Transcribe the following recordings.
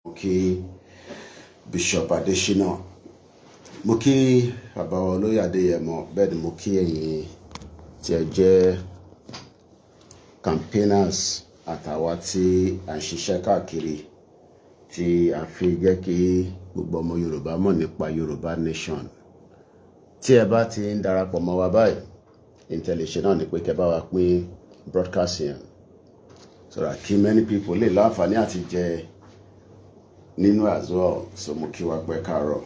Mo kí Bishop Adesina, mo kí bàbá wa Olóyè Adéyẹmọ, bẹ́ẹ̀ ni mo kí ẹ̀yin tí ẹ jẹ́ campaigners àtàwa tí à ń ṣiṣẹ́ káàkiri tí a fi jẹ́ kí gbogbo ọmọ Yorùbá mọ̀ nípa Yoruba Nation. Tí ẹ bá ti ń darapọ̀ mọ́ wa báyìí, intelligence náà ni pé kẹ́ bá wa pín broadcast yẹn so that kí many people lè láǹfààní àti jẹ nínú as well. So mo kí wa pé káàárọ̀.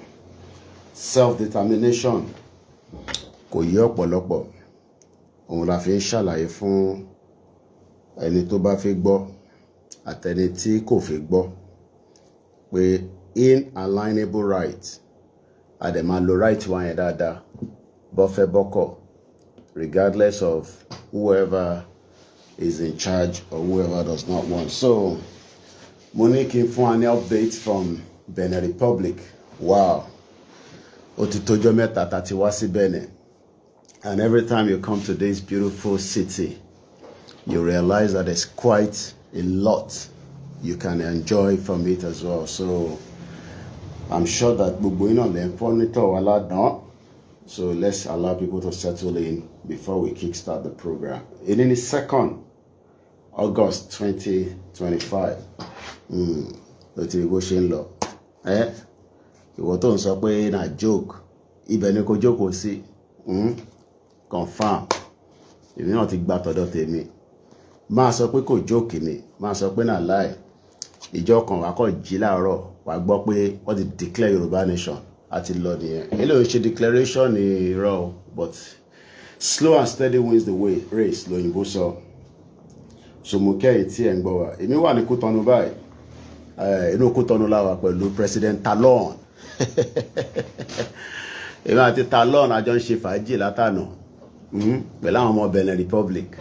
Self-determination kò yé ọ̀pọ̀lọpọ̀, òun la fi ń ṣàlàyé fún ẹni tó bá fẹ́ gbọ́ àtẹni tí kò fẹ́ gbọ́ pé inalienable right àdèmà lo right wa yẹn dáadáa bọ́fẹ́ bọ́kọ̀ regardless of whoever is in charge or whoever does not want. So mo ní kí n fún wa ní update from Benin Republic. Wow, ó ti tójọ́ mẹ́ta tá ti wá sí Benin, and every time you come to this beautiful city you realize that there's quite a lot you can enjoy from it as well. So I'm sure that gbogbo iná lè ń fọ́nítọ̀ wa ládàá. So let's allow people to settle in before we kickstart the program. In the 2nd August 2025. Ó ti bó ṣe ń lọ. Ìwọ tó ń sọ pé na joke, ibẹ̀ ni kò jókòó sí. Confirm. Èmi náà ti gba tọ̀dọ̀ tèmi. Máa sọ pé kò joke ni, máa sọ pé na lie. Ìjọ kan wá kọ̀ jí láàárọ̀ wá gbọ́ pé wọ́n ti declare Yoruba Nation àti lọ nìyẹn. Èló ṣe declaration ni irọ́, but slow and steady wins the way race lóyìnbó sọ. So mo kẹ́yìn tí ẹ̀ ń gbọ́ wa. Èmi wà ní Kútọ́nù báyìí. Inú Kútọ́nù la wà pẹ̀lú President Talon. Èmi àti Talon àjọ ń ṣe fàájì látànà pẹ̀lú àwọn ọmọ Benin Republic.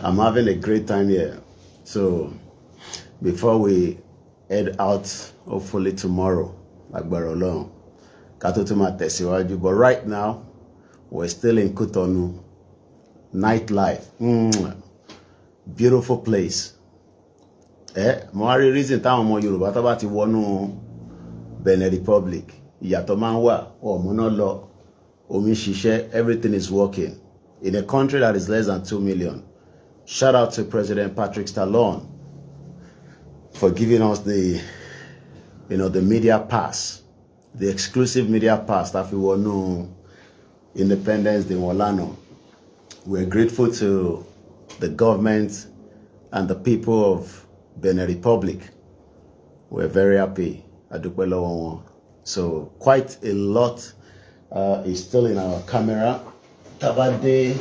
I'm having a great time here. So before we head out, hopefully tomorrow, lágbára Ọlọ́run, ká tó tún máa tẹ̀síwájú. But right now, we're still in Kútọ́nù. Nightlife. Beautiful place. Mo wá rí reason táwọn ọmọ Yorùbá tó bá ti wọnú Benin Republic, ìyàtọ̀ máa ń wà, ọ̀múná lọ, omi ṣiṣẹ́, everything is working. In a country that is less than 2 million. Shout out to President Patrick Talon for giving us the media pass, the exclusive media pass that we won no Independence Day Molano. We're grateful to the government and the people of Benin Republic. We're very happy. So quite a lot is still in our camera. Tabade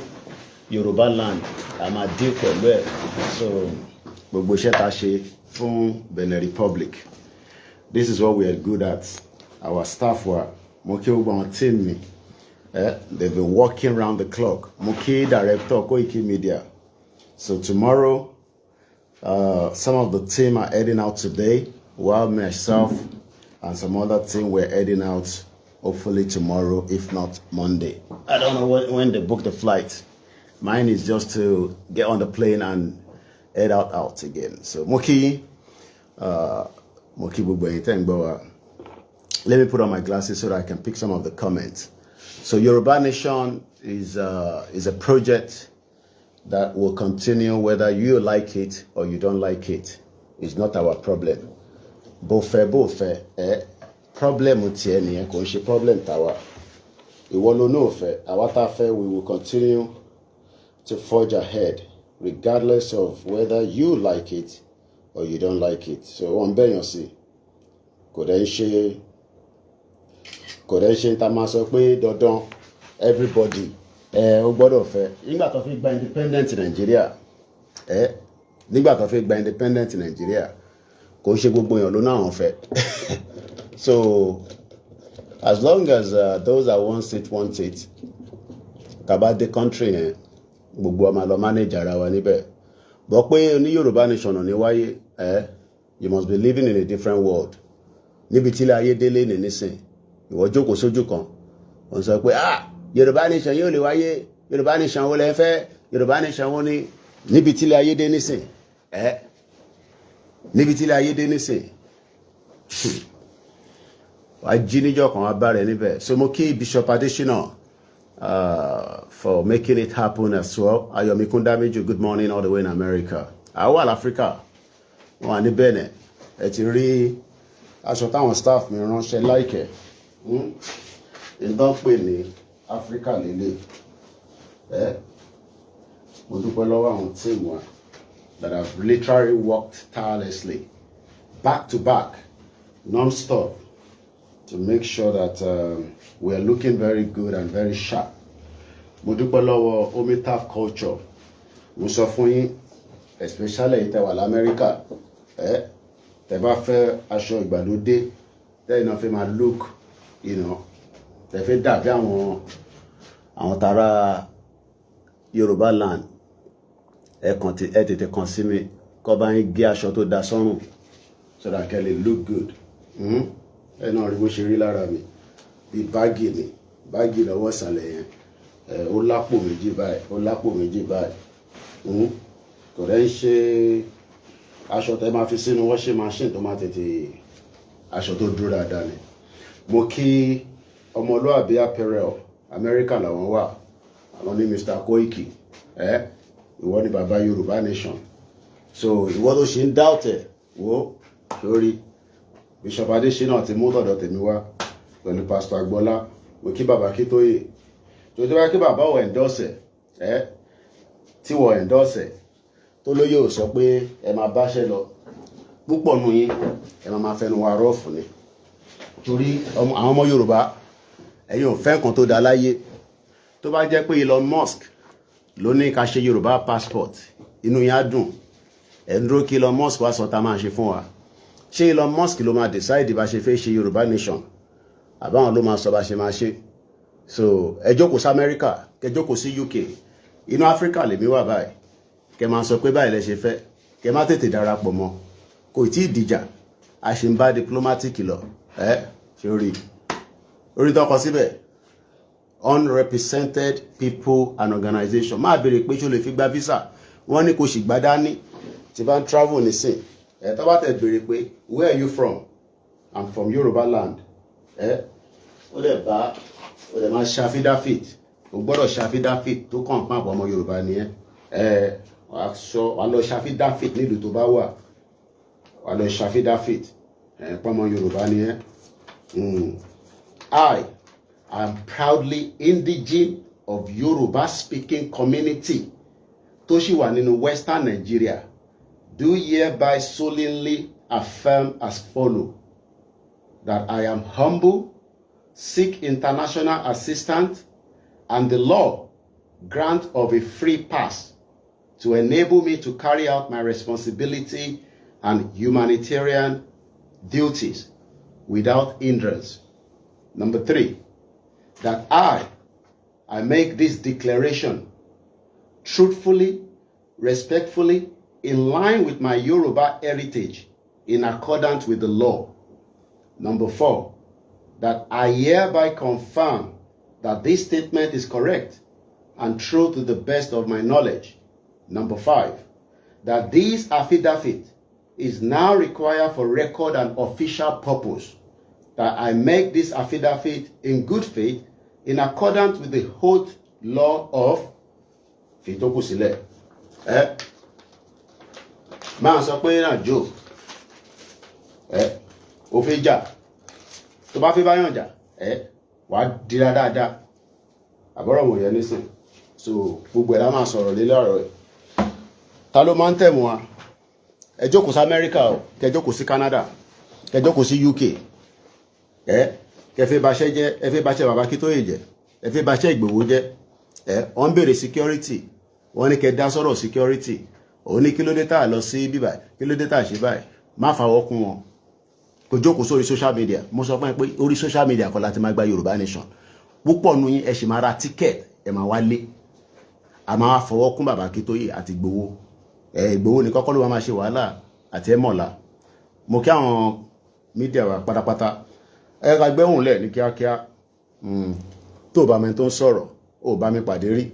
Yoruba land, I'm a deal pẹ̀lú. So gbogbo iṣẹ́ tá ṣe fún Benin Republic. This is what we are good at. Our staff were Moki Uban team me. They've been working round the clock. Moki director Koikimedia. So tomorrow, some of the team are heading out today, while myself and some other team were heading out hopefully tomorrow, if not Monday. I don't know when they book the flight. Mine is just to get on the plane and head out again. So Moki Bugbe, let me put on my glasses so that I can pick some of the comments. So Yoruba Nation is a project that will continue whether you like it or you don't like it. It's not our problem. Both problem uti eni kò ṣe problem tawa. Ìwọ ló know fe, àwa tá fẹ́, we will continue to forge ahead regardless of whether you like it or you don't like it. So on be yan si. Kò dẹ̀ ṣe ta máa sọ pé dandan everybody ó gbọ́dọ̀ fẹ́. Nígbà tó fi gba independent Nigeria, nígbà tó fi gba independent Nigeria, kò ṣe gbogbo èèyàn ló náà wọ́n fẹ́. So as long as those that want it, about the country, gbogbo ọmọ lọ manage ara wa níbẹ̀. But pé ní Yoruba Nation ní wáyé, you must be living in a different world. Níbi tí ilé ayé délé ní nísìn, ìwọ jókòó sójú kan, ó ń sọ pé Yoruba Nation yóò lè wáyé, Yoruba Nation wo lẹ fẹ́, Yoruba Nation wo ni, níbi tí ilé ayé dé nísìn, níbi tí ilé ayé dé nísìn, wàá jí níjọ́ kan wá bá rẹ̀ níbẹ̀. So mo kí Bishop Adesina for making it happen as well. Ayomi Kundamiju, good morning all the way in America. Àwọn Africa wọn wà ní Benin. Ẹ ti rí aṣọ táwọn staff mi ránṣẹ́ láìkẹ́. Ìdán pè ní Africa lélẹ̀. Mo dúpẹ́ lọ́wọ́ àwọn team wa that have literally worked tirelessly, back to back, non-stop, to make sure that we are looking very good and very sharp. Mo dúpẹ́ lọ́wọ́ Omitaf culture. Mo sọ fún yín, especially ìtẹ̀wà l'Amẹ́ríkà, tẹ́ bá fẹ́ aṣọ ìgbàlódé, tẹ́ iná fẹ́ máa look, tẹ́ fẹ́ dàbí àwọn tara Yoruba land, ẹ tètè kàn sí mi, kó bá yín gé aṣọ tó dá sọ́rùn, so that kẹ́ lè look good. Ẹ náà rí bó ṣe rí lára mi, bí báàgì lọ́wọ́ ìsàlẹ̀ yẹn. Ó lápò méjì báyìí, kò rẹ̀ ń ṣe aṣọ tẹ́ máa fi sínú washing machine tó máa tètè aṣọ tó dúró dáadáa ni. Mo kí ọmọlúàbí apparel America làwọn wà, àwọn ní Mr. Koiki, ìwọ ni bàbá Yoruba Nation. So ìwọ tó ṣe ń dáùtẹ̀ wo lórí Bishop Adesina ti mú tọ̀dọ̀ tèmi wá pẹ̀lú Pastor Agbola. Mo kí bàbá Kítóyè tó dé wá kí bàbá wọ̀ endorse tí wọ̀ endorse tó lóye ò sọ pé ẹ máa báṣẹ́ lọ púpọ̀ nù yín ẹ máa fẹnu wa rọ́ọ̀fù ni. Torí àwọn ọmọ Yorùbá ẹ̀yin ò fẹ́ nǹkan tó dá láyé. Tó bá jẹ́ pé Elon Musk ló ní ká ṣe Yorùbá passport, inú yín á dùn. Ẹ ń dúró kí Elon Musk wá sọ tá máa ṣe fún wa. Ṣé Elon Musk ló máa decide bá ṣe fẹ́ ṣe Yoruba Nation? Àbáwọn ló máa sọ bá ṣe máa ṣe. So ẹ jókòó sí America, kẹ jókòó sí UK, inú Africa lèmi wà báyìí. Kẹ máa sọ pé báyìí lẹ ṣe fẹ́, kẹ má tètè darapọ̀ mọ́. Kò tí ì dìjà, a ṣe ń bá diplomatic lọ. Ṣé orí tọkọ síbẹ̀? Unrepresented people and organization. Má béèrè pé ṣó lè fi gba visa. Wọ́n ní kò sì gbá dání tí bá ń travel nísìn. Tó bá tẹ̀ béèrè pé where are you from? I'm from Yoruba land. Ó lè máa ṣàfídáfìt. Kò gbọ́dọ̀ ṣàfídáfìt tó kàn fún àbọ̀ ọmọ Yorùbá ni wà lọ ṣàfídáfìt nílùú tó bá wà. Wà lọ ṣàfídáfìt pọ́mọ Yorùbá ni I am proudly indigene of Yoruba speaking community tó ṣì wà nínú Western Nigeria. Do hereby solemnly affirm as follow that I am humble, seek international assistance, and the law grant of a free pass to enable me to carry out my responsibility and humanitarian duties without hindrance. Number 3, that I make this declaration truthfully, respectfully, in line with my Yoruba heritage, in accordance with the law. Number 4, that I hereby confirm that this statement is correct and true to the best of my knowledge. Number 5, that this affidavit is now required for record and official purpose, that I make this affidavit in good faith in accordance with the oath law of Fitokusile. Máa sọ pé náà jò ó fẹ́ jà tó bá fẹ́ báyàn jà wà á dira dáadáa àbọ̀rọ̀ wò yẹn nísìn. So gbogbo ẹ̀ la máa sọ̀rọ̀ lé lọ́rọ̀ ẹ̀. Ta ló máa ń tẹ̀mú wa? Ẹ jókòó sí America o, kẹ jókòó sí Canada, kẹ jókòó sí UK, kẹ fẹ́ báṣẹ́ jẹ́, ẹ fẹ́ báṣẹ́ bàbá Kítóyè jẹ́, ẹ fẹ́ báṣẹ́ Ìgbòho jẹ́, wọ́n béèrè security, wọ́n ní kẹ dá sọ̀rọ̀ security, òun ní kí ló dé tá lọ sí bíbà, kí ló dé tá ṣe báyìí, má fàwọ́ kún wọn. Kò jókòó sórí social media. Mo sọ fún ẹ pé orí social media kọ́ láti máa gba Yoruba Nation. Púpọ̀ nu yín ẹ sì máa ra ticket, ẹ máa wálé. A máa fọwọ́ kún bàbá Kítóyè àti Ìgbòho. Ìgbòho ní kọ́kọ́ ló máa ṣe wàhálà àti ẹ̀mọ̀lá. Mo kí àwọn media wa pátápátá. Ẹ ká gbẹ́hùn lẹ̀ ní kíákíá. Tó bá mi tó ń sọ̀rọ̀, ó bá mi pàdé rí.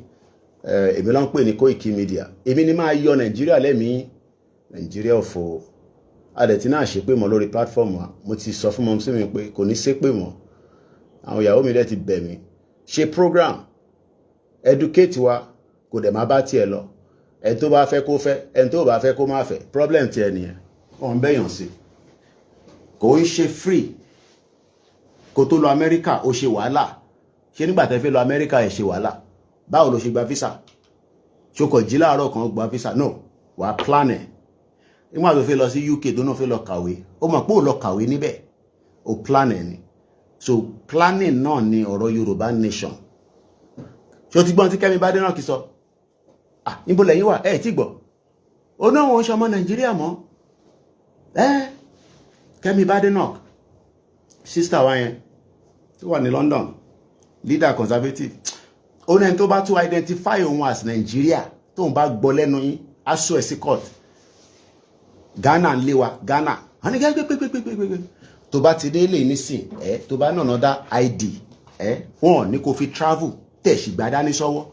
Èmi ló ń pè ní Koikimedia. Èmi ni máa yọ Nàìjíríà lẹ́mìí. Nàìjíríà òfò. adẹ̀ tí náà ṣépè mọ́ lórí platform wa mo ti sọ fún mọ́ sí mi pé kò ní ṣépè mọ́ àwọn ìyàwó mi dẹ̀ ti bẹ̀ mí ṣe program educate wa kò dẹ̀ má bá tiẹ̀ lọ ẹni tó bá fẹ́ kó fẹ́ ẹni tó bá fẹ́ kó má fẹ́ problem tiẹ̀ nìyẹn wọ́n bẹ̀yàn sí kò ń ṣe free kó tó lọ Amẹ́ríkà ó ṣe wàhálà ṣé nígbà tẹ́ fẹ́ lọ Amẹ́ríkà ẹ̀ ṣe wàhálà báwo ló ṣe gba visa ṣokọ̀ jí láàárọ̀ kan gba visa no wàá plan ẹ̀ nígbà tó fẹ́ lọ sí UK tó náà fẹ́ lọ kàwé ó mọ̀ pé ó lọ kàwé níbẹ̀ ó plan ẹ̀ ni so planning náà ni ọ̀rọ̀ Yorùbá Nation ṣé o ti gbọ́n tí Kẹ́mi Badenoch sọ níbo lẹ́yìn wà ẹ̀ tí gbọ́ ó náà wọ́n ṣọmọ Nàìjíríà mọ́ Kẹ́mi Badenoch sister wa yẹn tó wà ní London leader conservative ó ní ẹni tó bá tún identify òun as Nigeria tóun bá gbọ́ lẹ́nu yín aṣọ ẹ̀ sí court Ghana ń lé wa Ghana wọ́n ní gbẹ́gbẹ́gbẹ́gbẹ́gbẹ́ tó bá ti dé lè nísìn tó bá nànà dá ID wọ́n ní kó fi travel tẹ̀sí gbádá ní sọ́wọ́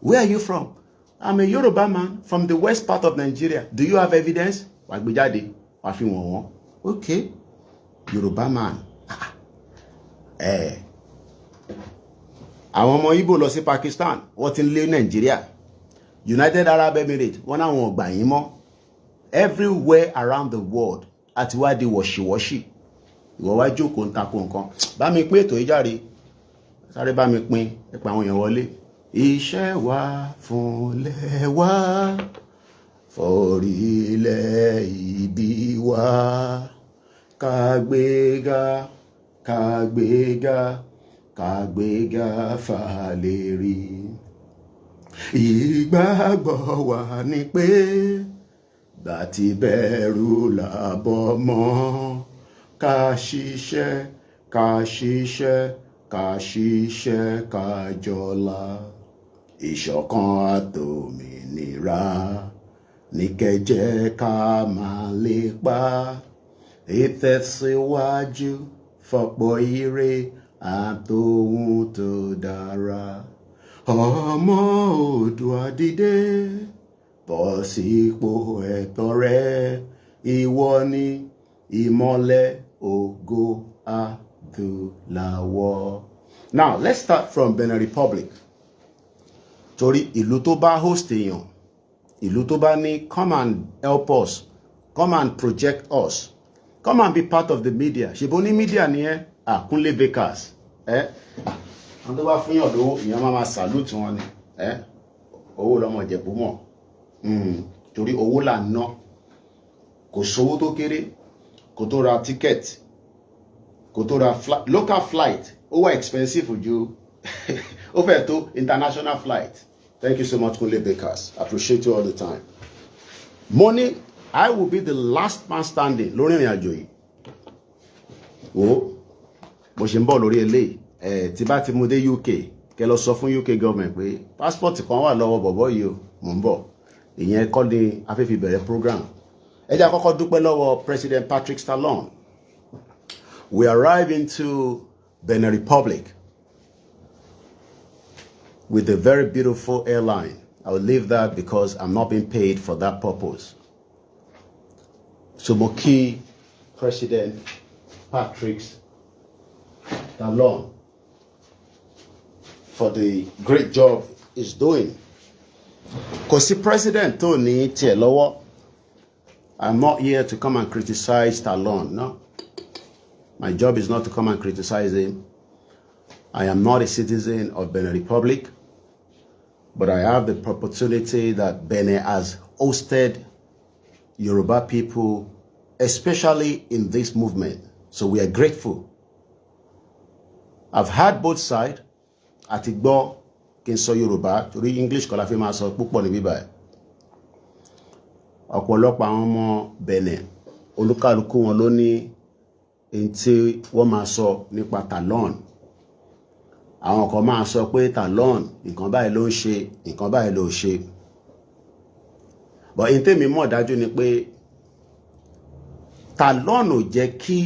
where are you from? I'm a Yoruba man from the west part of Nigeria. Do you have evidence? Wàá gbé jáde wàá fi wọ̀n wọ́n okay Yoruba man àwọn ọmọ Igbo lọ sí Pakistan wọ́n ti ń lé Nigeria United Arab Emirates wọ́n náà wọ́n gbà yín mọ́ everywhere around the world àti wá di wọ̀ṣìwọ̀ṣì ìwọ wá jókòó ń takò nǹkan bá mi pín ètò ìjáre sáré bá mi pín ẹ̀pà àwọn èèyàn wọlé iṣẹ́ wa fúnlẹ̀ wa forílẹ̀ ìbí wa kàgbéga kàgbéga kàgbéga fàlérí ìgbàgbọ́ wa ni pé gbàtí bẹ̀rù làbọ̀ mọ́ ká ṣiṣẹ́ ká ṣiṣẹ́ ká ṣiṣẹ́ ká jọlá ìṣọ̀kan àtòmìnira ní kẹjẹ ká máa lépa ìtẹ̀síwájú fọ̀pọ̀ ire àtòhun tó dára ọmọ Oòduà dìde bọ́ sípò ẹ̀tọ́ rẹ ìwọ ni ìmọ́lẹ̀ ògo adúláwọ̀. Now let's start from Benin Republic torí ìlú tó bá host èèyàn ìlú tó bá ní come and help us come and project us come and be part of the media ṣèbó ní media ni Kunle Bakers àwọn tó bá fún yàn lówó ìyẹn máa salute wọn ni owó lọmọ Ìjẹ̀bú mọ̀ torí owó là ń ná kò sówó tó kéré kò tó ra ticket kò tó ra local flight ó wà expensive ju ó fẹ́ tó international flight. Thank you so much Kunle Bakers, appreciate you all the time. Money I will be the last man standing lórí ìrìn àjò yìí wo bó ṣe ń bọ̀ lórí eléyìí tí bá ti mú dé UK kẹ lọ sọ fún UK government pé passport kan wà lọ́wọ́ bọ̀bọ̀ yìí o mò ń bọ̀ ìyẹn kọ́ ni afẹ́fẹ́ bẹ̀rẹ̀ program. Ẹ jẹ́ àkọ́kọ́ dúpẹ́ lọ́wọ́ President Patrick Talon. We arrived into Benin Republic with a very beautiful airline. I will leave that because I'm not being paid for that purpose. So mo kí President Patrick Talon for the great job he's doing. Kò sí president tó ní tiẹ̀ lọ́wọ́. I'm not here to come and criticize Talon, no. My job is not to come and criticize him. I am not a citizen of Benin Republic, but I have the opportunity that Benin has hosted Yoruba people, especially in this movement. So we are grateful. I've heard both sides. Àti gbọ́ kí n sọ Yorùbá torí English kọ́ la fi máa sọ púpọ̀ níbí báyìí. Ọ̀pọ̀lọpọ̀ àwọn ọmọ Benin olúkálùkù wọn ló ní èyí tí wọ́n máa sọ nípa Talon. Àwọn kan máa sọ pé Talon nǹkan báyìí ló ń ṣe nǹkan báyìí ló ṣe. But in tèmi mọ̀ dájú ni pé Talon ò jẹ́ kí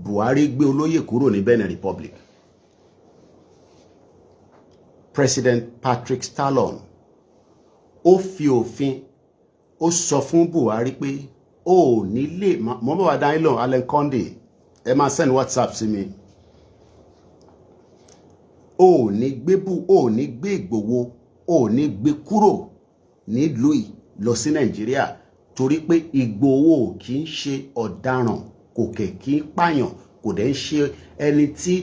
Buhari gbé olóyè kúrò ní Benin Republic. President Patrick Talon ó fi òfin ó sọ fún Buhari pé ó nílé mo bá wà dá yín lóhùn Allen Conde ẹ máa send WhatsApp sí mi. Ó ní gbé Ìgbòho ó ní gbé kúrò nílùú yìí lọ sí Nàìjíríà torí pé Ìgbòho kì í ṣe ọ̀daràn kò kẹ̀ kí ń pààyàn kò dẹ̀ ń ṣe ẹni tí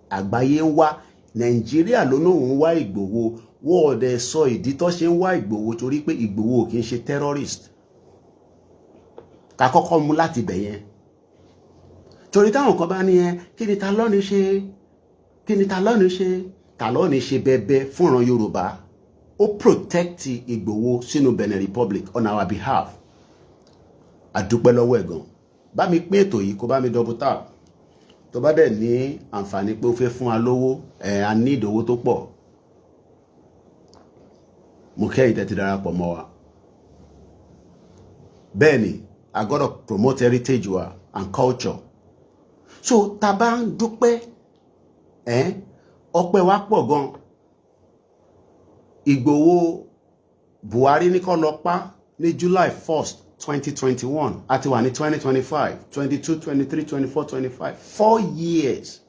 àgbáyé ń wá. Nàìjíríà ló náà ń wá Ìgbòho wọ́n ọ̀dẹ̀ sọ ìdí tó ṣe ń wá Ìgbòho torí pé Ìgbòho kì í ṣe terrorist. Ká kọ́kọ́ mú láti bẹ̀ yẹn. Torí táwọn kan bá ní ẹ kí ni ta lọ́ni ṣe kí ni ta lọ́ni ṣe ta lọ́ni ṣe bẹ́ẹ̀bẹ́ fúnran Yorùbá ó protect Ìgbòho sínú Benin Republic on our behalf. Àdúpẹ́ lọ́wọ́ ẹ̀ gan. Bá mi pín ètò yìí kó bá mi double tap. Tó bá dẹ̀ ní àǹfààní pé ó fẹ́ fún wa lówó a ní ìdówó tó pọ̀. Mo kẹ́yìn tẹ́tí darapọ̀ mọ́ wa. Bẹ́ẹ̀ni, I gotta promote heritage wa and culture. So tá bá ń dúpẹ́ ọpẹ́ wa pọ̀ gan. Ìgbòho Buhari ní kó lọ pa ní July 1st 2021 àti wà ní 2025 22 23 24 25 4 years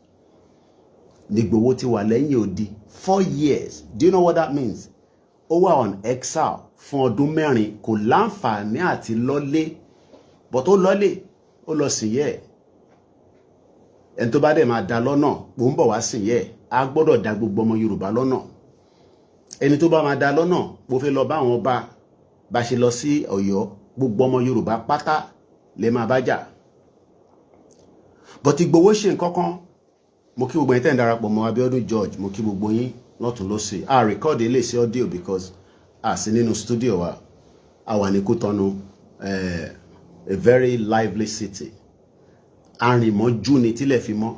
ní Ìgbòho ti wà lẹ́yìn odi 4 years. Do you know what that means? Ó wà on exile fún ọdún mẹ́rin kò láǹfààní àti lọ́lé but ó lọ́lé ó lọ sìn yẹ́ ẹni tó bá dẹ̀ máa dá lọ́nà pò ń bọ̀ wá sìn yẹ́ a gbọ́dọ̀ dá gbogbo ọmọ Yorùbá lọ́nà. Ẹni tó bá máa dá lọ́nà bó fẹ́ lọ bá àwọn bá ṣe lọ sí Ọ̀yọ́ gbogbo ọmọ Yorùbá pátá lè máa bá jà. But Ìgbòho ṣe nǹkan kan mo kí gbogbo yín tẹ́ ń darapọ̀ mọ́ Abíọ́dún George mo kí gbogbo yín lọ́tún lósì. A record ilé sí audio because a sì nínú studio wa a wà ní Kútọ́nù a very lively city. Arìnmọ́jú ni tílẹ̀ fi mọ́.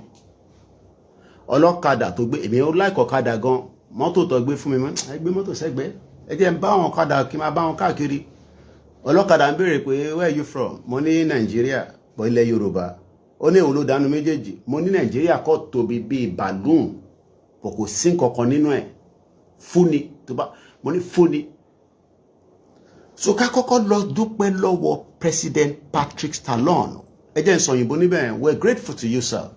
Ọlọ́kadà tó gbé èmi ó like ọ̀kadà gan mọ́tò tó gbé fún mi ẹ gbé mọ́tò sẹ́gbẹ́ ẹ jẹ́ ń bá wọn ọ̀kadà kí n máa bá wọn káàkiri. Ọlọ́kadà ń béèrè pé where you from? Mo ní Nàìjíríà bọ̀ ilẹ̀ Yorùbá. Ó ní òun ló dánú méjèèjì. Mo ní Nàìjíríà kò tóbi bíi balloon kò sí nǹkankan nínú ẹ̀ fúnni tó bá mo ní fúnni. So ká kọ́kọ́ lọ dúpẹ́ lọ́wọ́ President Patrick Talon. Ẹ jẹ́ n sọ òyìnbó níbẹ̀. We're grateful to you, sir,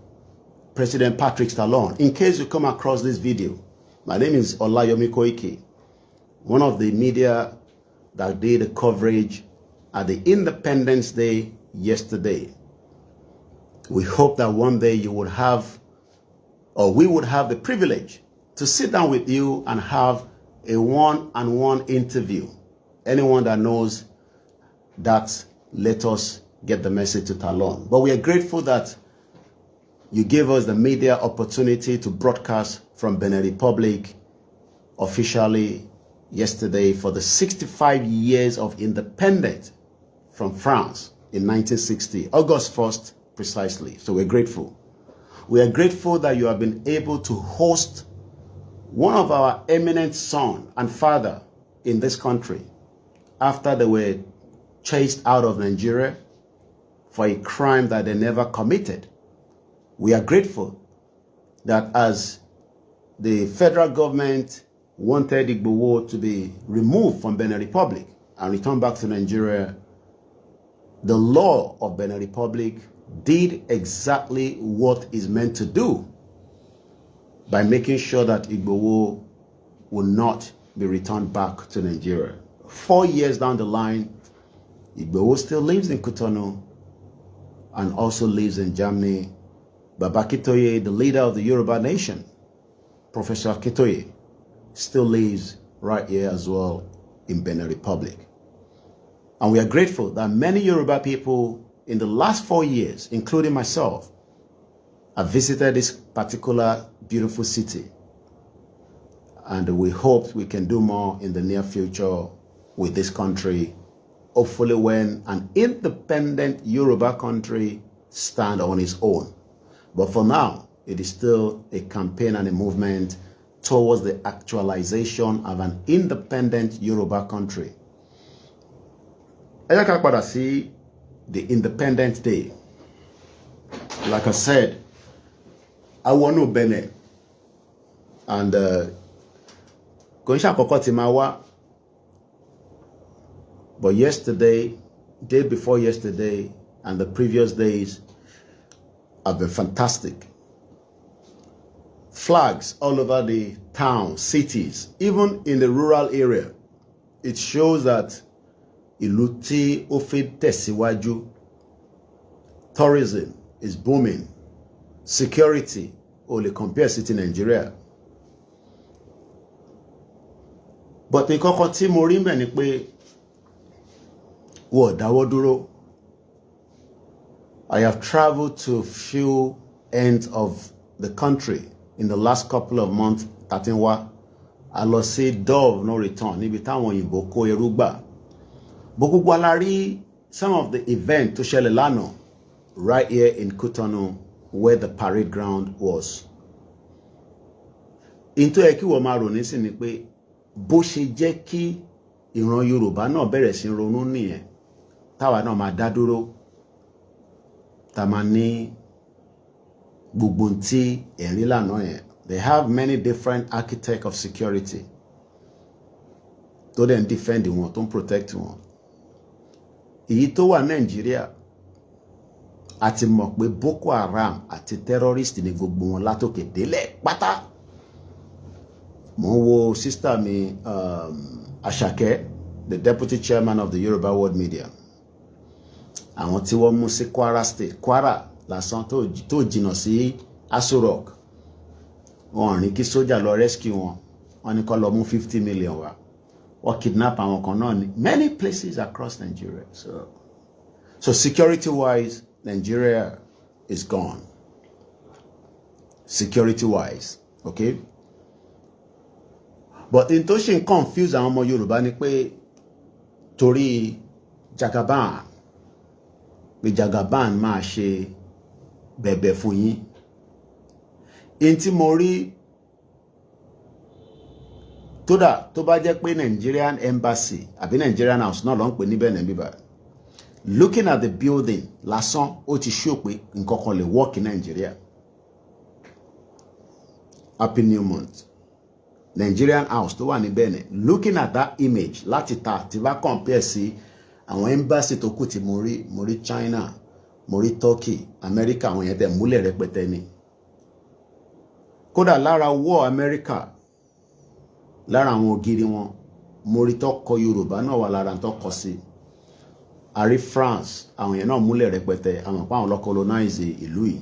President Patrick Talon. In case you come across this video, my name is OLAYOMI KOIKI, one of the media that did the coverage at the Independence Day yesterday. We hope that one day you would have, or we would have the privilege to sit down with you and have a one-on-one interview. Anyone that knows that, let us get the message to Talon. But we are grateful that you gave us the media opportunity to broadcast from Benin Republic officially yesterday for the 65 years of independence from France in 1960, August 1st precisely. So we're grateful. We are grateful that you have been able to host one of our eminent son and father in this country after they were chased out of Nigeria for a crime that they never committed. We are grateful that as the federal government wanted Igboho to be removed from Benin Republic and returned back to Nigeria, the law of Benin Republic did exactly what it's meant to do by making sure that Igboho will not be returned back to Nigeria. 4 years down the line, Igboho still lives in Cotonou and also lives in Germany. Baba Akintoye, the leader of the Yoruba Nation, Professor Akintoye, still lives right here as well in Benin Republic. And we are grateful that many Yoruba people in the last 4 years, including myself, have visited this particular beautiful city. And we hope we can do more in the near future with this country, hopefully when an independent Yoruba country stands on its own. But for now, it is still a campaign and a movement towards the actualization of an independent Yoruba country. Ẹ jẹ́ ká padà sí the Independence Day. Like I said, I want to Benin, and kò ń ṣàkọ́kọ́ tí máa wá. But yesterday, day before yesterday and the previous days have been fantastic. Flags all over the town, cities, even in the rural area. It shows that ìlú tí ó fẹ́ tẹ̀síwájú, tourism is booming, security ò lè compare sí ti Nigeria. But nǹkan kan tí mo rí ńbẹ̀ ni pé wọ́n dáwọ́ dúró. I have traveled to a few ends of the country in the last couple of months. Tatinwa, I lost say door of no return. Níbi táwọn òyìnbó kó ẹrú gbà. Gbogbo wa la rí some of the event tó ṣẹlẹ̀ lánàá right here in Cotonou where the parade ground was. Into ẹ kí wọ́n máa rò nísìn ni pé bó ṣe jẹ́ kí ìran Yorùbá náà bẹ̀rẹ̀ sí ronú nìyẹn. Táwa náà máa dá dúró. Tá máa ní gbogbo tí ẹ̀rí lánàá yẹn. They have many different architects of security. Tó dẹ̀ ń defend wọn, tó ń protect wọn. Èyí tó wà Nàìjíríà àti mọ̀ pé Boko Haram àti terrorist ni gbogbo wọn látòkè délẹ̀ pátá. Mo ń wo sister mi Àṣàkẹ́, the deputy chairman of the Yoruba World Media. Àwọn tí wọ́n mú sí Kwara State, Kwara lásán tó jìnnà sí Aso Rock. Wọ́n rìn kí sójà lọ rescue wọn. Wọ́n ní kó lọ mú 50 million wá. Wọ́n kidnap àwọn kan náà ní many places across Nigeria. So security-wise, Nigeria is gone. Security-wise, okay? But in tó ṣe ń confuse àwọn ọmọ Yorùbá ni pé torí Jagaban, pé Jagaban máa ṣe bẹ̀bẹ̀ fún yín. In tí mo rí tó bá jẹ́ pé Nigerian embassy àbí Nigerian house náà ló ń pè níbẹ̀ níbí. Looking at the building lásán ó ti show pé nǹkan kan lè work in Nigeria. Happy New Month. Nigerian house tó wà ní Benin. Looking at that image láti ta tí bá compare sí àwọn embassy tó kù tí mo rí China, mo rí Turkey, America, àwọn yẹn tẹ̀ múlẹ̀ rẹpẹtẹ ni. Kódà lára war America, lára àwọn ògiri wọn, mo rí tó kọ Yorùbá náà wà lára tó kọ sí. A rí France, àwọn yẹn náà múlẹ̀ rẹpẹtẹ, àwọn pa àwọn lọ colonize ìlú yìí.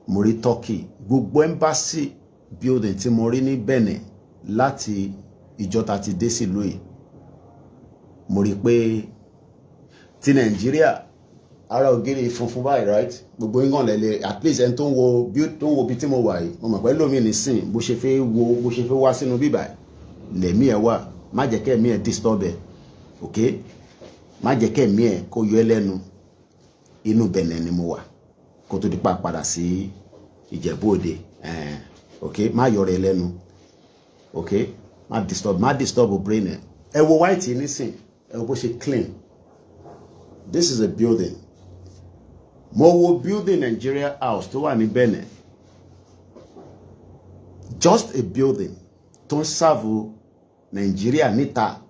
Mo rí Turkey, gbogbo embassy building tí mo rí ní Benin láti ìjọta ti dé sí ìlú yìí. Mo rí pé ti Nigeria ara ògiri funfun báyìí, right? Gbogbo yín lele at least ẹni tó ń wo bí tí mo wà yìí, mo mọ̀ pé lómi nísìn bó ṣe fẹ́ wá sínú bíbà lẹ̀mí ẹ̀ wà, má jẹ́ kẹ́mí ẹ̀ disturb ẹ̀, okay? Má jẹ́ kẹ́mí ẹ̀ kó yọ ẹ́ lẹ́nu. Inú Benin ni mo wà kó tó di pa padà sí Ìjẹ̀bú Òde, okay? Má yọ rẹ̀ lẹ́nu, okay? Má disturb brain ẹ̀. Ẹ wo white yìí nísìn, ẹ wo bó ṣe clean. This is a building. Mo wo building Nigeria house tó wà ní Benin. Just a building tó ń serve Nigeria níta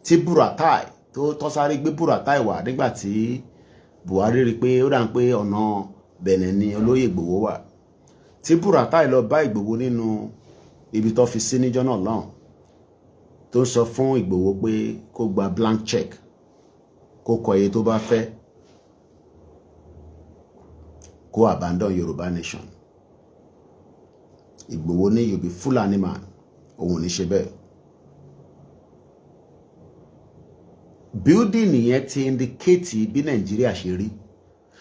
tí Buratai tó sáré gbé Buratai wá nígbà tí Buhari rí pé ó dà ń pé ọ̀nà Benin ni olóyè Ìgbòho wà. Tí Buratai lọ bá Ìgbòho nínú ibi tó fi sí níjọ́ náà lọ́hùn tó ń sọ fún Ìgbòho pé kó gba blank check, kó kọ iye tó bá fẹ́, kó abandon Yoruba Nation. Ìgbòho ní you be Fulani man, òun ní ṣe bẹ́ẹ̀. Building yẹn ti indicate bí Nigeria ṣe rí.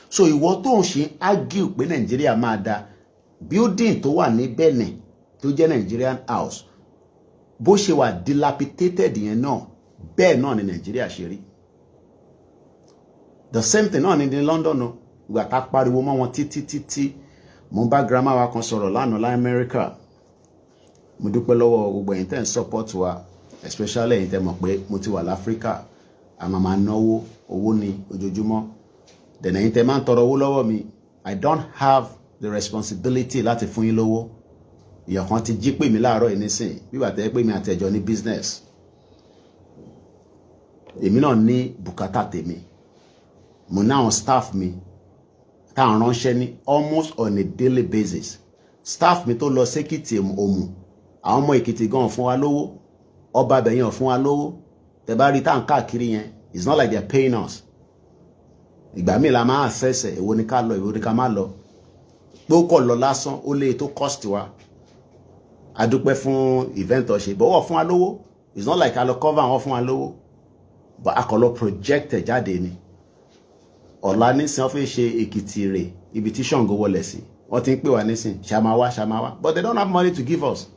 So ìwọ tó ń ṣe argue pé Nigeria máa da, building tó wà ní Benin tó jẹ́ Nigerian house bó ṣe wà dilapidated yẹn náà bẹ́ẹ̀ náà ni Nigeria ṣe rí. The same thing náà ni ní London no. Ìgbà tá pariwo mọ́ wọn títí mo bá grandma wa kan sọ̀rọ̀ lánàá lá America. Mo dúpẹ́ lọ́wọ́ gbogbo ẹ̀yin tẹ́ ń support wa, especially ẹ̀yin tẹ́ mọ̀ pé mo ti wà l'Africa. Àmọ́ máa náwó owó ní ojoojúmọ́. Then ẹ̀yin tẹ́ máa ń tọrọ owó lọ́wọ́ mi. I don't have the responsibility láti fún yín lówó. Ìyà kan ti jí pè mí láàárọ̀ yìí nísìn bí wà tẹ́ pé mi àtẹ̀jọ́ ní business. èmi náà ní bùkátà tèmi mo ní àwọn staff mi tá à ń ránṣẹ́ ní almost on a daily basis staff mi tó lọ sékìtì òmù àwọn ọmọ Èkìtì gan fún wa lówó ọba abẹ̀yàn fún wa lówó tẹ́ bá rí tá à ń káàkiri yẹn it's not like they're paying us ìgbà míì la máa àṣẹ̀ṣẹ̀ èwo ni ká lọ èwo ni ká má lọ pé ó kọ̀ lọ lásán ó lé tó cost wa adúpẹ́ fún event ọ̀ṣẹ̀ bọ́wọ̀ fún wa lówó it's not like a lọ cover wọn fún wa lówó but a kọ̀ lọ project jáde ni ọ̀la nísìn wọ́n fi ṣe Èkìtì rè ibi tí Ṣàngó wọlé sí wọ́n ti ń pè wá nísìn ṣàmáwá but they don't have money to give us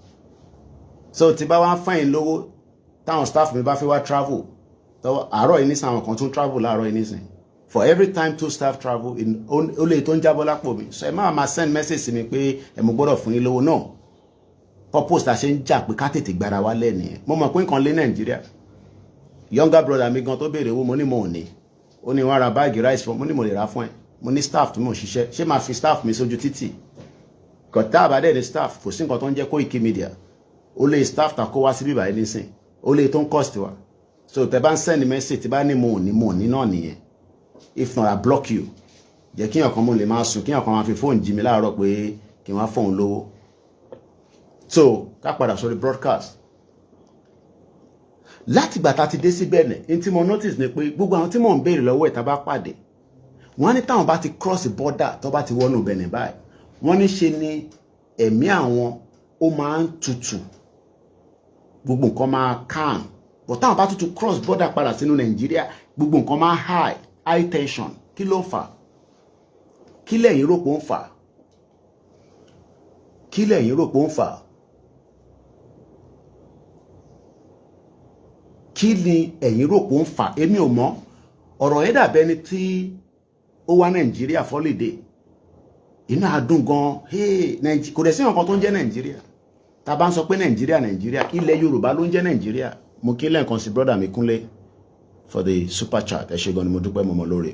so tí bá wá ń fẹ́yìn lówó táwọn staff mi bá fi wá travel àárọ̀ yìí nísìn àwọn kan tún travel láàárọ̀ yìí nísìn for every time 2 staff travel ó lè tó ń jábọ́ lápò mi so ẹ máa send message sí mi pé ẹ mo gbọ́dọ̀ fún yín lówó náà purpose ta ṣe ń jà pé ká tètè gbára wa lẹ́nìyẹn mo mọ̀ pé nǹkan lé Nàìjíríà younger brother mi gan tó béèrè owó mo ní mo ò ní ó ní wọ́n ra báàgì rice fún mo ní mo lè ra fún ẹ mo ní staff tó mò ń ṣiṣẹ́ ṣé máa fi staff mi sójú títì kọ̀tà àbádẹ́ ní staff kò sí nǹkan tó ń jẹ́ Koikimedia ó lè staff ta kó wá sí bíbá yìí nísìn ó lè tó ń cost wa so tẹ bá ń send message tí bá ní mo ò ní náà nìyẹn if not I block you jẹ́ kíyàn kan mo lè máa sùn kíyàn kan máa fi fóònù jí mi láàárọ̀ pé kí wọ́n á fóònù lówó so ká padà sórí broadcast láti ìgbà tá a ti dé sí Benin ní tí mo notice ni pé gbogbo àwọn tí mò ń béèrè lọ́wọ́ ẹ̀ tá bá pàdé wọ́n ní táwọn bá ti cross border tó bá ti wọnú Benin báyìí wọ́n ní ṣe ni ẹ̀mí àwọn ó máa ń tutù gbogbo nǹkan máa calm but táwọn bá tutù cross border padà sínú Nàìjíríà gbogbo nǹkan máa high tension kí ló ń fà kí lẹ̀yin rò pé ó ń fà kí lẹ̀yin rò pé ó ń fà kí ni ẹ̀yin rò pé ó ń fà èmi ò mọ̀ ọ̀rọ̀ yẹn dàbẹ́ ni tí ó wá Nàìjíríà fọ́lìdè inú àdùn gan kò dẹ̀ sí nǹkan tó ń jẹ́ Nàìjíríà tá bá ń sọ pé Nàìjíríà ilẹ̀ Yorùbá ló ń jẹ́ Nàìjíríà mo kí lẹ́ẹ̀kan sí brother mi Kúnlé for the super chat ẹ ṣé gan ni mo dúpẹ́ mọ́mọ́ lóore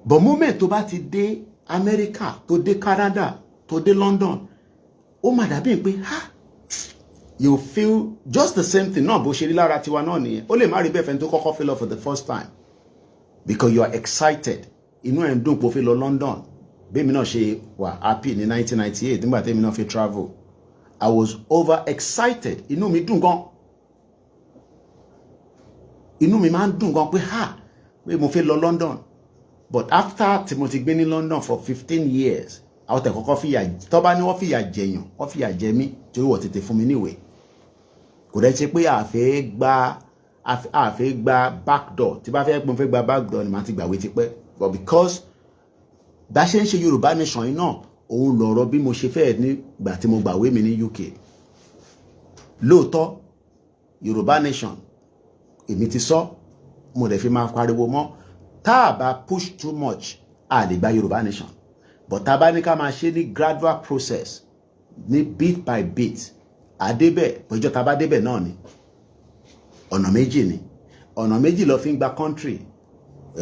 but moment tó bá ti dé Amẹ́ríkà tó dé Canada tó dé London ó mà dàbí pé you feel just the same thing náà bó ṣe rí lára tiwa náà nìyẹn ó lè má rí bẹ́ẹ̀ fẹ́ni tó kọ́kọ́ feel love for the first time because you are excited inú ẹ̀ ń dùn pé ó fi lọ London bẹ́ẹ̀ mi náà ṣe wà happy ní 1998 nígbà tẹ́mi náà fi travel I was over excited inú mi dùn gan inú mi máa ń dùn gan pé pé mo fi lọ London but after tí mo ti gbé ní London for 15 years àwọn tẹ̀ kọ́kọ́ fìyà tó bá ní wọ́n fìyà jẹyàn wọ́n fìyà jẹ mí torí wọ́n tètè fún mi níwèé kò dẹ̀ ṣe pé àfẹ́ gba backdoor tí bá fẹ́ pọ́n fẹ́ gba backdoor ni màá ti gbàwé tipẹ́ but because bá ṣe ń ṣe Yorùbá Nation yìí náà òun lọ̀rọ̀ bí mo ṣe fẹ́ nígbà tí mo gbàwé mi ní UK lóòótọ́ Yorùbá Nation èmi ti sọ mo dẹ̀ fi máa pariwo mọ́ tá a bá push too much a lè gba Yorùbá Nation but tá a bá ní ká máa ṣe ní gradual process ní bit by bit àdébẹ̀ pẹ̀jọ́ tá a bá débẹ̀ náà ni ọ̀nà méjì lọ fi ń gba country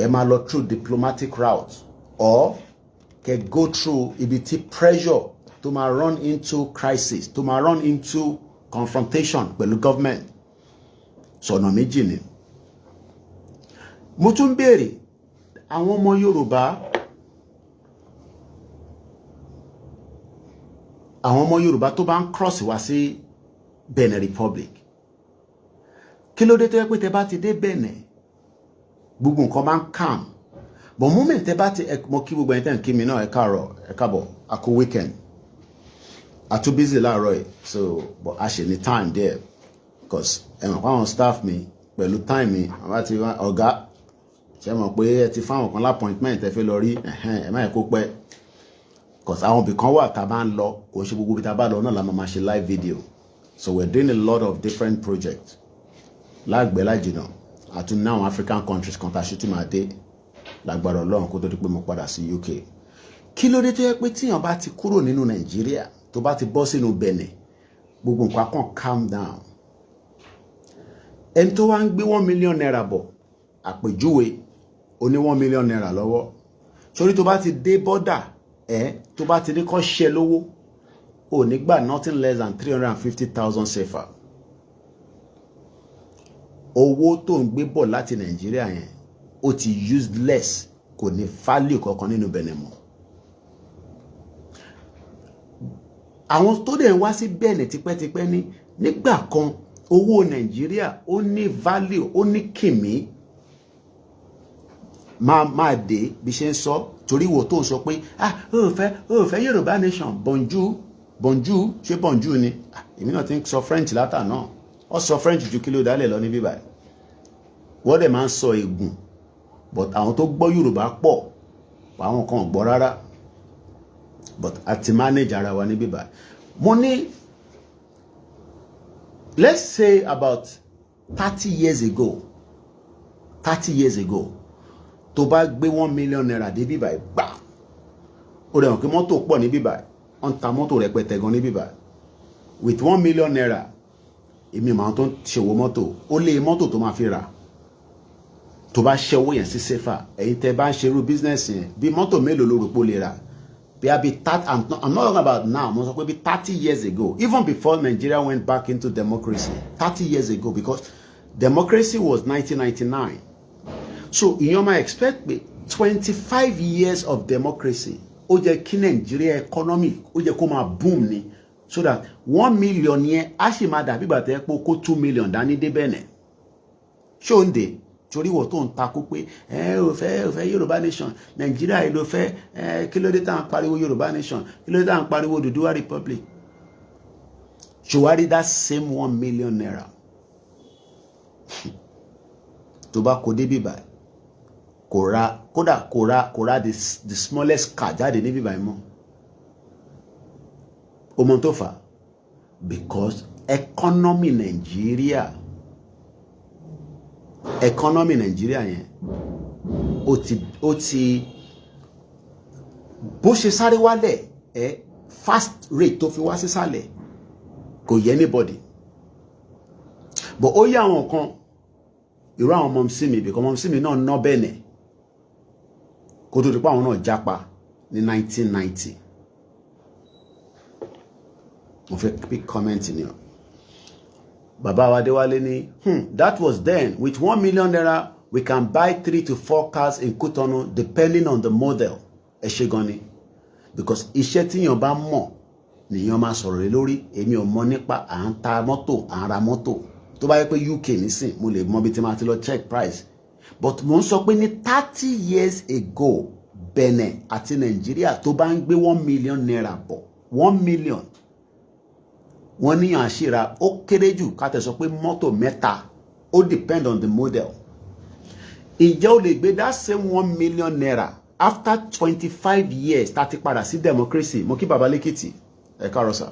ẹ máa lọ through diplomatic route or kẹ go through ibi tí pressure tó máa run into crisis tó máa run into confrontation pẹ̀lú government so ọ̀nà méjì ni mo tún béèrè àwọn ọmọ Yorùbá tó bá ń cross wá sí Benin Republic kí ló dé tó yẹ pé tẹ bá ti dé Benin gbogbo nǹkan máa ń calm but moment tẹ bá ti mọ kí gbogbo ẹni tẹ́ ń kí mi náà ẹ káàbọ̀ a kú weekend a too busy láàárọ̀ yìí so but a ṣe ní time there because ẹ̀wọ̀n fáwọn staff mi pẹ̀lú time mi àwọn àti ọ̀gá ṣe mọ̀ pé ẹ ti fáwọn kan lápọ̀intment ẹ fẹ́ lọ rí ẹ má yẹ kó pẹ́ because àwọn ibì kan wà tá a bá ń lọ kò ṣe gbogbo ibi tá a bá lọ náà la máa ṣe live video so we're doing a lot of different projects lágbẹ́ lájìnà àti ní àwọn African countries kan tá a ṣe tún máa dé lágbára Ọlọ́run kó tó di pé mo padà sí UK kí ló dé tó yẹ pé tíyàn bá ti kúrò nínú Nàìjíríà tó bá ti bọ́ sínú Benin gbogbo nǹkan kan calm down ẹni tó wá ń gbé 1 million naira bọ̀ àpèjúwe ó ní 1 million naira lọ́wọ́ sórí tó bá ti dé border tó bá ti ní kọ́ ṣe lówó ò ní gbà nothing less than 350,000 sefa owó tó ń gbé bọ̀ láti Nàìjíríà yẹn ó ti useless, kò ní value kankan nínú Benin mọ́. Àwọn tó dẹ̀ ń wá sí Benin tipẹ́tipẹ́ ní nígbà kan owó Nàìjíríà ó ní value, ó ní kìmí. Máa dé bí ṣe ń sọ torí wo tó ń sọ pé ó fẹ́ Yoruba Nation, bonjour ṣé bonjour ni? Èmi náà ti ń sọ French látà náà. Ó sọ French ju kí ló dálẹ̀ lọ níbí báyìí. Wọ́n dẹ̀ máa ń sọ ègùn, but àwọn tó gbọ́ Yorùbá pọ̀, àwọn kan ò gbọ́ rárá. But a ti manage ara wa níbí báyìí. Mo ní, let's say about 30 years ago, tó bá gbé 1 million naira dé bí báyìí gbà, ó dẹ̀ hàn pé mọ́tò pọ̀ ní bí báyìí, wọ́n ta mọ́tò rẹpẹtẹ gan ní bí báyìí. With 1 million naira, èmi màá tó ń ṣòwò mọ́tò, ó lé mọ́tò tó máa fi rà. Tó bá ṣe owó yẹn sí sefa, ẹ̀yin tẹ́ bá ń ṣerú business yẹn, bí mọ́tò mélòó ló rò pé ó lè rà? Bí a bí I'm not talking about now, mo sọ pé bí 30 years ago, even before Nigeria went back into democracy, 30 years ago, because democracy was 1999. So ìyẹn máa expect pé 25 years of democracy ó jẹ́ kí Nigeria economy ó jẹ́ kó máa boom ni, so that 1 million yẹn á sì máa dàbí ìgbà tẹ́ pé kó 2 million dání dé Benin. Ṣó ń dé torí wọ́n tó ń takú pé ó fẹ́ Yoruba Nation, Nigeria ló fẹ́, kí ló dé tá à ń pariwo Yoruba Nation, kí ló dé tá à ń pariwo Oduduwa Republic. Ṣùwárí that same 1 million naira tó bá kó dé bíbá kò ra the smallest car jáde ní bíbá mọ́. O mọ̀ tó fà, because economy Nigeria yẹn ó ti bó ṣe sáré wálẹ̀ fast rate tó fi wá sísàlẹ̀ kò yẹ anybody. But ó yẹ àwọn kan irú àwọn mọ̀mísí mi, because mọ̀mísí mi náà ná Benin kó tó di pé àwọn náà jápa ní 1990. Mo fẹ́ pick comment ni o. Bàbá wa Adéwálé ní, that was then. With 1 million naira, we can buy 3 to 4 cars in Cotonou depending on the model. Ẹ ṣé gan ni. Because iṣẹ́ tí yàn bá mọ̀ nìyàn máa sọ̀rọ̀ lé lórí. Èmi ò mọ̀ nípa à ń ta mọ́tò, à ń ra mọ́tò. Tó bá yẹ pé UK nísìn, mo lè mọ̀ bí tí máa ti lọ check price. But mo ń sọ pé ní 30 years ago, Benin àti Nigeria tó bá ń gbé 1 million naira bọ̀, 1 million. Wọ́n níyàn àṣírà ó kéré jù ká tẹ̀ sọ pé mọ́tò mẹ́ta, ó depend on the model. Ǹjẹ́ o lè gbé that same 1 million naira after 25 years tá ti padà sí democracy? Mo kí bàbá lẹ́kìtì, ẹ káàárọ̀ sà.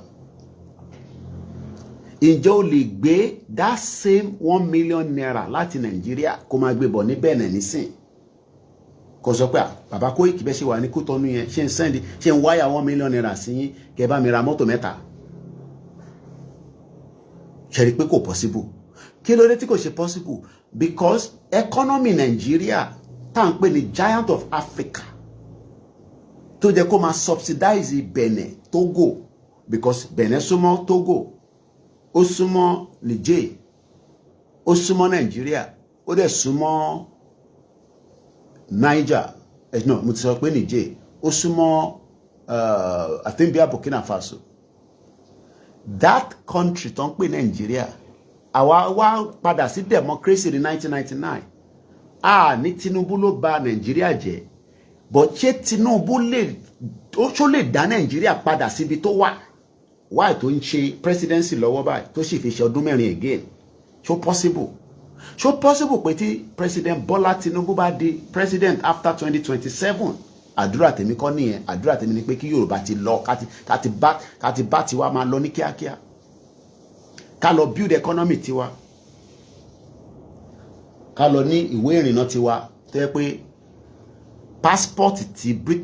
Ǹjẹ́ o lè gbé that same 1 million naira láti Nigeria kó máa gbé bọ̀ ní Benin nísìn? Kò sọ pé bàbá Koiki bẹ́ ṣe wà ní Kútọ́nù yẹn, ṣe ń wáyà 1 million naira sí yín kẹ́ bá mi ra mọ́tò mẹ́ta. Ṣé rí pé kò possible? Kí ló dé tí kò ṣe possible? Because economy Nigeria tá ń pè ní giant of Africa tó jẹ́ kó máa subsidize Benin, Togo, because Benin súnmọ́ Togo, ó súnmọ́ Niger, ó súnmọ́ Nigeria, ó dẹ̀ súnmọ́ Niger, no, mo ti sọ pé Niger, ó súnmọ́ I think bí Burkina Faso. That country tó ń pè Nigeria, àwa wá padà sí democracy ní 1999. Ní Tinubu ló bà Nigeria jẹ́, but ṣé Tinubu lè dá Nigeria padà síbi tó wà? Why tó ń ṣe presidency lọ́wọ́ báyìí tó sì fi ṣe ọdún mẹ́rin again? Ṣó possible? Ṣó possible pé tí President Bola Tinubu bá di president after 2027? Àdúrà tèmi kọ́ nìyẹn. Àdúrà tèmi ni pé kí Yorùbá ti lọ ká ti bá tiwa máa lọ ní kíákíá, ká lọ build economy tiwa, ká lọ ní ìwé ìrìnnà tiwa tó yẹ pé passport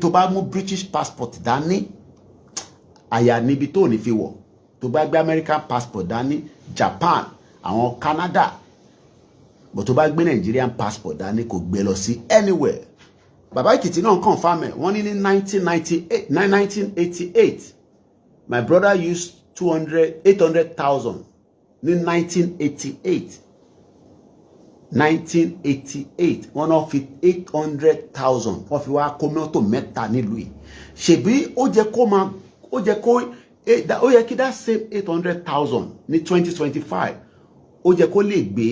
tó bá mú British passport dání àyà níbi tó ní fi wọ̀, tó bá gbé American passport dání, Japan, àwọn Canada, but tó bá gbé Nigerian passport dání kò gbé lọ sí anywhere. Bàbá Èkìtì náà confirm ẹ̀, wọ́n ní ní 1988 my brother used 800,000 ní 1988 1988 wọ́n náà fi 800,000 wọ́n fi wá kó mọ́tò mẹ́ta nílùú yìí. Ṣebí ó yẹ kí that same 800,000 ní 2025 ó yẹ kó lè gbé,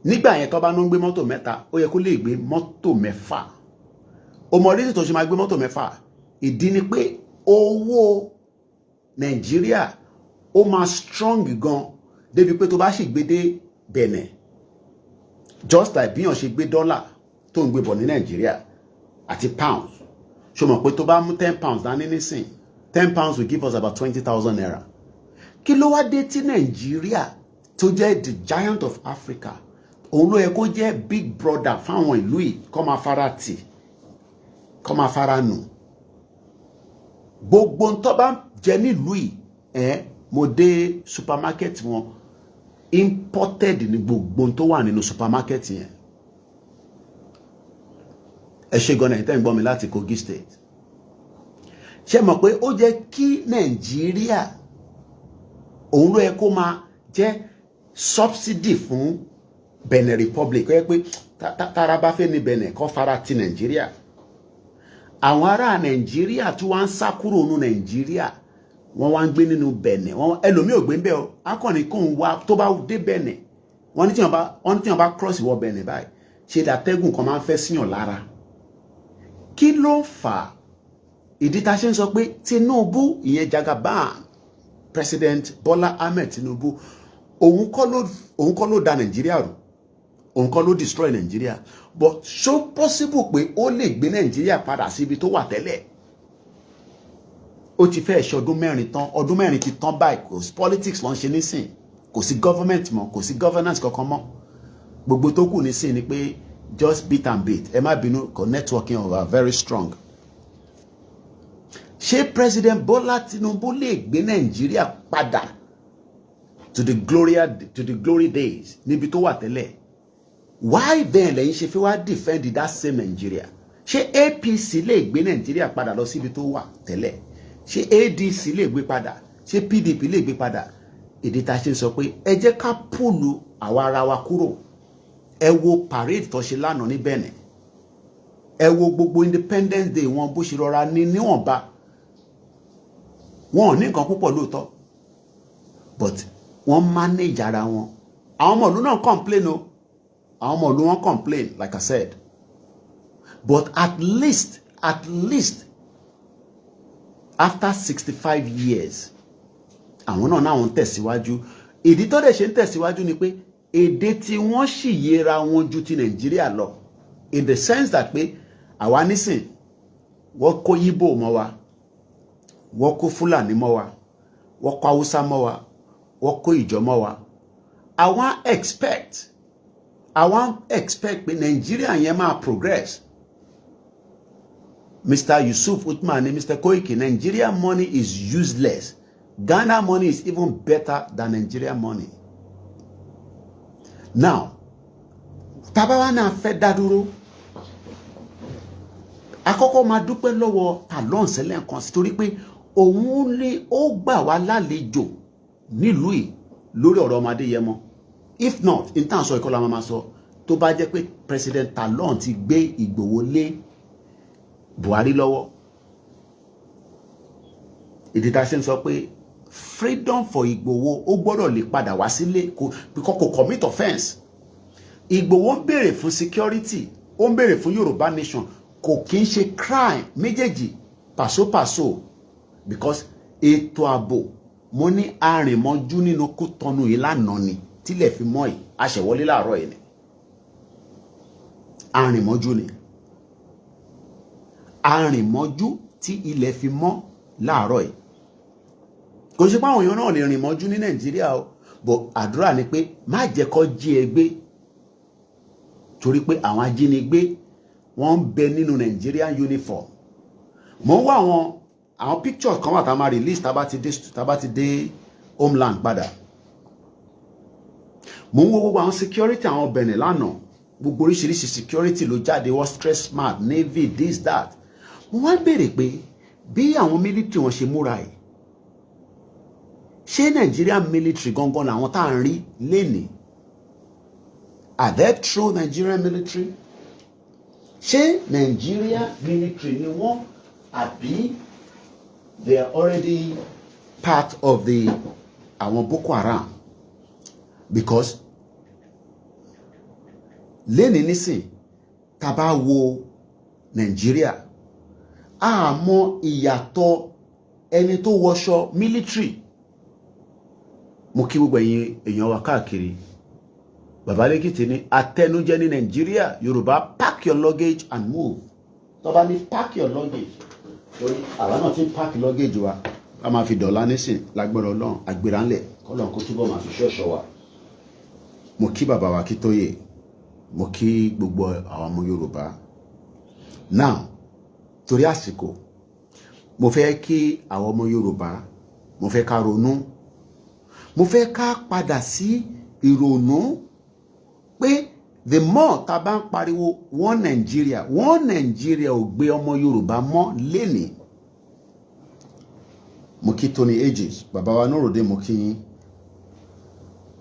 nígbà yẹn tó bá ń gbé mọ́tò mẹ́ta ó yẹ kó lè gbé mọ́tò mẹ́fà. O mọ reason tó ṣe máa gbé mọ́tò mẹ́fà? Ìdí ni pé owó Nàìjíríà ó máa strong gan débi pé tó bá sì gbé dé Benin, just like bí yàn ṣe gbé dọ́là tó ń gbé bọ̀ ní Nàìjíríà àti pounds, ṣó mọ̀ pé tó bá mú 10 pounds dání nísìn, 10 pounds will give us about 20,000 naira. Kí ló wá dé tí Nàìjíríà tó jẹ́ the giant of Africa, òun ló yẹ kó jẹ́ big brother fáwọn ìlú yìí kó máa fara tì, kó máa fara nù? Gbogbo tó bá jẹ nílùú yìí, mo dé supermarket wọn, imported ní gbogbo tó wà nínú supermarket yẹn. Ẹ ṣé gan-an tẹ́ ń gbọ́ mi láti Kogi State. Ṣé mọ̀ pé ó jẹ́ kí Nàìjíríà òun ló yẹ kó máa jẹ́ subsidy fún Benin Republic, ó yẹ pé tára bá fẹ́ ní Benin kó fara ti Nàìjíríà. Àwọn ará Nàìjíríà tí wọ́n ń sá kúrò nínú Nàìjíríà, wọ́n wá ń gbé nínú Benin. Ẹlòmíì ò gbé ń bẹ̀ o, akọni kóun wá tó bá dé Benin, wọ́n ní tí wọ́n bá cross wọ Benin báyìí, ṣe dàtẹ́gùn kan máa ń fẹ́ síyàn lára. Kí ló fà á? Ìdí tá ṣe ń sọ pé Tinubu, ìyẹn Jagaban, President Bola Ahmed Tinubu, òun kọ́ ló da Nàìjíríà rú, òun kọ́ ló destroy Nàìjíríà, but so possible pé ó lè gbé Nàìjíríà padà síbi tó wà tẹ́lẹ̀. Ó ti fẹ́ ṣe ọdún mẹ́rin ti tán báyìí, kò sí politics wọ́n ṣe nísìn, kò sí government mọ́, kò sí governance kankan mọ́. Gbogbo tó kù nísìn ni pé just beat and beat. Ẹ má bínú, kò networking over very strong. Ṣé President Bola Tinubu lè gbé Nàìjíríà padà to the glory days níbi tó wà tẹ́lẹ̀? Why then lẹ́yìn ṣe fi wá defend that same Nigeria? Ṣé APC lè gbé Nàìjíríà padà lọ síbi tó wà tẹ́lẹ̀? Ṣé ADC lè gbé padà? Ṣé PDP lè gbé padà? Ìdí tá ṣe sọ pé ẹ jẹ́ ká púùlù àwa ara wa kúrò. Ẹ wo parade tó ṣe lánàá ní Benin. Ẹ wo gbogbo Independence Day wọn bó ṣe rọra ní níwọ̀nba. Wọn ò ní nǹkan púpọ̀ lóòótọ́, but wọ́n manage ara wọn. Àwọn ọmọ ìlú náà complain o. Àwọn ọmọ ìlú wọn complain, like I said. But at least after 65 years, àwọn náà ń tẹ̀síwájú. Ìdí tó dẹ̀ ṣe ń tẹ̀síwájú ni pé èdè tí wọ́n sì yẹra wọn ju ti Nàìjíríà lọ. In the sense that pé àwa nísìn, wọ́n kó Yíbò mọ́ wa, wọ́n kó Fúlàní mọ́ wa, wọ́n kó Haúsá mọ́ wa, wọ́n kó Ìjọ mọ́ wa. Àwọn expect pé Nàìjíríà yẹn máa progress. Mr. Yusuf Uthman and Mr. Koiki, Nigeria money is useless. Ghana money is even better than Nigeria money. Now, tabawa na fẹ́ dá dúró. Àkọ́kọ́ máa dúpẹ́ lọ́wọ́ Talon sele nǹkan sí torí pé òun lè ó gbà wá lálejò nílùú yìí lórí ọ̀rọ̀ ọmọdé yẹmọ. If not, in tan sọ ikola mama sọ tó bá jẹ́ pé President Talon ti gbé Ìgbòho lé Buhari lọ́wọ́. Ìdí tá ṣe ń sọ pé freedom for Ìgbòho ó gbọ́dọ̀ lè padà wá sílé because kò commit offense. Ìgbòho ń béèrè fún security, ó ń béèrè fún Yoruba Nation, kò kí ń ṣe crime méjèèjì pàṣópàṣó because ètò ààbò mo ní arìnmọ́jú nínú Kútọ́nù ìlànà ni tílẹ̀ fi mọ́ yìí aṣẹ̀wọlé láàárọ̀ yìí ni arìnmọ́jú ni arìnmọ́jú tí ilẹ̀ fi mọ́ láàárọ̀ yìí. Kò ṣe pé àwọn èèyàn náà lè rìn mọ́jú ní Nàìjíríà o, but àdúrà ni pé má jẹ́ kó jí ẹ gbé torí pé àwọn ajínigbé wọ́n ń bẹ nínú Nigerian uniform. Mo ń wá àwọn pictures kan wà tá máa release tá bá ti dé homeland padà. Mo ń wo gbogbo àwọn security àwọn Benin lánàá, gbogbo oríṣiríṣi security ló jáde, wọ́n stress smart, navy, this that. Mo wá béèrè pé bí àwọn military wọn ṣe múra yìí, ṣé Nigerian military gangan làwọn tá ń rí lénìí Are they true Nigerian military? Ṣé Nigeria military ni wọ́n àbí they are already part of the àwọn Boko Haram? Because lẹ́ni nísìn tá bá wo Nigeria a mọ ìyàtọ̀ ẹni tó wọṣọ military. Mo kí gbogbo ẹ̀yin èèyàn wa káàkiri. Bàbá Lẹ́kìtì ní àtẹnujẹ ní Nigeria. Yorùbá, pack your luggage and move. Tó bá ní pack your luggage. Torí àwa náà ti ń pack luggage wa. A máa fi dọ̀là nísìn lágbára Ọlọ́run àgbèrà ńlẹ̀ kọ́lọ́run kó túbọ̀ máa fi ṣọ́ọ̀ṣọ́ wa. Mo kí bàbá wa Akíntóyè. Mo kí gbogbo àwọn ọmọ Yorùbá. Now, torí àsìkò, mo fẹ́ kí àwọn ọmọ Yorùbá, mo fẹ́ ká ronú. Mo fẹ́ ká padà sí ìrònú pé the more tá bá ń pariwo one Nigeria ò gbé ọmọ Yorùbá mọ́ lénìí. Mo kí Tony Ages, bàbá wa Nurudeen, mo kí yín.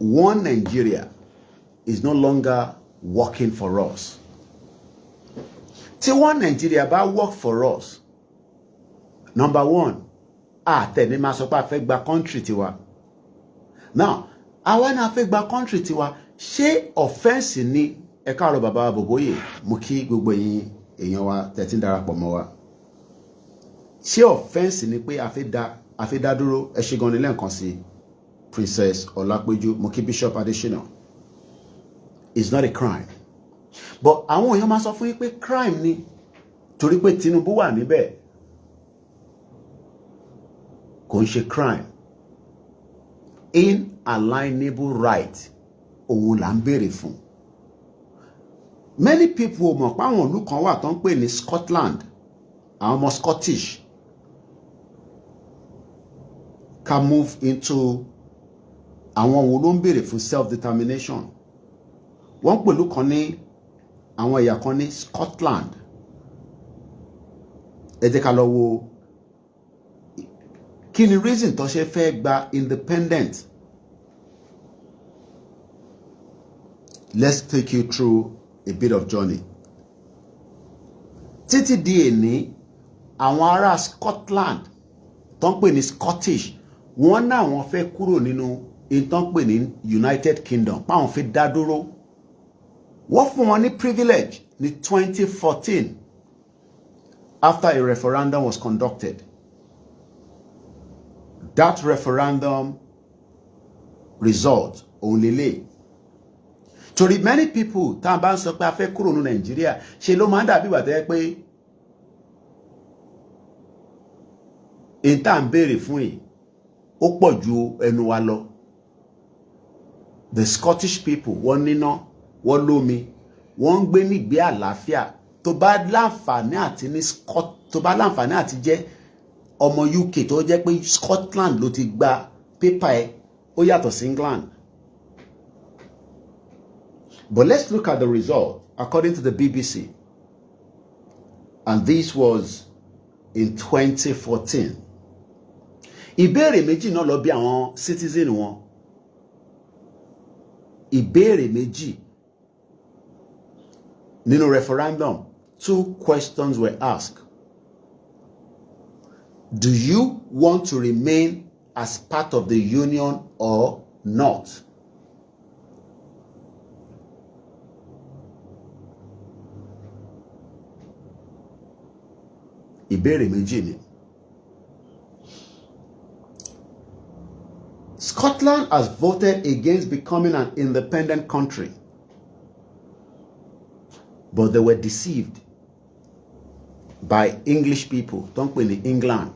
One Nigeria is no longer working for us. Tí one Nigeria bá work for us, number one, tẹ̀lé máa sọ pé a fẹ́ gba country tiwa. Now, àwa náà fẹ́ gba country tiwa, ṣé offense ni? Ẹ káàárọ̀ bàbá Bòbóyè, mo kí gbogbo ẹ̀yin èèyàn wa tẹ́tí ń darapọ̀ mọ́ wa. Ṣé offense ni pé a fẹ́ dá dúró? Ẹ ṣé gan ni lẹ́ẹ̀kan sí Princess Ọlápéjú, mo kí Bishop Adesina. It's not a crime. But àwọn èèyàn máa sọ fún yín pé crime ni torí pé Tinubu wà níbẹ̀. Kò ń ṣe crime. Inalienable right òun là ń béèrè fún. Many people mọ̀ pé àwọn ìlú kan wà tó ń pè ní Scotland, àwọn ọmọ Scottish can move into àwọn wo ló ń béèrè fún self-determination. Wọ́n pẹ̀lú kan ní àwọn ẹ̀yà kan ní Scotland. Ẹ jẹ́ ká lọ wo kí ni reason tó ṣe fẹ́ gba independent. Let's take you through a bit of journey. Títí di èní, àwọn ará Scotland tó ń pè ní Scottish, wọ́n náà wọ́n fẹ́ kúrò nínú ìtàn pè ní United Kingdom, páwọn fẹ́ dá dúró. Wọ́n fún wọn ní privilege ní 2014 after a referendum was conducted. That referendum result only. Torí many people tá bá ń sọ pé a fẹ́ kúrò ní Nàìjíríà, ṣe ló máa ń dàbí ìgbà tó jẹ́ pé èyí tá ń béèrè fún yìí ó pọ̀ ju ẹnu wa lọ. The Scottish people wọ́n níná, wọ́n lómi, wọ́n ń gbé nígbé àlàáfíà. Tó bá láǹfààní àti jẹ́ ọmọ UK tó jẹ́ pé Scotland ló ti gba pépà ẹ̀, ó yàtọ̀ sí England. But let's look at the result according to the BBC. And this was in 2014. Ìbéèrè méjì náà lọ bí àwọn citizen wọn. Ìbéèrè méjì nínú referendum. 2 questions were asked. Do you want to remain as part of the union or not? Ìbéèrè méjì ni. Scotland has voted against becoming an independent country, but they were deceived by English people, don't pè ní England.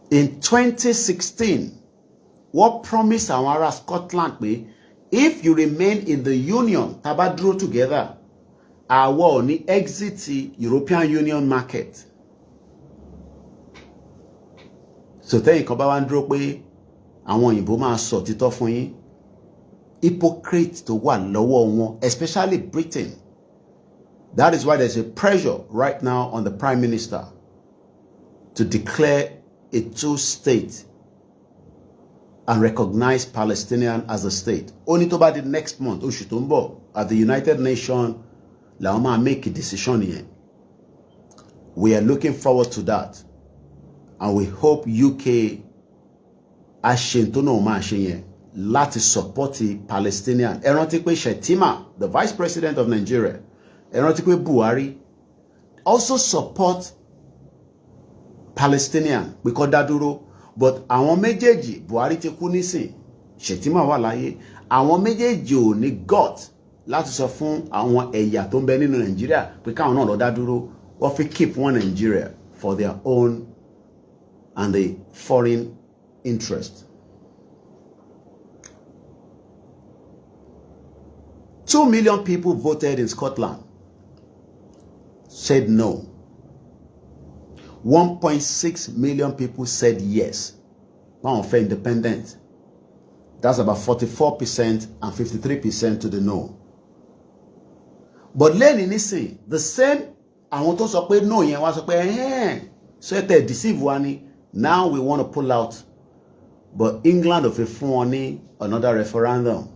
In 2016, what promised àwọn ará Scotland pé if you remain in the union, tá bá dúró together, àwa ò ní exit the European Union market. So tẹ́yìn kan bá wá ń dúró pé àwọn òyìnbó máa sọ títọ́ fún yín, hypocrite tó wà lọ́wọ́ wọn, especially Britain. That is why there's a pressure right now on the Prime Minister to declare a 2-state and recognize Palestinian as a state. Only to by the next month, oṣù tó ń bọ̀, at the United Nations, làwọn máa make a decision here. We are looking forward to that. And we hope UK láti support the Palestinian. Ẹ rántí pé Shettima, the Vice President of Nigeria, ẹ rántí pé Buhari also support Palestinian because dá dúró. But àwọn méjèèjì, Buhari ti kú nísìn, Shettima wà láyé, àwọn méjèèjì ò ní gut láti sọ fún àwọn ẹ̀yà tó ń bẹ nínú Nigeria pé káwọn náà lọ dá dúró. Wọ́n fi keep one Nigeria for their own and the foreign interest. 2 million people voted in Scotland, said no. 1.6 million people said yes. Now for independent. That's about 44% and 53% to the no. But Lenin is saying the same. I want to say no. You want to say so they deceive one. Now we want to pull out. But England of a phone another referendum.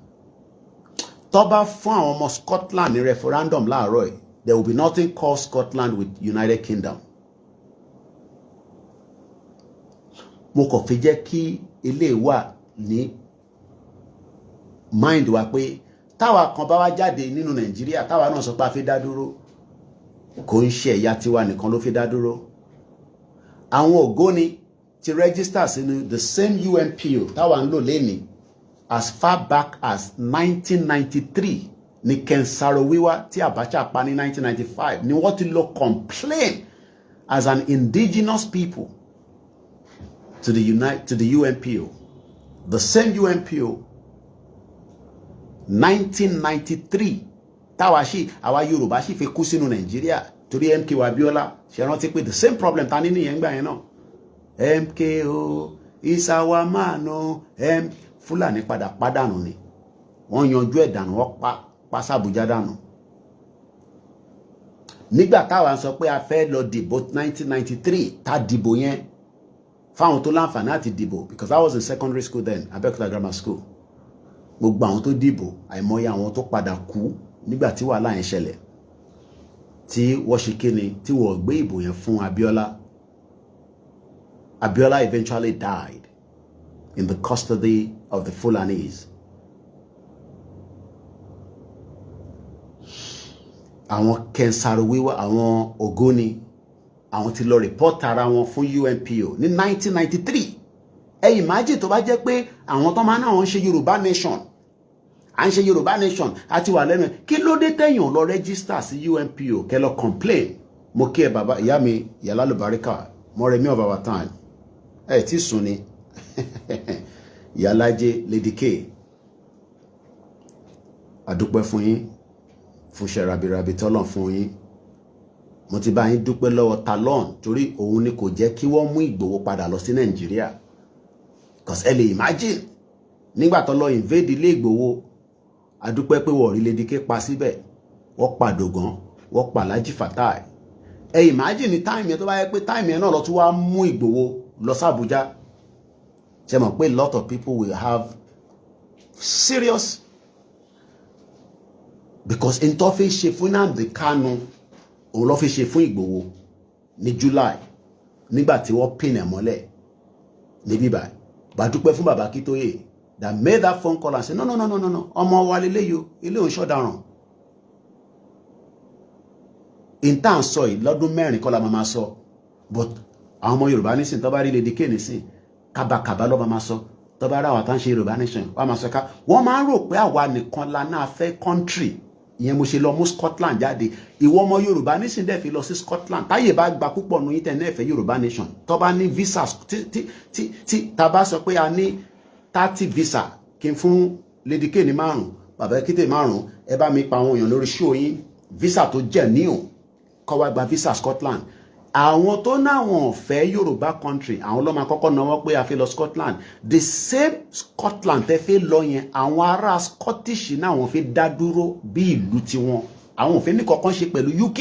Toba fún àwọn ọmọ Scotland ní referendum láàárọ̀ yìí. There will be nothing called Scotland with United Kingdom. Mo kàn fi jẹ́ kí ilé wà ní mind wa pé táwa kan bá wá jáde nínú Nàìjíríà táwa náà sọ pé a fẹ́ dá dúró kò ń ṣe ẹ̀yà tiwa nìkan ló fẹ́ dá dúró. Àwọn ògóni ti register sínú the same UNPO táwa ń lò lẹ́ni as far back as 1993 ní Ken Saro-Wiwa tí Abacha pa ní 1995 ni wọ́n ti lọ complain as an indigenous people to the UNPO. The same UNPO 1993 táwa àwa Yorùbá sì fi kú sínú Nàìjíríà torí MKO Abiola ṣe rántí pé the same problem ta ní nìyẹn gbà yẹn náà. MKO is our man o Fúlàní padà pàdánù ni wọ́n yanjú ẹ̀ dànù wọ́n pa sàbújá dànù. Nígbà táwa sọ pé a fẹ́ lọ dìbò 1993 tá dìbò yẹn fáwọn tó láǹfààní àti dìbò because I was in secondary school then Abẹ́òkúta grammar school. Gbogbo àwọn tó dìbò àìmọye àwọn tó padà kú nígbà tí wàhálà yẹn ṣẹlẹ̀ tí wọ́n ṣe kíni tí wọ́n gbé ìbò yẹn fún Abiola. Abiola eventually died in the custody of the Fulanis. Àwọn Ken Saro-Wiwa, àwọn Ogoni, àwọn tí lọ report ara wọn fún UNPO ní 1993. Ẹ imagine tó bá jẹ́ pé àwọn tó máa náà wọ́n ṣe Yoruba Nation. À ń ṣe Yoruba Nation àti wà lẹ́nu. Kí ló dé tẹ̀yàn lọ register sí UNPO kẹ́ lọ complain. Mo kí ẹ bàbá ìyá mi Yàlá Lùbáríkà mo rẹ̀ mí of our time. Ẹ tí sùn ni. Ìyálájé Lady K. Àdúpẹ́ fún yín fún ṣe rabirabi tọ́lọ̀ fún yín. Mo ti bá yín dúpẹ́ lọ́wọ́ Talon torí òun ni kò jẹ́ kí wọ́n mú Ìgbòho padà lọ sí Nàìjíríà. Because ẹ lè imagine nígbà tó lọ invade ilé Ìgbòho àdúpẹ́ pé wọ́n rí Lady K pa síbẹ̀ wọ́n pa Dògán wọ́n pa Lájí Fatai. Ẹ imagine ní time yẹn tó bá yẹ pé time yẹn náà lọ tún wá mú Ìgbòho lọ sí Àbújá. Ṣé mọ̀ pé a lot of people will have serious because in tó fi ṣe fún Nnamdi Kanu òun ló fi ṣe fún Ìgbòho ní July nígbà tí wọ́n pin ẹ̀ mọ́lẹ̀ níbí báyìí. Bá dúpẹ́ fún bàbá Kítóyè that made that phone call and say no ọmọ wa lélẹ́yìí o ilé òun ṣọ̀daràn. In tá à ń sọ yìí lọ́dún mẹ́rin kọ́ la máa sọ but àwọn ọmọ Yorùbá nísìn tó bá rí Lady K nísìn kábàkàbà ló máa sọ tó bá rá àwọn tá ń ṣe Yorùbá Nation wọ́n máa sọ ká wọ́n máa ń rò pé àwa nìkan la náà fẹ́ country ìyẹn mo ṣe lọ mú Scotland jáde ìwọ ọmọ Yorùbá Nation dẹ̀ fi lọ sí Scotland táyè bá gba púpọ̀ nù yín tẹ̀ náà fẹ́ Yorùbá Nation tó bá ní visa tí tá bá sọ pé a ní 30 visa kí n fún Lady K ní 5 bàbá Kíté 5 ẹ bá mi pa àwọn èèyàn lórí show yín visa tó jẹ́ níò kó wá gba visa Scotland. Àwọn tó náwọn fẹ́ Yorùbá country àwọn ló máa kọ́kọ́ náwó pé a fẹ́ lọ Scotland. The same Scotland tẹ́ fẹ́ lọ yẹn àwọn ará Scottish náà wọ́n fẹ́ dá dúró bí ìlú tiwọn. Àwọn ò fẹ́ ní kankan ṣe pẹ̀lú UK.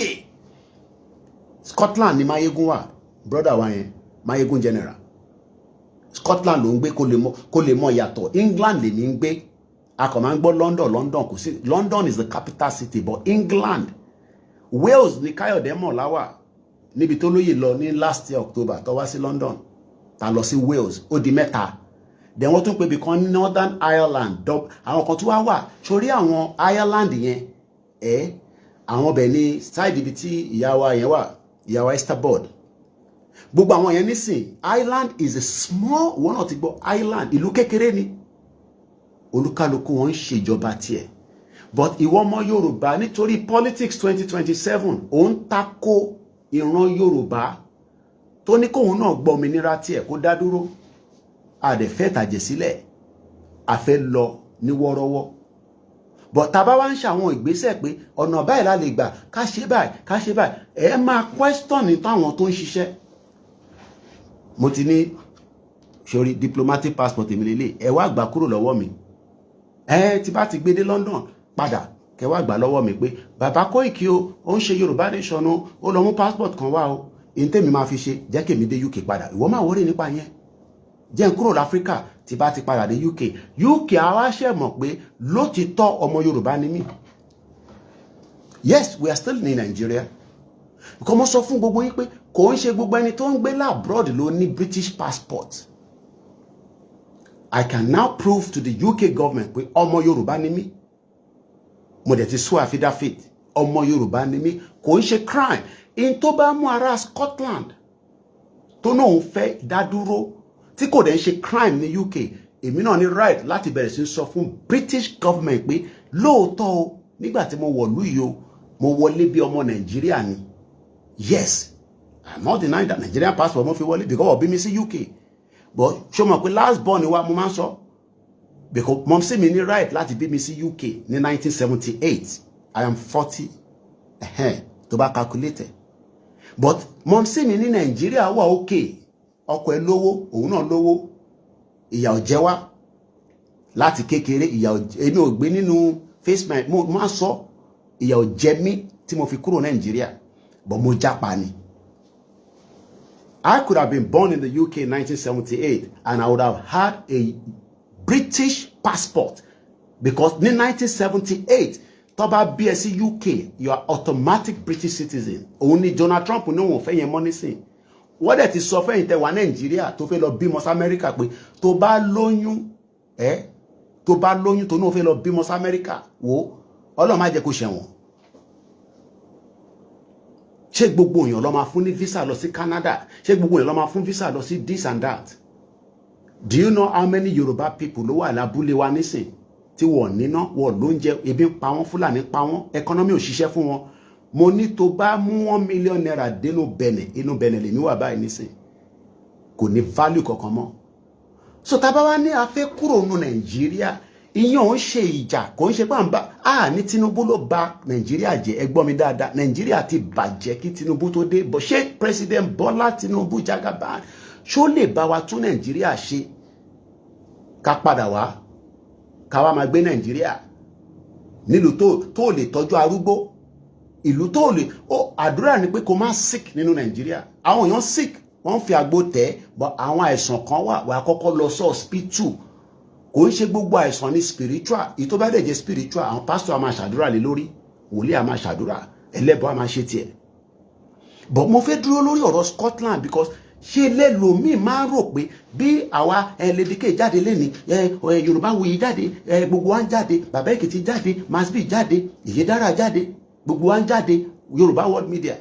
Scotland ni Mayegun wà brother wa yẹn Mayegun general. Scotland ló ń gbé kó lè mọ̀ yàtọ̀. England lèmi ń gbé. A kàn máa ń gbọ́ London kò sí. London is the capital city, but England, Wales ní Káyọ̀dé mọ̀ láwà níbi tó lóye lọ ní last year October tó wá sí London ta lọ sí Wales ó di mẹ́ta. Then wọ́n tún pè bí kan Northern Ireland àwọn kan tó wà sórí àwọn Ireland yẹn àwọn bẹ̀ ní side ibi tí ìyàwó yẹn wà, ìyàwó Easterbird. Gbogbo àwọn yẹn nísìn, Ireland is a small one or two Ireland, ìlú kékeré ni. Olúkálùkù wọn ń ṣèjọba tiẹ̀. But ìwọ ọmọ Yorùbá nítorí politics 2027 ó ń tako ìran Yorùbá tó ní kóhun náà gbọ́ òmìnira tiẹ̀ kó dá dúró. A dẹ̀ fẹ́ tàjẹ̀ sílẹ̀, a fẹ́ lọ ní wọ́rọ́wọ́. But tá bá wá ń ṣe àwọn ìgbésẹ̀ pé ọ̀nà báyìí la lè gbà ká ṣe báyìí ẹ máa question ní táwọn tó ń ṣiṣẹ́. Mo ti ní sórí diplomatic passport mi lélẹ̀ ẹ wá gbà kúrò lọ́wọ́ mi. Tí bá ti gbé dé London padà kẹ wá gbà lọ́wọ́ mi pé bàbá Koiki o ó ń ṣe Yoruba Nation o ó lọ mú passport kan wá o èyí tèmi máa fi ṣe jẹ́ kèmi dé UK padà. Ìwọ máa wọrí nípa yẹn. Jẹ́ n kúrò l'Áfíríkà tí bá ti padà dé UK àwa ṣe mọ̀ pé lótìtọ́ ọmọ Yorùbá ni mí. Yes, we are still in Nigeria. Because mo sọ fún gbogbo yín pé kò ń ṣe gbogbo ẹni tó ń gbé abroad ló ní British passport. I can now prove to the UK government pé ọmọ Yorùbá ni mí. Mo dẹ̀ ti swear affidavit ọmọ Yorùbá ni mí. Kò ń ṣe crime. In tó bá mú ará Scotland tó náà ń fẹ́ dá dúró tí kò dẹ̀ ń ṣe crime ní UK, èmi náà ní right láti bẹ̀rẹ̀ sí sọ fún British government pé lóòótọ́ o nígbà tí mo wọ̀lú yìí o mo wọlé bí ọmọ Nàìjíríà ni. Yes, I'm not denying that Nigerian passport mo fi wọlé because ó bí mi sí UK. But ṣó mọ̀ pé last born wa mo máa ń sọ because mom sí mi ní right láti bí mi sí UK ní 1978. I am 40 tó bá calculate. But mom sí mi ní Nàìjíríà wà okay. Ọkọ ẹ lówó òun náà lówó ìyà ò jẹ wá láti kékeré èmi ò gbé nínú face my mo máa sọ ìyà ò jẹ mí tí mo fi kúrò Nàìjíríà but mo jápa ni. I could have been born in the UK in 1978 and I would have had a British passport because in 1978 tó bá bí ẹ sí UK you are automatic British citizen. Òun ni Donald Trump ní òun fẹ́ yẹn mọ́ nísìn. Wọ́n dẹ̀ ti sọ fẹ́yìn tẹ́ wà Nàìjíríà tó fẹ́ lọ bímọ sí Amẹ́ríkà pé tó bá lóyún tó náà fẹ́ lọ bímọ sí Amẹ́ríkà wò Ọlọ́run má jẹ́ kó ṣẹ̀wọ̀n. Ṣé gbogbo èèyàn ló máa fún ní visa lọ sí Canada? Ṣé gbogbo èèyàn ló máa fún visa lọ sí this and that? Do you know how many Yoruba people ló wà lábúlé wa nísìn tí wọ́n níná wọ́n lóúnjẹ ebi ń pa wọ́n Fúlàní pa wọ́n economy ò ṣiṣẹ́ fún wọn? Mo ní tó bá mú 1 million naira dénú Benin inú Benin lèmi wà báyìí nísìn kò ní value kankan mọ́. So tá bá wá ní a fẹ́ kúrò nínú Nàìjíríà ìyẹn ò ń ṣe ìjà kò ń ṣe pàǹbá ní Tinubu ló bà Nàìjíríà jẹ́ ẹ gbọ́ mi dáadáa Nàìjíríà ti bàjẹ́ kí Tinubu tó dé bọ̀ ṣé President Bọ́lá Tinubu Jagaban ṣó lè bá wa tún Nàìjíríà ṣe ká padà wá ká wá máa gbé Nàìjíríà nílùú tó lè tọ́jú arúgbó ìlú tó lè àdúrà ni pé kó má sick nínú Nàìjíríà. Àwọn èèyàn sick wọ́n fi àgbo tẹ̀ but àwọn àìsàn kan wà kọ́kọ́ lọ sí hospital. Kò ń ṣe gbogbo àìsàn ní spiritual ìtó bá dẹ̀ jẹ́ spiritual àwọn pastor a máa ṣàdúrà lé lórí wòlíì a máa ṣàdúrà ẹlẹ́bọ a máa ṣe tiẹ̀. But mo fẹ́ dúró lórí ọ̀rọ̀ Scotland because ṣé lẹ́lòmíì máa ń rò pé bí àwa Lédìkè jáde lẹ́ni Yorùbáwùyí jáde gbogbo wa ń jáde Bàbá Èkìtì jáde Masbi jáde Ìyédára jáde gbogbo wa ń jáde Yorùbá World Media.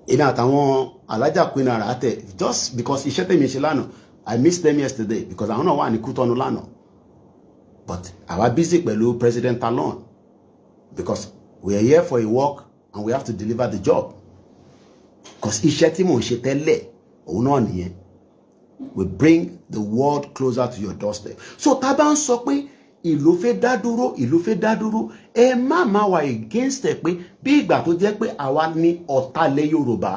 Èmi àtàwọn alájà Queen ara àtẹ just because iṣẹ́ tèmi ṣe lánàá I missed them yesterday because àwọn náà wà ní Kútọ́nù lánàá. But àwa busy pẹ̀lú President Talon because we are here for a work and we have to deliver the job. Because iṣẹ́ tí mò ń ṣe tẹ́lẹ̀ òun náà nìyẹn. We bring the world closer to your doorstep. So tá bá ń sọ pé ìlú fẹ́ dá dúró ẹ má wà against ẹ pé bí ìgbà tó jẹ́ pé àwa ní ọ̀tálẹ̀ Yorùbá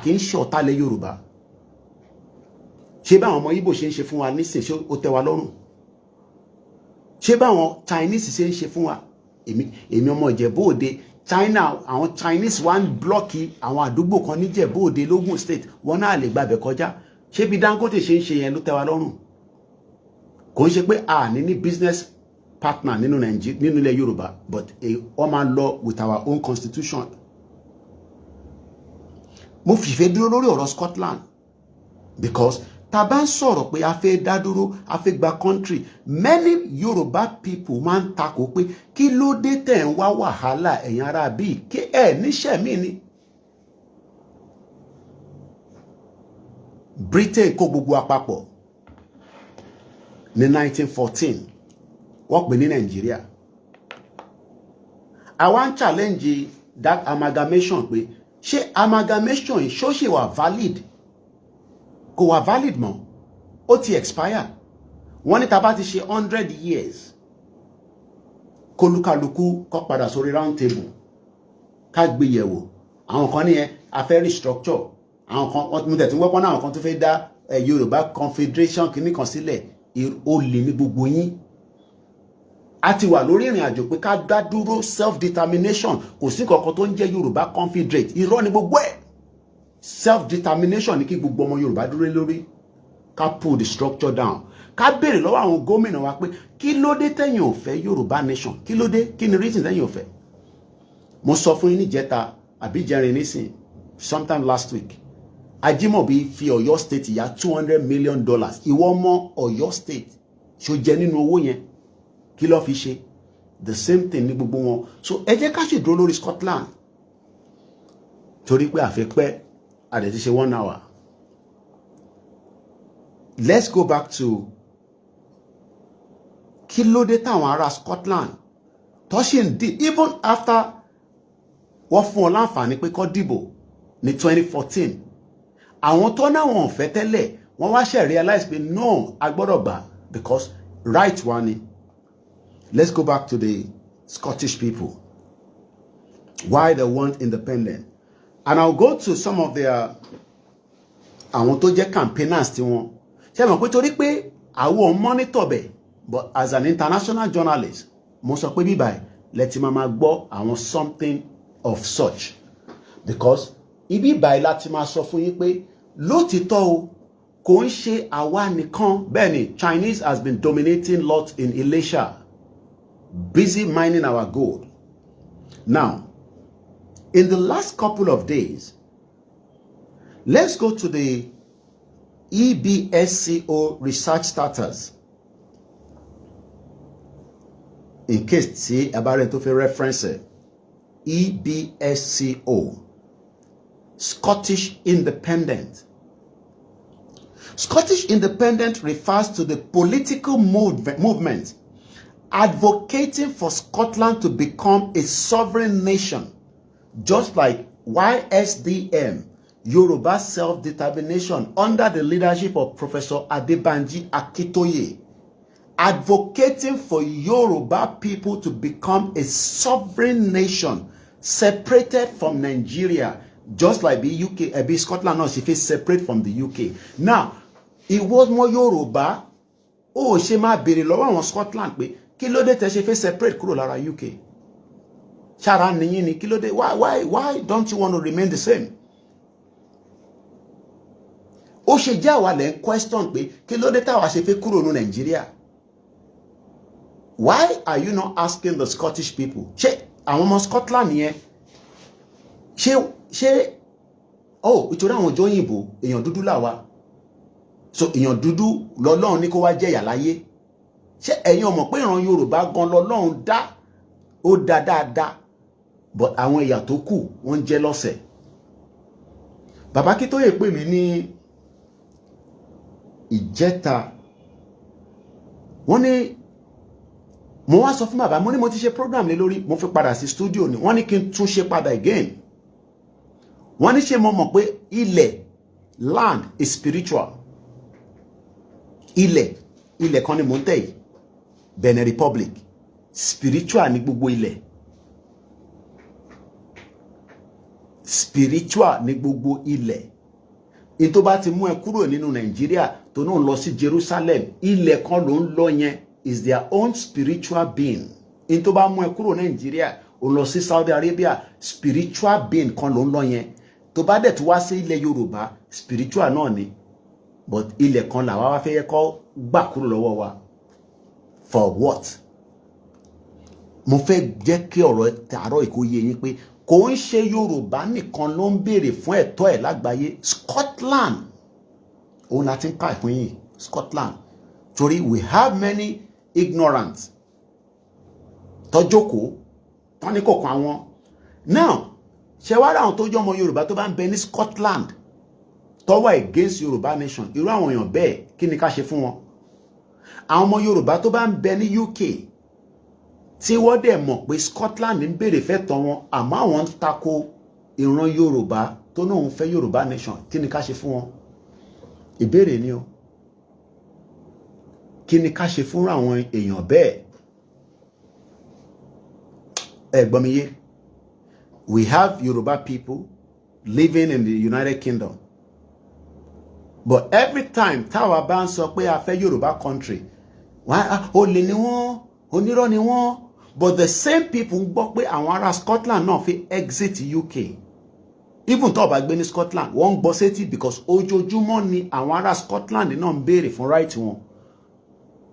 kì í ṣe ọ̀tálẹ̀ Yorùbá. Ṣé báwọn ọmọ Ìgbò ṣe ń ṣe fún wa nísìn ṣé ó tẹ́ wa lọ́rùn? Ṣé báwọn Chinese ṣe ń ṣe fún wa? Èmi ọmọ Ìjẹ̀bú Òde China àwọn Chinese wá ń blọ́ọ̀kì àwọn àdúgbò kan ní Ìjẹ̀bú Òde lógùn state wọn náà lè gbàbẹ̀ kọjá ṣé bí Dangote ṣe ń ṣe yẹn ló tẹ́ wa lọ́rùn? Kò ń ṣe pé a ní business partner nínú Nàìjíríà, nínú ilẹ̀ Yorùbá, but wọ́n máa lọ with our own constitution. Mo fìfẹ́ dúró lórí ọ̀rọ̀ Scotland because tá bá ń sọ̀rọ̀ pé a fẹ́ dá dúró, a fẹ́ gba country, many Yoruba people máa ń takò pé kí ló dé tẹ̀ ń wá wàhálà ẹ̀yin ará bíi kí níṣẹ́ mi ni. Britain kó gbogbo àpapọ̀ ní 1914 wọ́n pè ní Nàìjíríà. Àwa ń challenge that amalgamation pé ṣé amalgamation yìí ṣó ṣe wà valid? Kò wà valid mọ́, ó ti expire. Wọ́n ní tá bá ti ṣe 100 years kólúkálukú kó padà sórí round table ká gbé yẹ̀wò. Àwọn kan ní a fẹ́ restructure, àwọn kan mú tẹ̀tún wọ́pọ̀ náà, àwọn kan tó fẹ́ dá Yorùbá Confederation kìíní kan sílẹ̀. Ó lè ní gbogbo yín. A ti wà lórí ìrìn àjò pé ká dá dúró self determination, kò sí kankan tó ń jẹ́ Yorùbá Confederate, irọ́ ni gbogbo ẹ̀. Self determination ni kí gbogbo ọmọ Yorùbá dúró lórí, ká pull the structure down. Ká béèrè lọ́wọ́ àwọn gómìnà wa pé kí ló dé tẹ́yin ò fẹ́ Yorùbá nation? Kí ló dé? Kí ni reason tẹ́yin ò fẹ́? Mo sọ fún yín ní jẹta àbí jẹrin nísìn, sometime last week. Ajimobi fi Ọ̀yọ́ state ya $200 million. Ìwọ ọmọ Ọ̀yọ́ state ṣó jẹ nínú owó yẹn? Kí ló fi ṣe? The same thing ní gbogbo wọn. So ẹ jẹ́ ká ṣe dúró lórí Scotland. Torí pé àfẹ́pẹ́ àdẹ̀ ti ṣe 1 hour. Let's go back to kí ló dé táwọn ará Scotland tó ṣì ń dì even after wọ́n fún ọ láǹfààní pé kó dìbò ní 2014. Àwọn tó náà wọn fẹ́ tẹ́lẹ̀ wọ́n wá ṣe realize pé no, a gbọ́dọ̀ gbà because right wa ni. Let's go back to the Scottish people. Why they want independence. And I'll go to some of their àwọn tó jẹ́ campaigners tí wọ́n. Ṣé mọ̀ pé torí pé àwọn monitor bẹ̀, but as an international journalist, mo sọ pé bíbáyìí lẹ́tí máa gbọ́ àwọn something of such. Because ibi báyìí láti máa sọ fún yín pé lótìtọ́ o kò ń ṣe àwa nìkan. Bẹ́ẹ̀ ni Chinese has been dominating lot in Ilesha, busy mining our gold. Now, in the last couple of days, let's go to the EBSCO research starters. In case tí ẹ bá rẹ̀ tó fẹ́ reference it. EBSCO, Scottish Independent. Scottish Independent refers to the political movement advocating for Scotland to become a sovereign nation, just like YSDM, Yoruba Self-Determination, under the leadership of Professor Adebanji Akitoye, advocating for Yoruba people to become a sovereign nation separated from Nigeria, just like the UK, Scotland now she feels separate from the UK. Now, it was more Yoruba. Oh, she ma béèrè lọ́wọ́ àwọn Scotland pé kí ló dé tẹ́ ṣe fẹ́ separate kúrò lára UK? Ṣara nìyí ni kí ló dé? Why don't you want to remain the same? Ó ṣe jẹ́ àwa lẹ́ ń question pé kí ló dé táwa ṣe fẹ́ kúrò ní Nigeria? Why are you not asking the Scottish people? Ṣé àwọn ọmọ Scotland yẹn ṣé ìtura àwọn ọjọ́ òyìnbó èèyàn dúdú làwa, so èèyàn dúdú lọ́lọ́run ní kó wá jẹ̀yà láyé. Ṣé ẹ̀yin ò mọ̀ pé ìran Yorùbá gan lọ́lọ́run dá, ó dá dáadáa, but àwọn ẹ̀yà tó kù wọ́n jẹ́ lọ́sẹ̀. Bàbá Akíntóyè pè mí ní ìjẹta, wọ́n ní mo wá sọ fún bàbá, mo ní mo ti ṣe program lé lórí, mo fi padà sí studio ni, wọ́n ní kí n tún ṣe padà again. Wọ́n ní ṣé mo mọ̀ pé ilẹ̀, land is spiritual. Ilẹ̀ kan ni mo ń tẹ̀ yìí, Benin Republic, spiritual ni gbogbo ilẹ̀. Spiritual ni gbogbo ilẹ̀. In tó bá ti mú ẹ kúrò nínú Nigeria tó náà lọ sí Jerusalem, ilẹ̀ kan ló ń lọ yẹn is their own spiritual being. In tó bá mú ẹ kúrò Nigeria ó lọ sí Saudi Arabia, spiritual being kan ló ń lọ yẹn. Tó bá dẹ̀ tó wá sí ilẹ̀ Yorùbá, spiritual náà ni. but ilẹ̀ kan làwa wá fẹ́ kó gbà kúrò lọ́wọ́ wa for what? Mo fẹ́ jẹ́ kí ọ̀rọ̀ tààrọ̀ ìkó yé yín pé kò ń ṣe Yorùbá nìkan ló ń béèrè fún ẹ̀tọ́ ẹ̀ lágbàáyé. Scotland òun la ti ń kà fún yín, Scotland, torí we have many ignorant tọ́jókòó tán ní kọ̀ọ̀kan àwọn. Now ṣe wá ra àwọn tó jọmọ Yorùbá tó bá ń bẹ ní Scotland tó wà against Yoruba Nation, irú àwọn èèyàn bẹ́ẹ̀ kí ni ká ṣe fún wọn? Àwọn ọmọ Yorùbá tó bá ń bẹ ní UK tí wọ́n dẹ̀ mọ̀ pé Scotland ń béèrè fẹ́tọ̀ wọn àmọ́ àwọn ń tako ìran Yorùbá tó náà ń fẹ́ Yoruba Nation, kí ni ká ṣe fún wọn? Ìbéèrè ni o. Kí ni ká ṣe fún àwọn èèyàn bẹ́ẹ̀? Ẹ gbọ́ mi yé. We have Yoruba people living in the United Kingdom. But every time táwa bá ń sọ pé a fẹ́ Yoruba country, olè ni wọ́n, onírọ́ ni wọ́n, but the same people ń gbọ́ pé àwọn ará Scotland náà fi exit UK. Even tó bá gbé ní Scotland, wọ́n ń gbọ́ sétí because ojoojúmọ́ ni àwọn ará Scotland náà ń béèrè fún right wọn.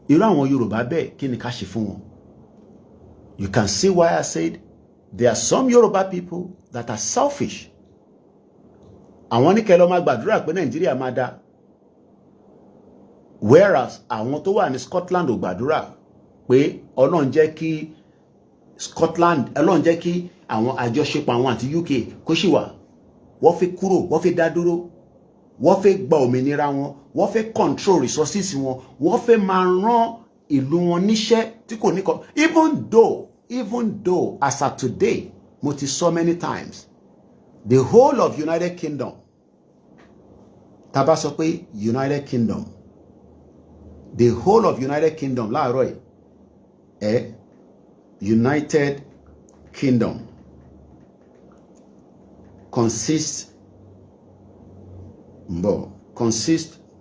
Irú àwọn Yorùbá bẹ́ẹ̀ kí ni ká ṣe fún wọn? You can see why I said there are some Yoruba people that are selfish. Àwọn ní kẹ́ lọ máa gbàdúrà pé Nàìjíríà máa dá. Whereas àwọn tó wà ní Scotland ò gbàdúrà pé Ọlọ́run jẹ́ kí Scotland, Ọlọ́run jẹ́ kí àwọn àjọṣepọ̀ àwọn àti UK kó ṣì wà. Wọ́n fẹ́ kúrò, wọ́n fẹ́ dá dúró, wọ́n fẹ́ gba òmìnira wọn, wọ́n fẹ́ control resources wọn, wọ́n fẹ́ máa rán ìlú wọn níṣẹ́ tí kò ní kọ. Even though as of today, mo ti sọ many times, the whole of United Kingdom, tá bá sọ pé United Kingdom, the whole of United Kingdom láàárọ̀ yìí, United Kingdom consists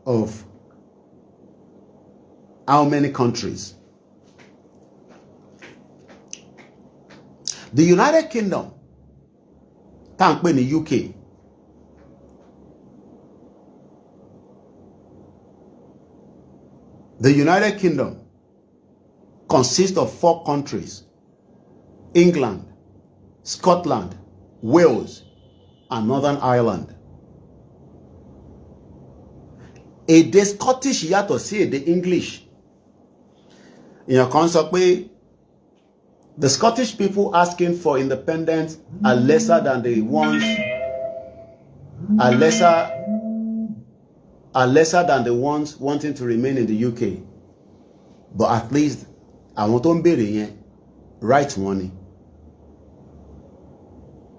of how many countries? The United Kingdom, tá ń pè ní UK, the United Kingdom consists of 4 countries: England, Scotland, Wales, and Northern Ireland. Èdè Scottish yàtọ̀ sí èdè English. Èèyàn kan sọ pé the Scottish people asking for independence are lesser than the ones wanting to remain in the UK. But at least àwọn tó ń béèrè yẹn right wọn ni.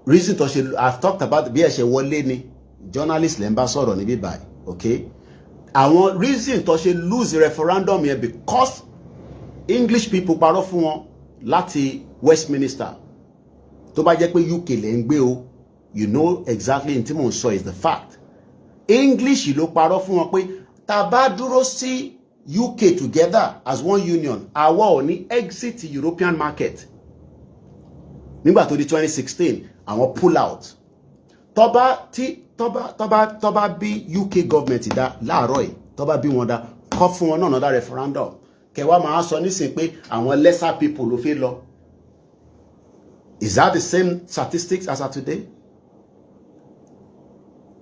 Reason to ṣe, I've talked about bí ẹ ṣe wọlé ni journalist lè ń bá sọ̀rọ̀ níbí báyìí, okay? Àwọn reason to ṣe lose referendum yẹn because English people parọ́ fún wọn láti Westminster. Tó bá jẹ́ pé UK lè ń gbé o, you know exactly in tí mò ń sọ is the fact. English ló parọ́ fún wọn pé tá bá dúró sí UK together as one union, àwa ò ní exit European market. Nígbà tó di 2016, àwọn pull out. Tó bá bí UK government dá láàárọ̀ yìí, tó bá bí wọn dá, kọ́ fún wọn náà another referendum. Kẹwàá máa sọ nísìn pé àwọn lesser people ló fẹ́ lọ. Is that the same statistics as of today?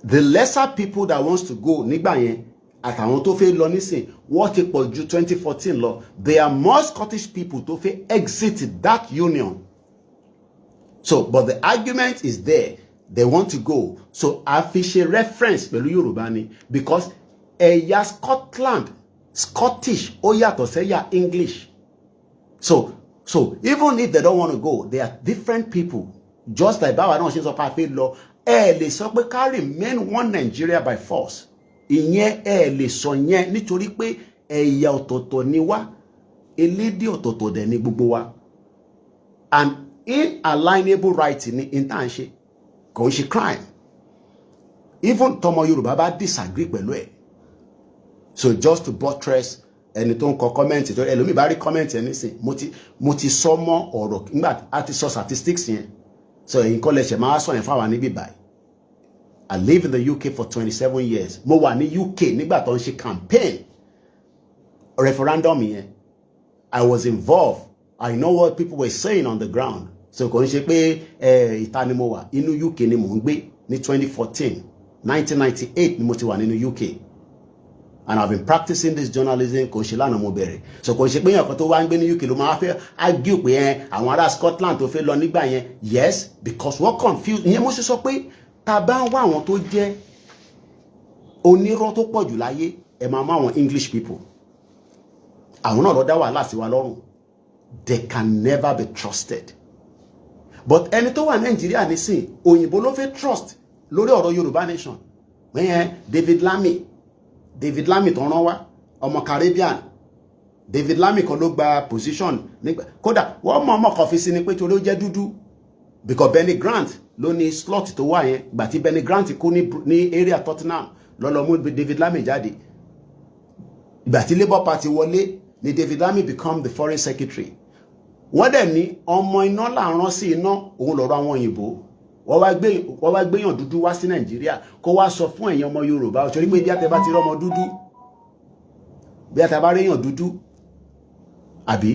The lesser people that wants to go nígbà yẹn àtàwọn tó fẹ́ lọ nísìn wọ́n ti pọ̀ ju 2014 lọ. There are more Scottish people tó fẹ́ exit that union. So, but the argument is there. They want to go. So, a fi ṣe reference pẹ̀lú Yorùbá ni because ẹ̀yà Scottish ó yàtọ̀ sẹ́yà English. So even if they don't want to go, they are different people. Just like báwa náà ṣe sọ pé a fẹ́ lọ, ẹ lè sọ pé ká remain one Nigeria by force. Ìyẹn ẹ lè sọ yẹn nítorí pé ẹ̀yà ọ̀tọ̀ọ̀tọ̀ ni wá, elédè ọ̀tọ̀ọ̀tọ̀ dẹ̀ ni gbogbo wa. And inalienable right ni intan ṣe kò ń ṣe crime. Even tọmọ Yorùbá bá disagree pẹ̀lú ẹ̀. So just to buttress ẹni tó ń kọ comment tó ẹlòmíì bá rí comment ẹni sìn mo ti sọ mọ́ ọ̀rọ̀ nígbà a ti sọ statistics yẹn. So ẹ̀yin kọ́ lẹ́sẹ̀ máa sọ yẹn fáwa níbí báyìí. I live in the UK for 27 years. Mo wà ní UK nígbà tó ń ṣe campaign referendum yẹn. I was involved. I know what people were saying on the ground. So kò ń ṣe pé ìta ni mo wà. Inú UK ni mo ń gbé ní 2014. 1998 ni mo ti wà nínú UK. And I've been practicing this journalism kò ṣe lánàá mo bẹ̀rẹ̀. So kò ṣe pé èèyàn kan tó wá ń gbé ní UK ló máa fẹ́ argue pé àwọn ará Scotland tó fẹ́ lọ nígbà yẹn. Yes, because what confused. Ìyẹn mo ṣe sọ pé tá bá ń wá àwọn tó jẹ́ onírọ́ tó pọ̀ jù láyé ẹ máa mú àwọn English people. Àwọn náà lọ dá wàhálà sí wa lọ́rùn. They can never be trusted. But ẹni tó wà Nàìjíríà nísìn òyìnbó ló fẹ́ trust lórí ọ̀rọ̀ Yoruba Nation. David Lammy tó rán wá ọmọ Caribbean. David Lammy kan ló gba position nígbà kódà wọ́n mọ̀ ọmọ kan fi sí ni pé torí ó jẹ́ dúdú. Because Benny Grant ló ní slot tó wà yẹn gbà tí Benny Grant kú ní area Tottenham lọ́lọ́ mú David Lammy jáde. Ìgbà tí Labour Party wọlé ni David Lammy become the foreign secretary. Wọ́n dẹ̀ ní ọmọ iná láàrán sí iná òun lọ́rọ̀ àwọn òyìnbó. Wọ́n wá gbéyàn dúdú wá sí Nàìjíríà kó wá sọ fún ẹ̀yin ọmọ Yorùbá torí pé bí a tẹ bá ti rí ọmọ dúdú bí a tẹ bá ríyàn dúdú àbí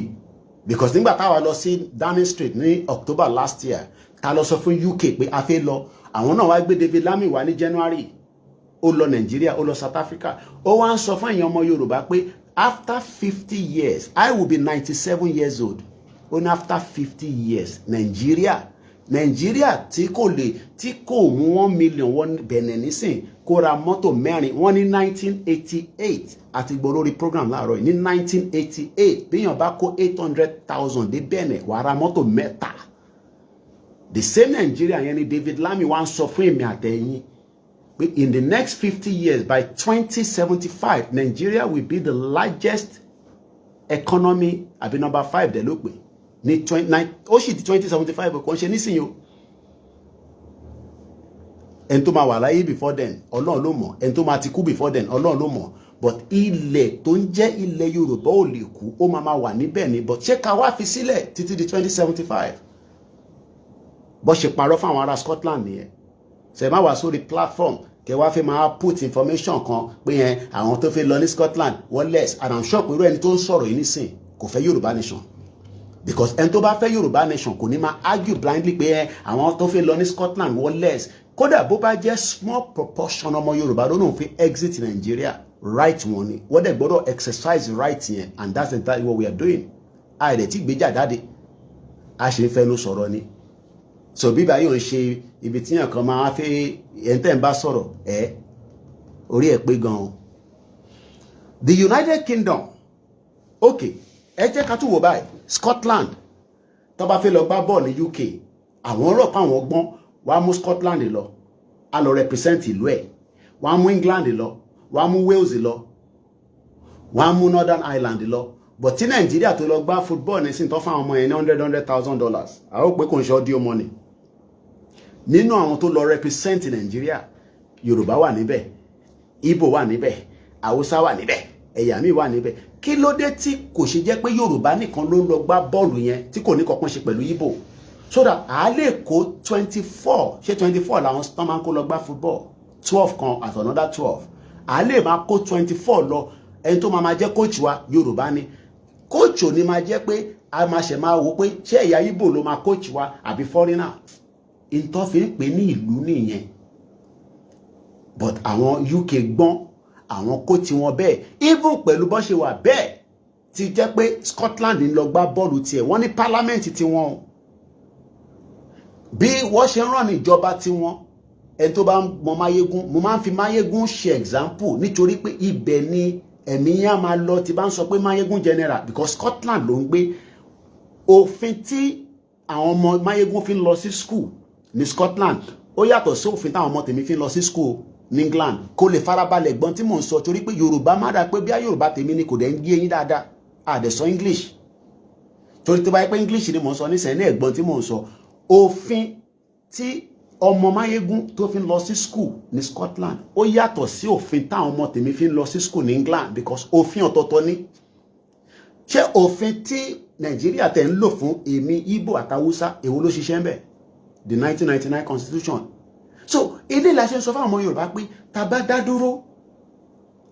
because nígbà táwa lọ sí Downing Street ní October last year ta lọ sọ fún UK pé a fẹ́ lọ àwọn náà wá gbé David Lammy wá ní January ó lọ Nàìjíríà ó lọ South Africa ó wá ń sọ fún ẹ̀yin ọmọ Yorùbá pé after 50 years I will be 97 years old only after 50 years Nigeria tí kò mú 1 million wọ́n Benin nísìn kó ra mọ́tò mẹ́rin wọ́n ní 1988 àti gbọ́ lórí program láàárọ̀ ní 1988 bíyàn bá kó 800,000 dé Benin wà ra mọ́tò mẹ́ta. The same Nigeria yẹn ni David Lammy wá ń sọ fún èmi àtẹ̀yìn pé in the next 50 years by 2075 Nigeria will be the largest economy àbí number 5 dẹ̀ ló pè ní 29 ó sì di 2075 kò ń ṣe nísìnyí o ẹni tó máa wà láyé before then Ọlọ́run ló mọ̀ ẹni tó máa ti kú before then Ọlọ́run ló mọ̀ but ilẹ̀ tó ń jẹ́ ilẹ̀ Yorùbá ò lè kú ó máa wà níbẹ̀ ni but ṣé ká wá fi sílẹ̀ títí di 2075 bó ṣe parọ́ fún àwọn ará Scotland nìyẹn ṣe má wá sórí platform kẹ wá fi máa put information kan pé yẹn àwọn tó fẹ́ lọ ní Scotland wọ́n less and I'm sure pé irú ẹni tó ń sọ̀rọ̀ yìí nísìn kò fẹ́ Yorùbá Nation because ẹni tó bá fẹ́ Yorùbá Nation kò ní máa argue blindly pé àwọn tó fẹ́ lọ ní Scotland wọ́n less kódà bó bá jẹ́ small proportion ọmọ Yorùbá ló náà fi exit Nigeria right wọn ni wọ́n dẹ̀ gbọ́dọ̀ exercise right yẹn and that's exactly what we are doing àìrẹ̀ tí gbéjà jáde a ṣe ń fẹnu sọ̀rọ̀ ni so bíbá yóò ń ṣe ibi tí yàn kan máa fẹ́ ẹ̀ńtẹ̀ ń bá sọ̀rọ̀ orí ẹ̀ pé gan-an. The United Kingdom okay ẹ jẹ́ ká tún wò báyìí Scotland tó bá fẹ́ lọ gbá bọ́ọ̀lù ní UK àwọn rọ̀ pa àwọn gbọ́n wàá mú Scotland lọ a lọ represent ìlú ẹ̀ wàá mú England lọ wàá mú Wales lọ wàá mú Northern Ireland lọ but tí Nàìjíríà tó lọ gbá football ní sin tó fáwọn ọmọ yẹn ní $100,000 àwọn pé kò ń ṣe audio money nínú àwọn tó lọ represent Nàìjíríà Yorùbá wà níbẹ̀ Igbo wà níbẹ̀ Hausa wà níbẹ̀ ẹ̀yà mi wà níbẹ̀ kí ló dé tí kò ṣe jẹ́ pé Yorùbá nìkan ló ń lọ gbá bọ́ọ̀lù yẹn tí kò ní kankan ṣe pẹ̀lú Igbo so that a lè kó 24 ṣé 24 làwọn tó máa ń kó lọ gbá football 12 kan at another 12 a lè máa kó 24 lọ ẹni tó máa jẹ́ coach wa Yorùbá ni coach ò ní máa jẹ́ pé a máa ṣe máa wò pé ṣé ẹ̀yà Igbo ló máa coach wa àbí foreigner ìtọ́ fi ń pè ní ìlú nìyẹn but àwọn UK gbọ́n àwọn coach wọn bẹ́ẹ̀ even pẹ̀lú bó ṣe wà bẹ́ẹ̀ ti jẹ́ pé Scotland ń lọ gbá bọ́ọ̀lù tiẹ̀ wọ́n ní parliament tiwọn bí wọ́n ṣe ń ràn ní ìjọba tiwọn ẹni tó bá mọ Máyégún mo máa ń fi Máyégún ṣe example nítorí pé ibẹ̀ ni ẹ̀mí yẹn máa lọ ti bá ń sọ pé Máyégún general because Scotland ló ń gbé òfin tí àwọn ọmọ Máyégún fi ń lọ sí school ní Scotland ó yàtọ̀ sí òfin táwọn ọmọ tèmi fi ń lọ sí school ní England kó lè farabalẹ̀ gbọ́n tí mò ń sọ torí pé Yorùbá má dà pé bí a Yorùbá tèmi ni kò dẹ̀ ń gé yín dáadáa àdẹ̀sọ English torí tó bá yẹ pé English ni mò ń sọ nísìnyí ní ẹ̀gbọ́n tí mò ń sọ òfin tí ọmọ Máyégún tó fi ń lọ sí school ní Scotland ó yàtọ̀ sí òfin táwọn ọmọ tèmi fi ń lọ sí school ní England because òfin ọ̀tọ̀ọ̀tọ̀ ni ṣé òfin tí Nàìjíríà tẹ̀ ń lò fún èmi Igbo àtàwùsá èwo ló ṣiṣẹ́ ń bẹ̀ the 1999 constitution So ilé la ṣe ń sọ fún àwọn Yorùbá pé tá bá dá dúró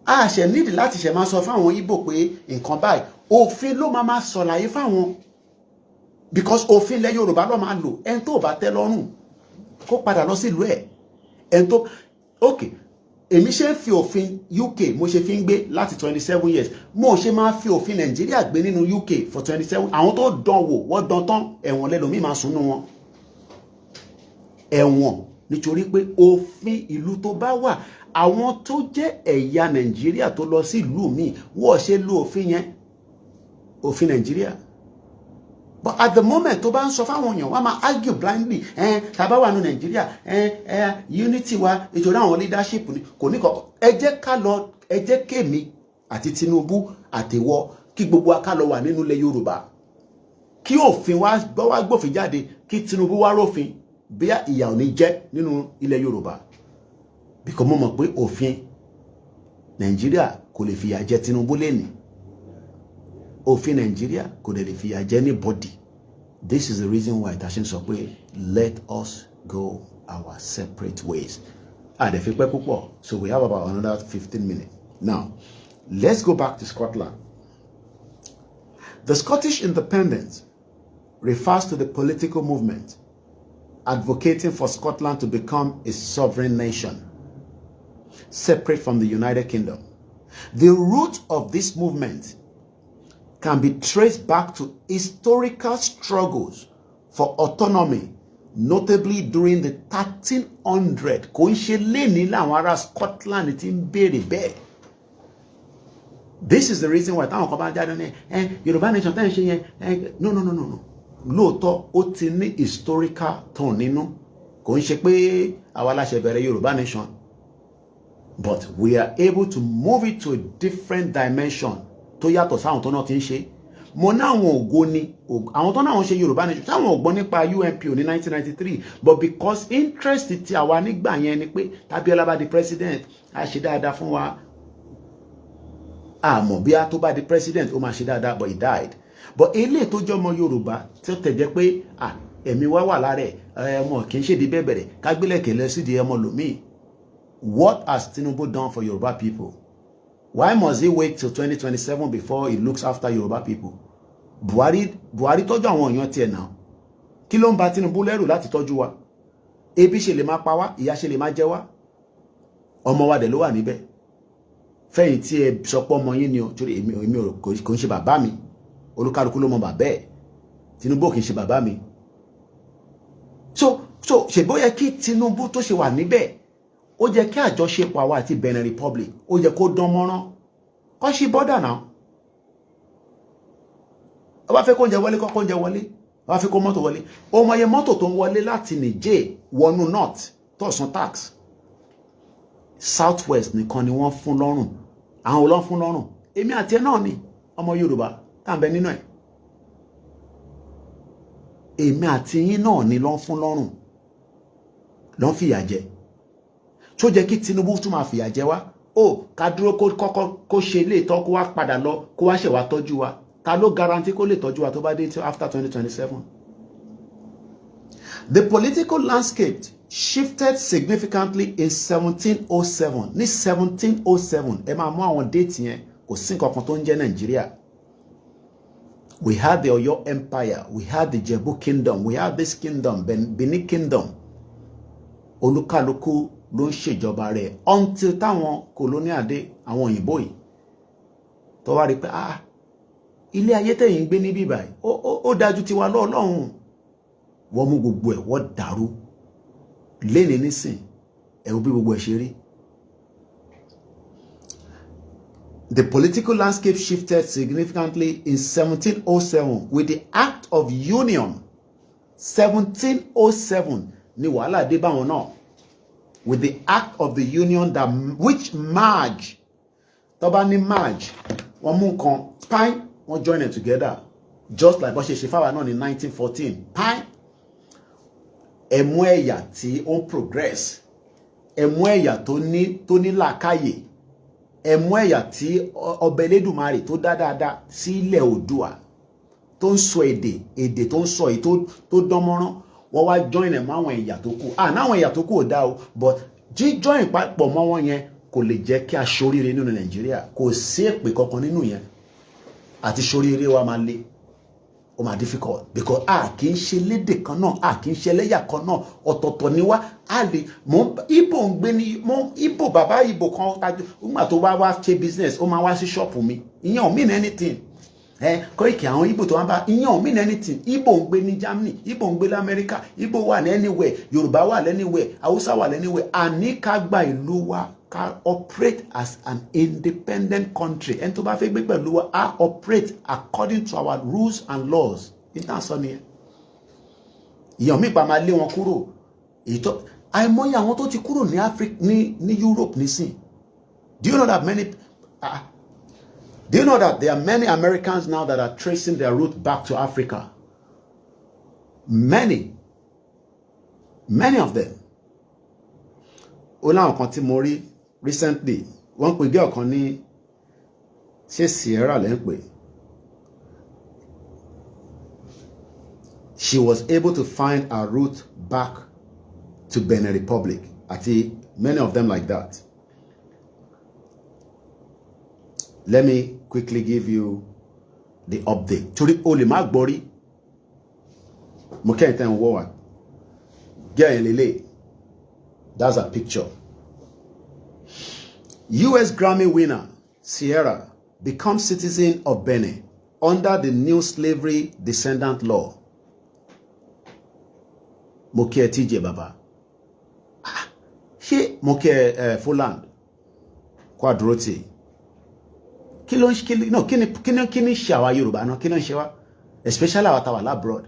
a ṣe nídìí láti ṣe máa sọ fún àwọn Ìgbò pé nǹkan báyìí òfin ló máa ṣàlàyé fáwọn because òfin lẹ Yorùbá ló máa lò ẹni tó bá tẹ́ lọ́rùn kó padà lọ sílùú ẹ̀ ẹni tó okay èmi ṣe ń fi òfin UK mo ṣe fi ń gbé láti 27 years mo ṣe máa fi òfin Nàìjíríà gbé nínú UK for 27 àwọn tó dán wò wọ́n dán tán ẹ̀wọ̀n lẹ́lòmíì máa sùn nù wọn ẹ̀wọ̀n nítorí pé òfin ìlú tó bá wà àwọn tó jẹ́ ẹ̀yà Nàìjíríà tó lọ sí ìlú míì wọ́n ṣe lo òfin yẹn òfin Nàìjíríà but at the moment tó bá ń sọ fáwọn èèyàn wọ́n máa argue blindly tàbá wà ní Nàìjíríà unity wa ìjọba àwọn leadership ni kò ní kọ ẹ jẹ́ ká lọ ẹ jẹ́ kémi àti Tinubu àtẹwọ́ kí gbogbo wa ká lọ wà nínú ilẹ̀ Yorùbá kí òfin wa gbòfin jáde kí Tinubu wá rófin bí ìyà ò ní jẹ́ nínú ilẹ̀ Yorùbá because mo mọ̀ pé òfin Nàìjíríà kò lè fìyà jẹ Tinubu lẹ́nìí òfin Nàìjíríà kò lè fìyà jẹ anybody. This is the reason why Tashin sọ pé let us go our separate ways. They fi pẹ́ púpọ̀, so we have about another 15 minutes. Now, let's go back to Scotland. The Scottish independence refers to the political movement advocating for Scotland to become a sovereign nation, separate from the United Kingdom. The root of this movement can be traced back to historical struggles for autonomy, notably during the 1300s. Kò ń ṣe léni láwọn ará Scotland tí ń béèrè bẹ́ẹ̀. This is the reason why táwọn kan bá jáde ní Yoruba Nation tẹ́ ń ṣe yẹn no. Lóòótọ́ ó ti ní historical tone nínú. Kò ń ṣe pé àwa la ṣe bẹ̀rẹ̀ Yoruba Nation. But we are able to move it to a different dimension tó yàtọ̀ sáwọn tó náà ti ń ṣe. Mo ní àwọn ògo ni àwọn tó náà ń ṣe Yorùbá Nation táwọn ògbọ́n nípa UNPO ní 1993 but because interest ti àwa nígbà yẹn ni pé Abiola bá di president a ṣe dáadáa fún wa àmọ́ bí a tó bá di president ó máa ṣe dáadáa but he died. But eléyìí tó jẹ́ ọmọ Yorùbá tí ó tẹ̀jẹ́ pé ẹ̀mí wa wà lára ẹ̀ ọmọ kì í ṣe di bẹ́bẹ̀rẹ̀ kágbélẹ̀kẹ̀ lọ sí di ọmọ lòmíì. What has Tinubu done for Yoruba people? Why must he wait till 2027 before he looks after Yoruba people? Buhari tọ́jú àwọn èèyàn tiẹ̀ náà. Kí ló ń ba Tinubu lẹ́rù láti tọ́jú wa? Ebi ṣe lè máa pa wá, ìyà ṣe lè máa jẹ wá. Ọmọ wa dẹ̀ ló wà níbẹ̀. Fẹ́yìn tí ẹ sọ pé ọmọ yín ni o, torí èmi kò ń ṣe bàbá mi. Olúkálùkù ló mọ bàbá ẹ̀. Tinubu kì í ṣe bàbá mi. So ṣègbó yẹ kí Tinubu tó ṣe wà níbẹ̀. Ó jẹ́ kí àjọṣepọ̀ àwa àti Benin Republic ó jẹ́ kó dán mọ́rán kó ṣí bọ́dà náà. Ó bá fẹ́ kó oúnjẹ wọlé kó oúnjẹ wọlé, ó bá fẹ́ kó mọ́tò wọlé. Ó mọ iye mọ́tò tó ń wọlé láti Niger wọnú north tó san tax. Southwest nìkan ni wọ́n fún lọ́rùn. Àwọn ò lọ fún lọ́rùn. Èmi àti ẹ náà ni ọmọ Yorùbá tá ń bẹ nínú ẹ̀. Èmi àti yín náà ni lọ́n fún lọ́rùn. Lọ́n fìyà jẹ. Tó jẹ́ kí Tinubu tún máa fìyà jẹ wá ká dúró kó ṣe lè tọ́ kó wá padà lọ kó wá ṣe wá tọ́jú wa ta ló guarantee kó lè tọ́jú wa tó bá dé after 2027. The political landscape shifted significantly in 1707. Ní 1707 ẹ máa mú àwọn déètì yẹn kò sí nǹkan kan tó ń jẹ́ Nàìjíríà. We had the Oyo Empire, we had the Jebu Kingdom, we had this kingdom, Benin Kingdom. Olúkálùkù ló ń ṣèjọba rẹ̀ until táwọn colonial dé àwọn òyìnbó yìí tó wá rí pé ilé ayé tẹ̀yìn gbé níbí báyìí ó dájú tiwa lọ́ọ̀lọ́hùn wọ́n mú gbogbo ẹ̀ wọ́n dàrú léni nísìn ẹ̀rù bí gbogbo ẹ̀ ṣe rí. The political landscape shifted significantly in 1707 with the Act of Union. 1707 ni wàhálà dé báwọn náà. With the Act of the Union which merge. Tó bá ní merge, wọ́n mú nǹkan pine, wọ́n join it together. Just like bó ṣe ṣe fáwa náà ní 1914. Pine. Ẹ̀mú ẹ̀yà tí ó ń progress. Ẹ̀mú ẹ̀yà tó ní làákàyè. Ẹ̀mú ẹ̀yà tí ọba Elédùmarè tó dá dáadáa sí ilẹ̀ Oòduà. Tó ń sọ èdè tó ń sọ èyí tó dánmọ́rán. wọ́n wá join ẹ̀ máwọn ẹ̀yà tó kù náwọn ẹ̀yà tó kù ò dá o but join papọ̀ mọ́ wọn yẹn kò lè jẹ́ kí a ṣoríire nínú Nàìjíríà kò sí èpè kankan nínú yẹn àti ṣoríire wa máa le ó máa difficult because kì í ṣe lédè kan náà kì í ṣe ẹlẹ́yà kan náà ọ̀tọ̀ọ̀tọ̀ ni wá lè ibo ń gbé ní ibo bàbá ibo kan tajú nígbà tó wá ṣe business ó máa wá sí ṣọ́ọ̀pù mi ìyẹn ò mean anything Koiki àwọn ibo tó wá bá ìyẹn ò mean anything ibo ń gbé ní Germany ibo ń gbé ní America ibo wà ní anywhere Yorùbá wà anywhere Hausa wà anywhere àní ká gba ìlú wa ká operate as an independent country ẹni tó bá fẹ́ gbé pẹ̀lú wa operate according to our rules and laws ìtàn sọ nìyẹn ìyàn mi pa máa lé wọn kúrò ètò àìmọye àwọn tó ti kúrò ní Africa ní Europe nísìn do you know that there are many Americans now that are tracing their route back to Africa many of them ó láwọn kan tí mo rí recently wọ́n pè gẹ́ ọ̀kan ní ṣé Sierra lẹ́ ń pè she was able to find her route back to Benin Republic àti many of them like that. Let me quickly give you the update torí o lè má gbọ́rí mo kẹ́yìn tẹ́ ń wọ́ wa gẹ́yìn lélẹ̀. That's a picture. US Grammy winner Sierra becomes citizen of Benin under the new slavery descendant law. Mo kí ẹ TJ baba. Ṣé mo kí ẹ Fuland Quadroti. Kí ni ṣe àwa Yorùbá náà kí ló ń ṣe wá especially àwa tá wà labroad.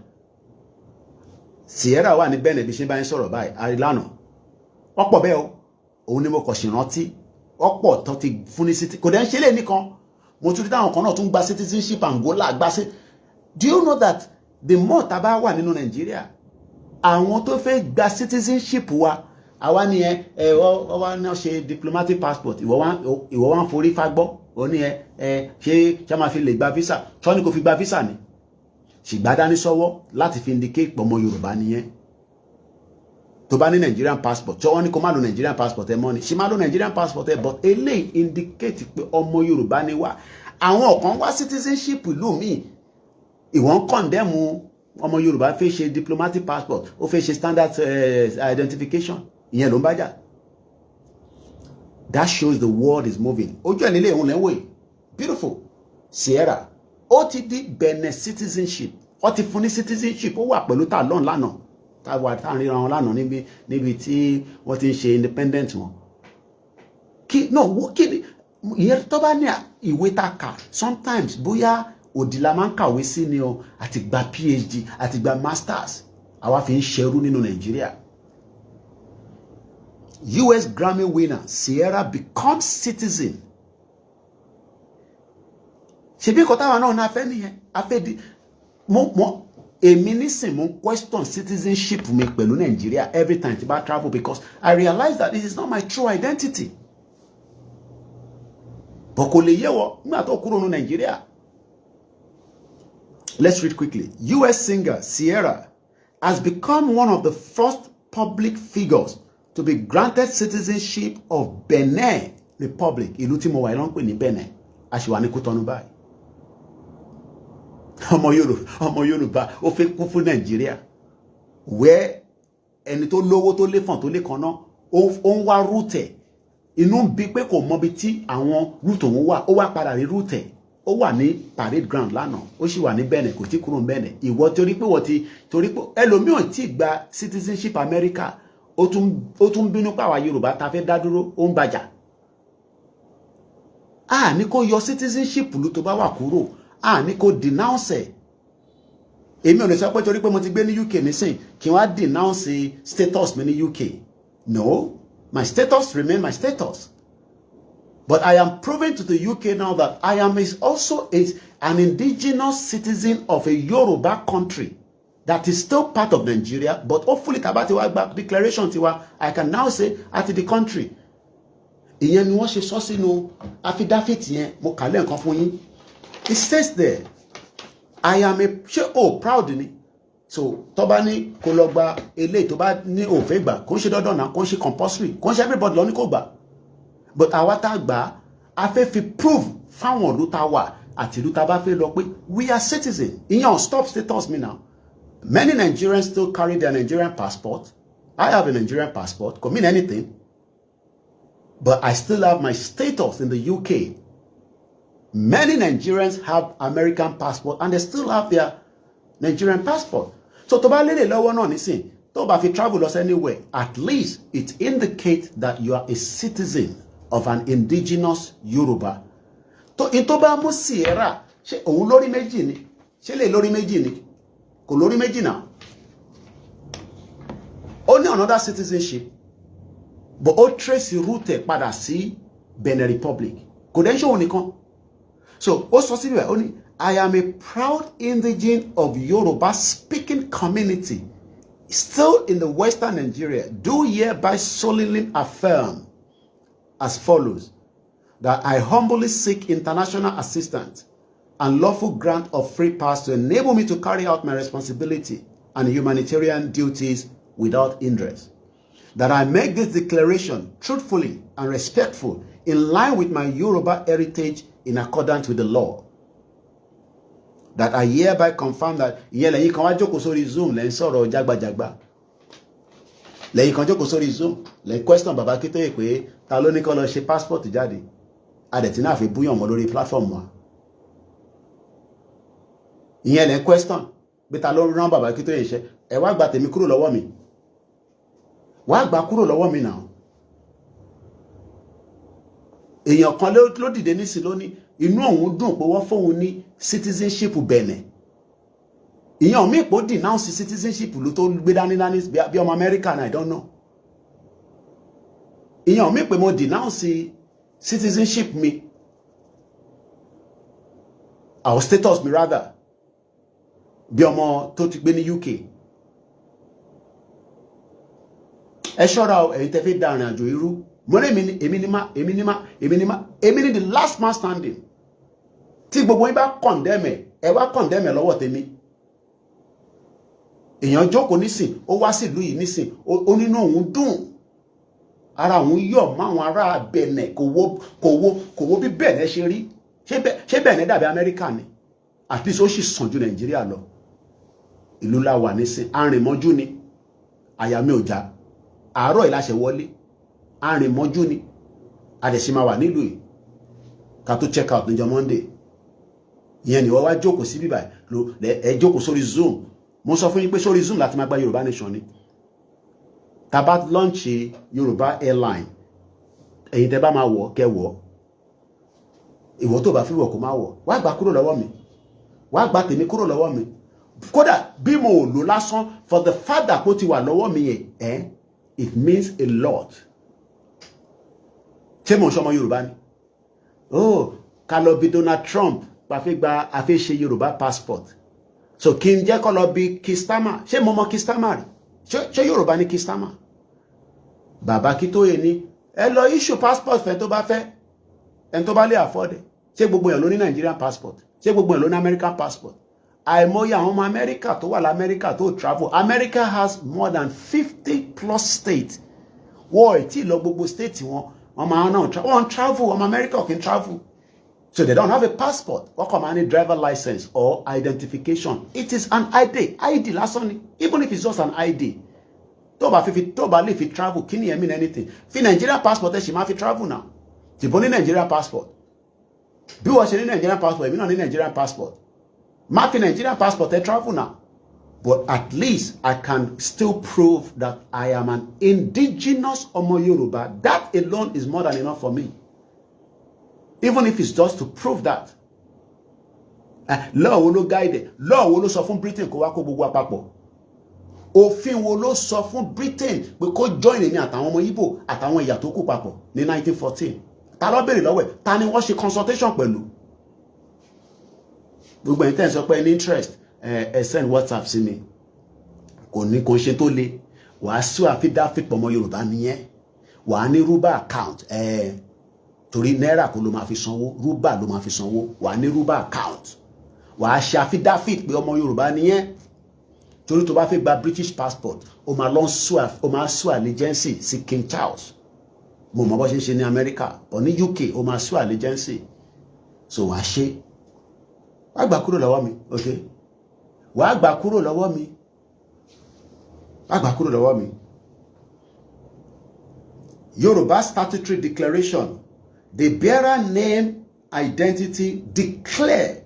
Sierra wà ní Benin bí ṣe bá ń sọ̀rọ̀ báyìí àrílànà. Ọ̀pọ̀ bẹ́ẹ̀ o òun ni mo kò sì rántí ọ̀pọ̀ tó ti fún ní city kò dẹ̀ ń ṣe lé nìkan mo tún rí táwọn kan náà tún gba citizenship Angola gba sí. Do you know that the more tá bá wà nínú Nàìjíríà àwọn tó fẹ́ gba citizenship wa àwa ni wá náà ṣe diplomatic passport ìwọ wá ń forí fagbọ́ ó ní ṣé máa fi lè gba visa ṣọ́ ni kò fi gba visa ni ṣìgbà dání sọ́wọ́ láti fi indicate pọ̀ ọmọ Yorùbá nìyẹn. tó bá ní Nigerian passport tí wọ́n ní kó má lo Nigerian passport ẹ mọ́ ni ṣe má lo Nigerian passport ẹ but eléyìí indicate pé ọmọ Yorùbá ni wá àwọn kan wá citizenship ìlú míì ìwọ̀n condemn ọmọ Yorùbá fẹ́ ṣe diplomatic passport ó fẹ́ ṣe standard identification ìyẹn ló ń bá jà. That shows the world is moving. Ojú ẹ̀ nílé ìhun lẹ́wọ̀ yìí beautiful Sierra ó ti di Benin citizenship ó ti fún ní citizenship ó wà pẹ̀lú tà lọ́n lánàá táwa tá à ń ríra wọn lánàá níbi tí wọ́n ti ń ṣe independent wọn. kí ni ìyẹn tó bá ní ìwé tá a kà sometimes bóyá òdì la máa ń kàwé sí ni o àti gba PhD àti gba masters àwa fi ń ṣerú nínú Nàìjíríà. US Grammy winner Sierra becomes citizen. Ṣebí nǹkan táwa náà fẹ́ nìyẹn afẹ́ di èmi nísìn mo question citizenship mi pẹ̀lú Nàìjíríà every time tí bá travel because I realize that this is not my true identity. But kò lè yé wọ nígbà tó kúrò ní Nàìjíríà. Let's read quickly. US singer Sierra has become one of the first public figures to be granted citizenship of Benin Republic. Ìlú tí mo wà ló ń pè ní Benin. A ṣì wà ní Kútọ́nù báyìí. Ọmọ Yorùbá ó fẹ́ kú fún Nàìjíríà. Where ẹni tó lówó tó lé fọ̀n tó lé kan náà ó ń wá rúùtẹ̀. Inú ń bí pé kò mọ bí tí àwọn rúùtù òun wà. Ó wá padà rí rúùtẹ̀. Ó wà ní parade ground lánàá. Ó sì wà ní Benin kò tí kúrò ní Benin. Ìwọ torí pé ẹlòmíràn tí gba citizenship America ó tún bínú pàwà Yorùbá ta fẹ́ dá dúró ó ń bàjà. Ní kó yọ citizenship lú tó bá wà kúrò ní kó denounce. Èmi ò lè sọ pé torí pé mo ti gbé ní UK nísìn kí wọ́n á denounce status mi ní UK. No, my status remain my status. But I am proving to the UK now that I am also an indigenous citizen of a Yoruba country that is still part of Nigeria, but hopefully tabati back declaration tiwa, I can now say at the country. Ìyẹn ni wọ́n ṣe sọ sínú affidavit yẹn mo kà lé nǹkan fún yín. It says there, I am proud ni. so tó bá ní kó lọ gba eléyìí tó bá ní ó fẹ́ gbà kò ń ṣe dandan náà kò ń ṣe compulsory kò ń ṣe everybody ló ní kó gbà but àwa tá gbà a fẹ́ fi prove fáwọn ìlú tá wà àti ìlú tá bá fẹ́ lọ pé we are citizens ìyẹn stop status me now many Nigerians still carry their Nigerian passport. I have a Nigerian passport could mean anything but I still have my status in the UK. Many Nigerians have American passport and they still have their Nigerian passport. So tó bá lélẹ̀ lọ́wọ́ náà nísìn tó bá fi travel us anywhere, at least it indicates that you are a citizen of an indigenous Yoruba. In tó bá mú Sierra, ṣé òun lórí méjì ni? Ṣé lè lórí méjì ni? Kò lórí méjì náà. Only another citizenship, but ó trace route padà sí Benin Republic. Kò dẹ̀ ń ṣe òun nìkan. So, ó sọ síbẹ̀ ó ní I am a proud indigene of Yoruba speaking community still in the Western Nigeria. Do hereby solemnly affirm as follows that I humbly seek international assistance and lawful grant of free pass to enable me to carry out my responsibility and humanitarian duties without hindrance. That I make this declaration truthfully and respectful in line with my Yoruba heritage in accordance with the law. That I hereby confirm that ìyẹn lẹ́yìn kan wá jókòó sórí Zoom lẹ́yìn sọ̀rọ̀ jágbàjàgbà lẹ́yìn kan jókòó sórí Zoom lẹ́yìn question bàbá Akíntóyè pé ta ló ní kó lọ ṣe passport jáde adẹ̀tí náà fi búyàn mọ́ lórí platform wa ìyẹn lẹ́yìn question pé ta ló rán bàbá Akíntóyè iṣẹ́ ẹ wá gba tèmi kúrò lọ́wọ́ mi wá gba kúrò lọ́wọ́ mi náà èèyàn kan ló dìde nísìn lónìí inú òun dùn pé wọ́n fóun ní citizenship Benin ìyẹn mi pò denounce citizenship ló tó gbé dání bí ọmọ America I don't know ìyẹn mi pé mo denounce citizenship mi our status mi rather bí ọmọ tó ti gbé ní UK ẹ ṣọ́ra ẹ̀yin tẹ́ fi dá ìrìn àjò irú mo ní èmi ni the last man standing tí gbogbo yín bá condemn ẹ wá condemn lọ́wọ́ tèmi èèyàn jókòó nísìn ó wá sí ìlú yìí nísìn ó nínú òun dùn ara òun yọ̀ máwọn ará Benin kò wo bí Benin ṣe rí ṣé Benin dàbí Amẹ́ríkà ni at least ó sì sàn ju Nàìjíríà lọ ìlú la wà nísìn arìnmọ́jú ni àyà mi ò já àárọ̀ ìláṣẹ wọlé arìnmọ́jú ni adẹ̀sí máa wà nílùú yìí ká tó check out níjọ́ Monday ìyẹn ni wọ́n wá jókòó sí bíbá ẹ jókòó sórí Zoom mo sọ fún yín pé sórí Zoom láti máa gba Yoruba Nation ni tabat launch Yoruba airline ẹ̀yin tẹ́ bá máa wọ̀ kẹwọ̀ ìwọ tó bá fi wọ̀ kó máa wọ̀ wá gbà kúrò lọ́wọ́ mi wá gbà tèmi kúrò lọ́wọ́ mi kódà bí mo lò lásán for the fact that kó ti wà lọ́wọ́ mi yẹn it means a lot ṣé mo ń ṣọmọ Yorùbá ni oh ká lọ bí Donald Trump pàfẹ́ gba àfẹ́ ṣe Yorùbá passport so kí n jẹ́ kó lọ bí Kistama ṣé mo mọ Kistama rí ṣé Yorùbá ní Kistama bàbá Akíntóyè ní ẹ lọ issue passport fẹ́ tó bá fẹ́ ẹni tó bá lè afford ṣé gbogbo èèyàn ló ní Nigerian passport ṣé gbogbo èèyàn ló ní American passport àìmọye àwọn ọmọ America tó wà l'America tó travel America has more than 50+ states wọ́n tí lọ gbogbo state wọn máa náà wọ́n travel ọmọ America kì í travel so they don't have a passport wọ́n kàn máa ní driver license or identification it is an ID lásán ni even if it's just an ID tó bá lè fi travel kí ni ẹ̀ mean anything fi Nigerian passport ẹ̀ ṣì máa fi travel now tìbọn ní Nigerian passport bí wọ́n ṣe ní Nigerian passport èmi náà ní Nigerian passport má fi Nigerian passport ẹ̀ travel now but at least I can still prove that I am an indigenous Omo Yoruba. That alone is more than enough for me. Even if it's just to prove that. Law wo ló guide. Law wo ló sọ fún Britain kó wá kó gbogbo àpapọ̀. Òfin wo ló sọ fún Britain pé kó join ní àtàwọn ọmọ Igbo àtàwọn ìyà tó kù papọ̀ ní 1914. Ta ló béèrè lọ́wọ́ ẹ̀? Ta ni wọ́n ṣe consultation pẹ̀lú? Gbogbo ẹ̀yin tẹ́ sọ pé ní interest ẹ send WhatsApp sí mi kò ní kò ṣe tó le wàá sí àfídáfì pọmọ Yorùbá nìyẹn wàá ní rúbà account torí náírà kò ló máa fi sanwó rúbà ló máa fi sanwó wàá ní rúbà account wàá ṣe àfídáfì pé ọmọ Yorùbá nìyẹn torí tó bá fẹ́ gba British passport o máa lọ sue allegiance sí King Charles mo mọ̀ bó ṣe ń ṣe ní America or ní UK o máa sue allegiance so wàá ṣe wàá gbà kúrò lọ́wọ́ mi okay wàá gbà kúrò lọ́wọ́ mi wàá gbà kúrò lọ́wọ́ mi. Yoruba Statutory Declaration, the bearer name identity declare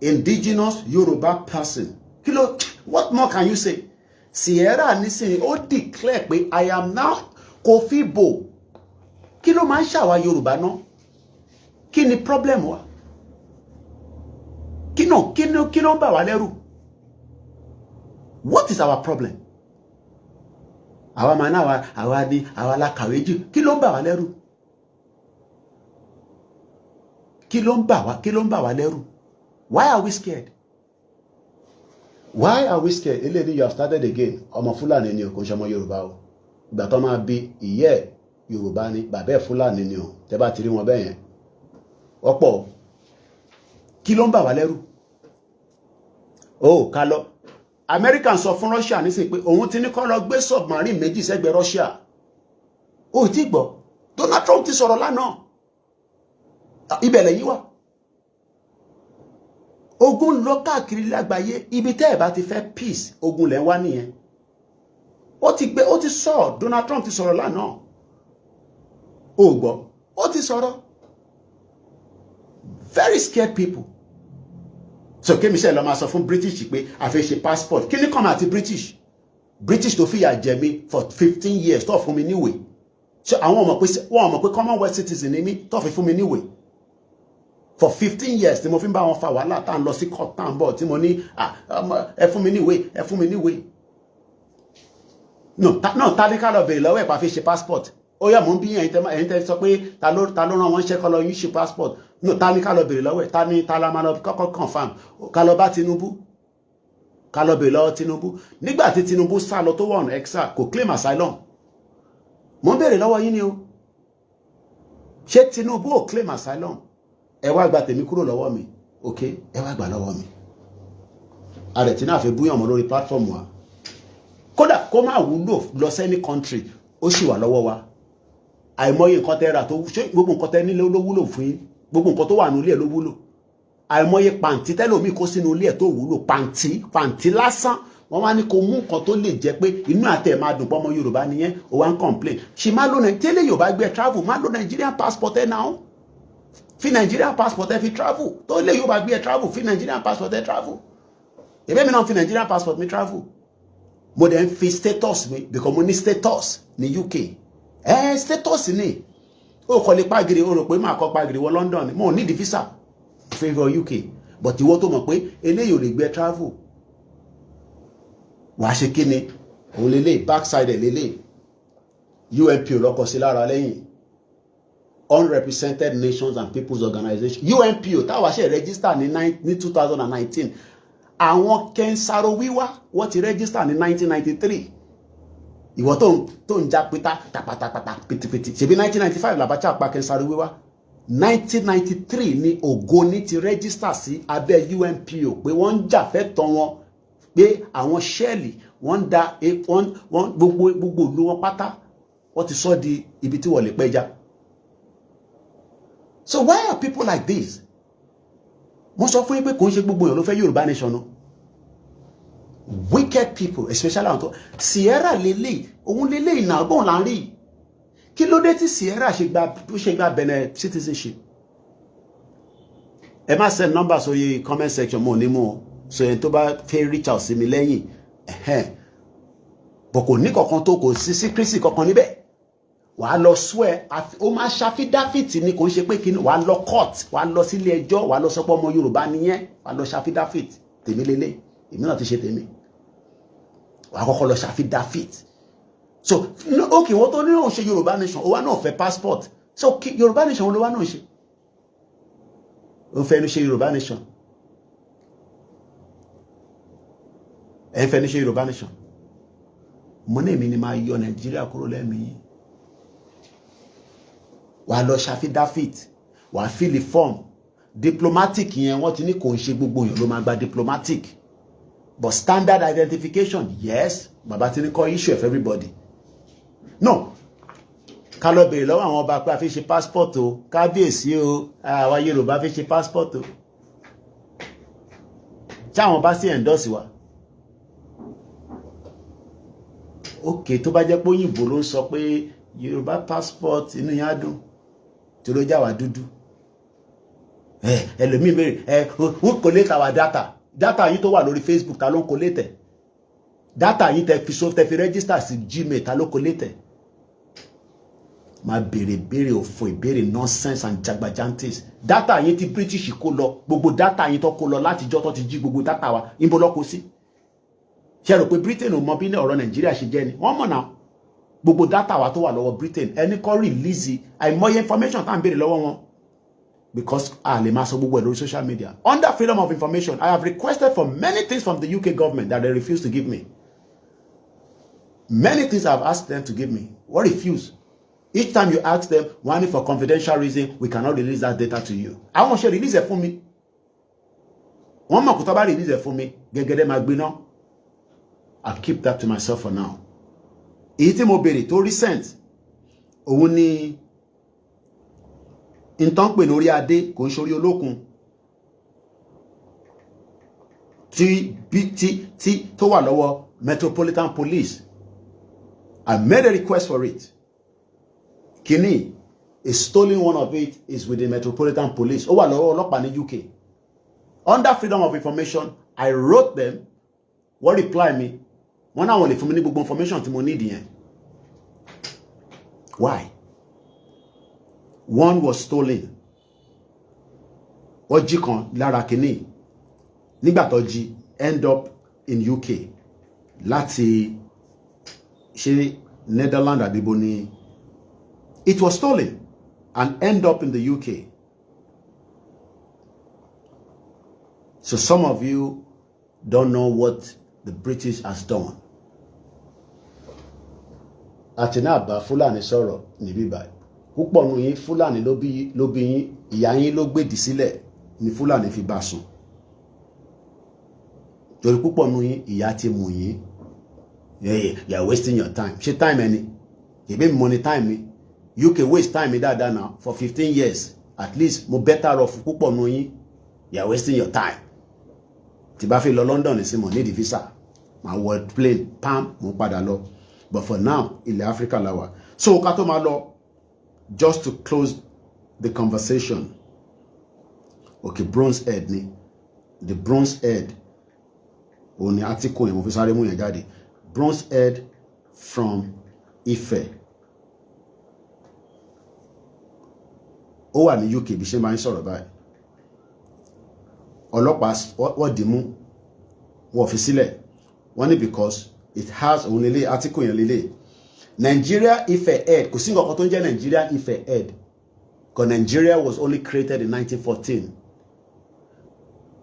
indigenous Yoruba person. Kilo, what more can you say? Sierra nísìnyí ó declare pé I am now Kofi Bo. Kilo máa ń ṣàwa Yorùbá náà? Kí ni problem wa? Kí ló ń bà wá lẹ́rù? What is our problem? Àwa máa náà àwa la kàwé jù. Kí ló ń bà wá lẹ́rù? Kí ló ń bà wá lẹ́rù? Why are we scared? Why are we scared? Eléyìí you have started again. Ọmọ Fúlàní ni o, kò ń ṣe ọmọ Yorùbá o. Ìgbà tó máa bí ìyẹ́ Yorùbá ni, bàbá ẹ̀ Fúlàní ni o. Tẹ́ bá ti rí wọn bẹ́ẹ̀ yẹn. Ọ̀pọ̀. Kí ló ń bà wá lẹ́rù? Oh, ká lọ. American sọ fún Russia nísìnyí pé òun ti ní kó lọ gbé submarine méjì sẹ́gbẹ̀ẹ́ Russia. Ó ti gbọ́. Donald Trump ti sọ̀rọ̀ lánàá. Ibẹ̀ lẹ́yìn wà. Ogun lọ káàkiri lágbàáyé ibi tẹ́ ẹ̀ bá ti fẹ́ peace ogun lẹ́ wá nìyẹn. Ó ti sọ Donald Trump ti sọ̀rọ̀ lánàá. Ó gbọ́. Ó ti sọ̀rọ̀. Very scared people. So kémi ṣe lọ máa sọ fún British pé a fẹ́ ṣe passport. Kí ni kàn àti British tó fìyà jẹ mí for 15 years tó fún mi níwèé. So àwọn ọmọ pé Commonwealth citizen ni mí tó fi fún mi níwèé. For 15 years tí mo fi ń bá wọn fa wàhálà tá ń lọ sí court tá ń bọ̀ tí mo ní ẹ fún mi níwèé. No, ta ní ká lọ bèrè lọ́wọ́ ẹ̀ pa fi ṣe passport. Ó yá mò ń bí ẹ̀yin tẹ́ sọ pé ta ló rán wọn ṣe kọ́ lọ yín ṣe passport. No, ta ní ká lọ bèrè lọ́wọ́ ẹ̀ ta la máa lọ kọ́kọ́ confirm ká lọ bá Tinubu ká lọ bèrè lọ́wọ́ Tinubu nígbà tí Tinubu sá lọ tó wọ̀ ọ̀nà exile kò claim asylum. Mo ń bèrè lọ́wọ́ yín ni o. Ṣé Tinubu ò claim asylum? Ẹ wá gba tèmi kúrò lọ́wọ́ mi. Okay, ẹ wá gbà lọ́wọ́ mi. Ààrẹ tí náà fẹ́ búyàn mọ́ lórí platform wa. Kódà kó má wúlò lọ sẹ́ni country ó sì wà lọ́wọ́ wa. Àìmọye nǹkan tẹ́ rà tó ṣe gbogbo nǹkan tẹ́ nílé ló wúlò fún yín. Gbogbo nǹkan tó wà nínú ilé ló wúlò. Àìmọye pàǹtí tẹ́lòmíì kó sínú ilé tó wúlò. Pàǹtí lásán. Wọ́n wá ní kó mú nǹkan tó lè jẹ́ pé inú àtẹ̀ máa dùn pọ́mọ Yorùbá nìyẹn ó wá ń complain. Ṣé má ló tẹ́lẹ̀ Yorùbá gbé travel má ló Nigerian passport ẹ̀ náà. Fi Nigerian passport ẹ̀ fi travel. Tó lè Yorùbá gbé travel fi Nigerian passport ẹ̀ travel. Èmi náà fi Nigerian passport mi travel. Mo dẹ̀ ń fi status mi because mo ní status ní UK. Status ni. Ó kọ́ lè pàgìrì ó rò pé máa kọ́ pàgìrì wọ London mo ní di visa favour UK but ìwọ tó mọ̀ pé eléyìí ò lè gbé travel. Wàá ṣe kí ni òun lélẹ̀ backside lélẹ̀ UNPO lọ́kọ̀ sí lára lẹ́yìn Unrepresented Nations and Peoples Organization UNPO táwa ṣe register ní 2019 àwọn kẹnsaro wíwá wọ́n ti register ní 1993 ìwọ tó ń já pété tapatapata pitipiti ṣebí 1995 làbájá pa kẹnsaro wíwá 1993 ni Ògoni ti register sí abẹ́ UNPO pé wọ́n ń jà fẹ́tọ́ wọn pé àwọn ṣẹ́ẹ̀lì wọ́n da wọ́n gbogbo ìlú wọn pátá wọ́n ti sọ di ibi tí wọ́n lè pẹja. So why are people like this? Mo sọ fún yín pé kò ń ṣe gbogbo èèyàn ló fẹ́ Yorùbá nation no. Wicked people especially àwọn tó Sierra lélẹ̀ òun lélẹ̀ ìnà ọgbọ́n là ń rí. Kí ló dé tí Sierra ṣe gba Benin citizenship? Ẹ má send number sórí comment section mo ní mo so ẹni tó bá fẹ́ reach out sí mi lẹ́yìn bọ̀ kò ní kankan tó kò sí secrecy kankan níbẹ̀. Wàá lọ swear ó máa ṣàfídáfìtì ni kò ń ṣe pé kí ni wàá lọ court wàá lọ sílé ẹjọ́ wàá lọ sọ pé ọmọ Yorùbá nìyẹn wàá lọ ṣàfídáfìtì tèmi lélẹ̀ èmi náà ti ṣe tèmi wàá kọ́kọ́ lọ ṣàfídáfìtì. So okay wọ́n tó ní òun ṣe Yorùbá nation ó wá náà fẹ́ passport so Yorùbá nation ló wá náà ṣe ó fẹ́ ní ṣe Yorùbá nation ẹ fẹ́ ní ṣe Yorùbá nation mo ní èmi ni máa yọ Nàìjíríà kúrò lẹ́mìí wàá lọ ṣàfídáfìt wàá fílì form diplomatic yẹn wọ́n ti ní kò ń ṣe gbogbo èèyàn ló máa gba diplomatic But standard identification, yes, bàbá ti ní kó issue of everybody. No. Ká lọ bèrè lọ́wọ́ àwọn ọba pé a fi ṣe passport o, kábíyèsí o, àwa Yorùbá fi ṣe passport o. Tí àwọn bá sì endorse wa. Okay, tó bá jẹ́ pé òyìnbó ló ń sọ pé Yorùbá passport inú yẹn á dùn. Tí ló já wa dúdú. Ẹlòmíì bèrè, who collect our data? Data yìí tó wà lórí Facebook ta ló ń collate? Data yìí tẹ́ fi register sí Gmail ta ló collate? Ma béèrè òfò ìbéèrè nonsense and jagbajantes. Data yìí tí British kó lọ, gbogbo data yìí tó kó lọ láti jọ́ tó ti jí gbogbo data wa, níbo ló kó sí? Ṣé rò pé Britain ò mọ bí ọ̀rọ̀ Nàìjíríà ṣe jẹ́ ni? Wọ́n mọ̀ náà. Gbogbo data wa tó wà lọ́wọ́ Britain, ẹni kọ́ release àìmọye information tá à ń béèrè lọ́wọ́ wọn. Because lè máa sọ gbogbo ẹ̀ lórí social media. Under freedom of information, I have requested for many things from the UK government that they refuse to give me. Many things I have asked them to give me. What refuse? Each time you ask them, one for confidential reason, we cannot release that data to you. I want you to release it for me. One more kutaba release it for me. Gẹ́gẹ́dẹ́ máa gbiná. I'll keep that to myself for now. Èyí tí mo béèrè tó recent, òun ni ìtàn pè lórí adé kò ń ṣorí olókun. Tí tó wà lọ́wọ́ Metropolitan Police. I made a request for it. Kini, a stolen one of it is with the Metropolitan Police. Ó wà lọ́wọ́ ọlọ́pàá ní UK. Under freedom of information, I wrote them. Wọ́n reply me. Wọ́n náà wọ́n lè fún mi ní gbogbo information tí mo need yẹn. Why? One was stolen. Wọ́n jí kan lára kìíní. Nígbà tó jí, end up in UK. Láti ṣe Netherlands àbíbo ni. It was stolen and end up in the UK. So some of you don't know what the British has done. Àti náà bá Fúlàní sọ̀rọ̀ níbí báyìí. Púpọ̀ nù yín Fúlàní ló bí yín, ìyá yín ló gbèdì sílẹ̀ ni Fúlàní fi bá sùn. Torí púpọ̀ nù yín ìyá ti mú yín. You are wasting your time. Ṣé time ẹni? Ìbí mi money time mi. UK waste time mi dáadáa now for 15 years. At least mo better off púpọ̀ nù yín. You are wasting your time. Tí bá fi lọ London sí mo need visa. My word plane pam mo padà lọ. But for now, ilẹ̀ Africa la wà. So ká tó máa lọ, just to close the conversation. Okay, bronze head ni. The bronze head. Ó ní article yẹn mo fi sáré mú yẹn jáde. Bronze head from Ife. Ó wà ní UK bí ṣe máa ń sọ̀rọ̀ báyìí. Ọlọ́pàá wọ́n dì mú, wọ́n fi sílẹ̀. Wọ́n ní because it has òun lélẹ̀ article yẹn lélẹ̀. Nigeria Ife head. Kò sí nǹkan tó ń jẹ́ Nigeria Ife head. Because Nigeria was only created in 1914.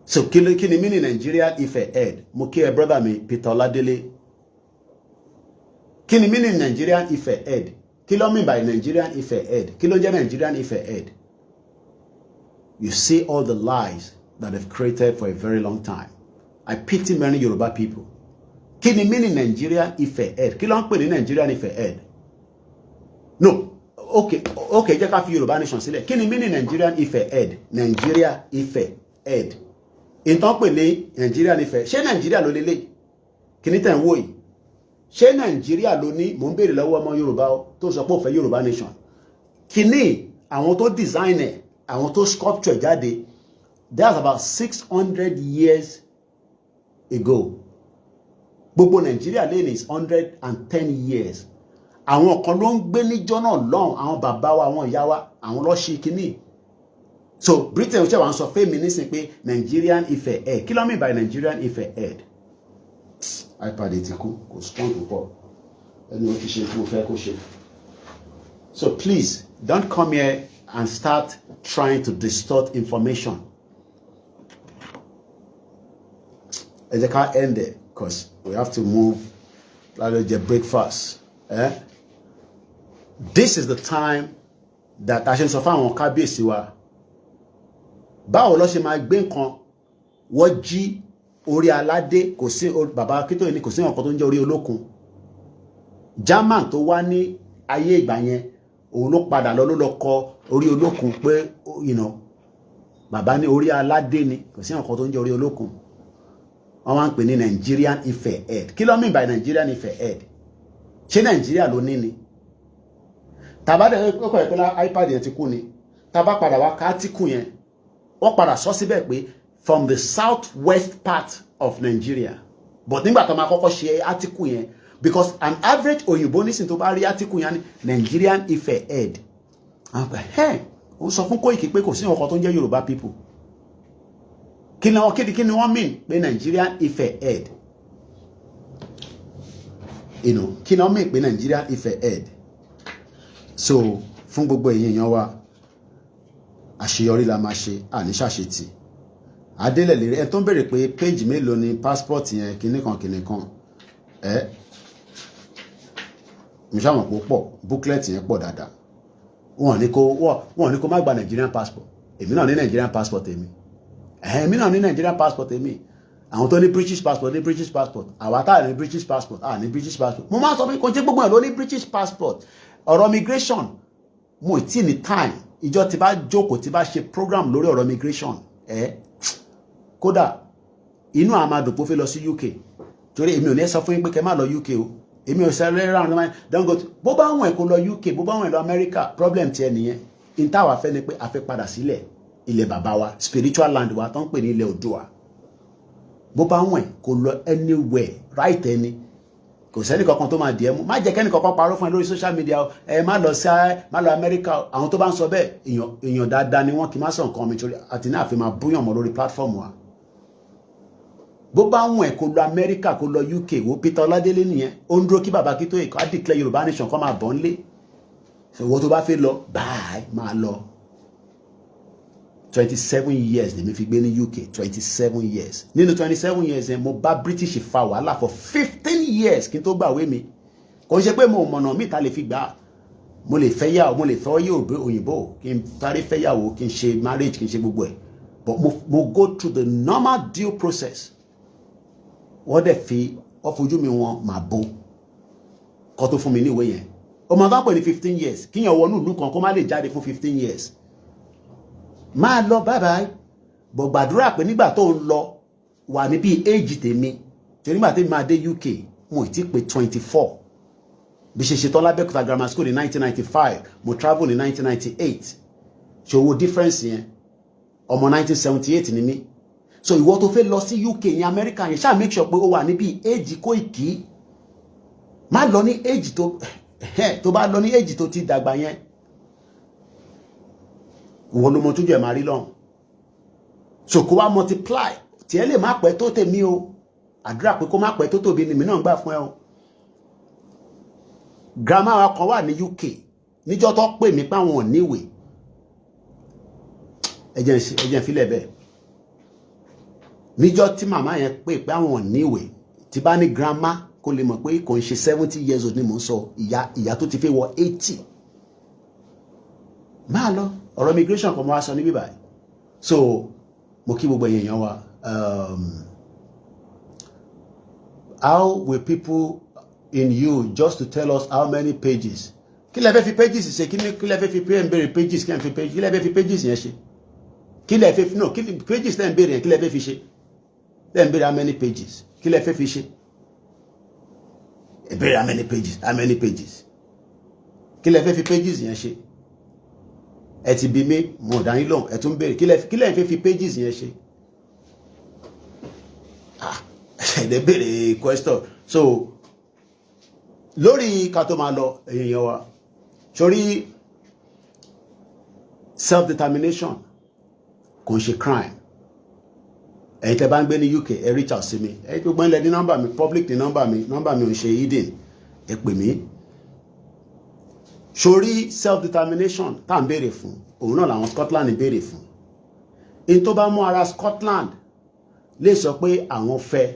So kí ni meaning Nigeria Ife head? Mo kí ẹ brother mi Peter Oladele. Kí ni meaning Nigerian Ife head? Kí ló mean by Nigerian Ife head? Kí ló jẹ́ Nigerian Ife head? You see all the lies that they've created for a very long time. I pity many Yoruba people. Kí ni meaning Nigerian Ife head? Kí ló ń pè ní Nigerian Ife head? No. Okay, jẹ́ ká fi Yoruba Nation sílẹ̀. Kí ni meaning Nigerian Ife head? Nigeria Ife head. Ìtàn pè ní Nigerian Ife. Ṣé Nigeria ló lélẹ̀? Kí ni tẹ̀ ń wò yìí? Ṣé Nigeria ló ní mò ń béèrè lọ́wọ́ ọmọ Yorùbá tó sọ pé ó fẹ́ Yoruba Nation? Kí ni àwọn tó design ẹ̀, àwọn tó sculpture jáde? That's about 600 years ago. Gbogbo Nigeria lane is 110 years. Àwọn kan ló ń gbé níjọ́ náà lọ́hùn, àwọn bàbá wa, àwọn ìyá wa, àwọn ló ṣe kíní. So Britain ṣe wá ń sọ fẹ́mi nísìn pé Nigerian Ife head. Kí ló mean by Nigerian Ife head? iPad ti kú, kò strong púpọ̀. Ẹni ó ti ṣe tí mo fẹ́ kó ṣe. So please, don't come here and start trying to distort information. Ẹ jẹ́ ká end it, because we have to move. Let's get breakfast. This is the time that I should suffer on kábíyèsí wa. Báwo ló ṣe máa gbé nǹkan wọ́n jí orí aládé kò sí bàbá Akíntóyè ní kò sí nǹkan tó ń jẹ́ orí olókun. German tó wá ní ayé ìgbà yẹn òun ló padà lọ ló lọ kọ orí olókun pé bàbá ní orí aládé ni kò sí nǹkan tó ń jẹ́ orí olókun. Wọ́n wá ń pè ní Nigerian Ife head. Kí ló mean by Nigerian Ife head? Ṣé Nàìjíríà ló ní ni? Tàbá dẹ̀ kọ́kọ́ ẹ̀ pé iPad yẹn ti kú ni. Tàbá padà wá ká átíkù yẹn. Wọ́n padà sọ síbẹ̀ pé from the southwest part of Nigeria. But nígbà tó máa kọ́kọ́ ṣe átíkù yẹn, because an average òyìnbó nísìn tó bá rí átíkù yẹn ní Nigerian Ife head. Àwọn pẹ̀ ó sọ fún Koiki pé kò sí nǹkan tó ń jẹ́ Yorùbá people. Kí ni wọ́n mean pé Nigerian Ife head? Kí ni wọ́n mean pé Nigerian Ife head? So fún gbogbo èèyàn wa àṣeyọrí la máa ṣe àníṣàṣetì. Adélẹ̀ lè rí ẹ tó ń béèrè pé page mélòó ni passport yẹn kìnnìkan mi ṣàmọ̀ pé ó pọ̀ booklet yẹn pọ̀ dáadáa. Wọ́n ní kó má gba Nigerian passport. Èmi náà ní Nigerian passport èmi. Èmi náà ní Nigerian passport èmi. Àwọn tó ní British passport ní British passport. Àwa tá ní British passport ní British passport. Mo máa sọ pé kò jẹ́ gbogbo ẹ̀ ló ní British passport. Ọ̀rọ̀ migration mo ti ní time. Ìjọ tí bá jókòó tí bá ṣe program lórí ọ̀rọ̀ migration kódà inú àmàdùn pó fẹ́ lọ sí UK torí èmi ò ní sọ fún yín pé kẹ́ má lọ UK o. Èmi ò sẹ́rẹ́ round the mind don't go to bó bá wọn kó lọ UK bó bá wọn lọ America problem tiẹ̀ nìyẹn. In táwa fẹ́ ni pé a fẹ́ padà sílẹ̀ ilẹ̀ bàbá wa spiritual land wa tó ń pè ní ilẹ̀ Oòduà. Bó bá wọn kó lọ anywhere right ẹni kò sẹ́ni kankan tó máa dì ẹ́ mú má jẹ́ kẹ́ni kankan parọ́ fún ẹ lórí social media má lọ America àwọn tó bá ń sọ bẹ́ẹ̀ èèyàn dáadáa ni wọ́n kì í má sọ nǹkan mi torí àti náà fi máa búyàn mọ́ lórí platform wa. Bó bá wọn kó lọ America kó lọ UK wo Peter Ọládélé nìyẹn ó ń dúró kí bàbá Akíntóyè kó á declare Yorùbá nation kó máa bọ̀ ń lé ìwọ tó bá fẹ́ lọ báyìí máa lọ. 27 years lèmi fi gbé ní UK 27 years nínú 27 years mo bá British fa wàhálà for 15 years kí n tó gbàwé mi kò ṣe pé mo mọ̀nà mi ta lè fi gbà mo lè fẹ́ yàwó mo lè fẹ́ òyìnbó kí n sáré fẹ́ yàwó kí n ṣe marriage kí n ṣe gbogbo ẹ̀ but mo go through the normal due process. Wọ́n dẹ̀ fi fojú mi wọn máa bó kó tó fún mi ní ìwé yẹn ọmọ bá pè ní 15 years kíyàn wọnú ìlú kan kó má lè jáde fún 15 years máa lọ bye bye bọ̀ gbàdúrà pé nígbà tó ń lọ wà ní bí age tèmi tí nígbà tí máa dé UK mo ti pé 24 bí ṣe ṣetán l'Abẹ́òkúta grammar school ní 1995 mo travel ní 1998 ṣe owó difference yẹn ọmọ 1978 ni mí so ìwọ tó fẹ́ lọ sí UK ní America yẹn ṣáà make sure pé ó wà ní bí age Koiki má lọ ní age tó bá lọ ní age tó ti dàgbà yẹn wọ́n ló mọ tójú ẹ̀ máa rí lọ́hùn so kó wá multiply tí ẹ lè má pẹ́ tó tèmi o àdúrà pé kó má pẹ́ tó tòbí ni mi náà gbà fún ẹ o. Grandma wa kan wà ní UK níjọ́ tó pè mí pé àwọn ò níwèé ẹjẹ́ ìfilẹ̀ bẹ́ẹ̀ níjọ́ tí màmá yẹn pè pé àwọn ò níwèé tí bá ní grandma kó lè mọ̀ pé kò ń ṣe 70 years old ni mò ń sọ ìyá tó ti fẹ́ wọ 80 máa lọ ọ̀rọ̀ immigration kan mo wá sọ níbí báyìí so mo kí gbogbo èèyàn wa how will people in you just to tell us how many pages kí lẹ fẹ́ fi pages ṣe kí lẹ fẹ́ fi béèrè pages kí lẹ fẹ́ fi pages yẹn ṣe kí lẹ fẹ́ no pages tẹ́ ń béèrè yẹn kí lẹ fẹ́ fi ṣe tẹ́ ń béèrè how many pages kí lẹ fẹ́ fi ṣe ẹ béèrè how many pages kí lẹ fẹ́ fi pages yẹn ṣe ẹ ti bí mi mo dá yín lóhùn ẹ tún béèrè kí lẹ fẹ́ fi pages yẹn ṣe ẹ béèrè question so lórí ká tó máa lọ èèyàn wa sórí self determination kò ń ṣe crime ẹ̀yin tẹ́ bá ń gbé ní UK ẹ reach out sí mi ẹ gbogbo ilẹ̀ ní nọ́mbà mi public ní nọ́mbà mi ò ń ṣe hidden ẹ pè mí sórí self determination tá à ń béèrè fún òun náà làwọn Scotland ń béèrè fún in tó bá mú ara Scotland lè sọ pé àwọn fẹ́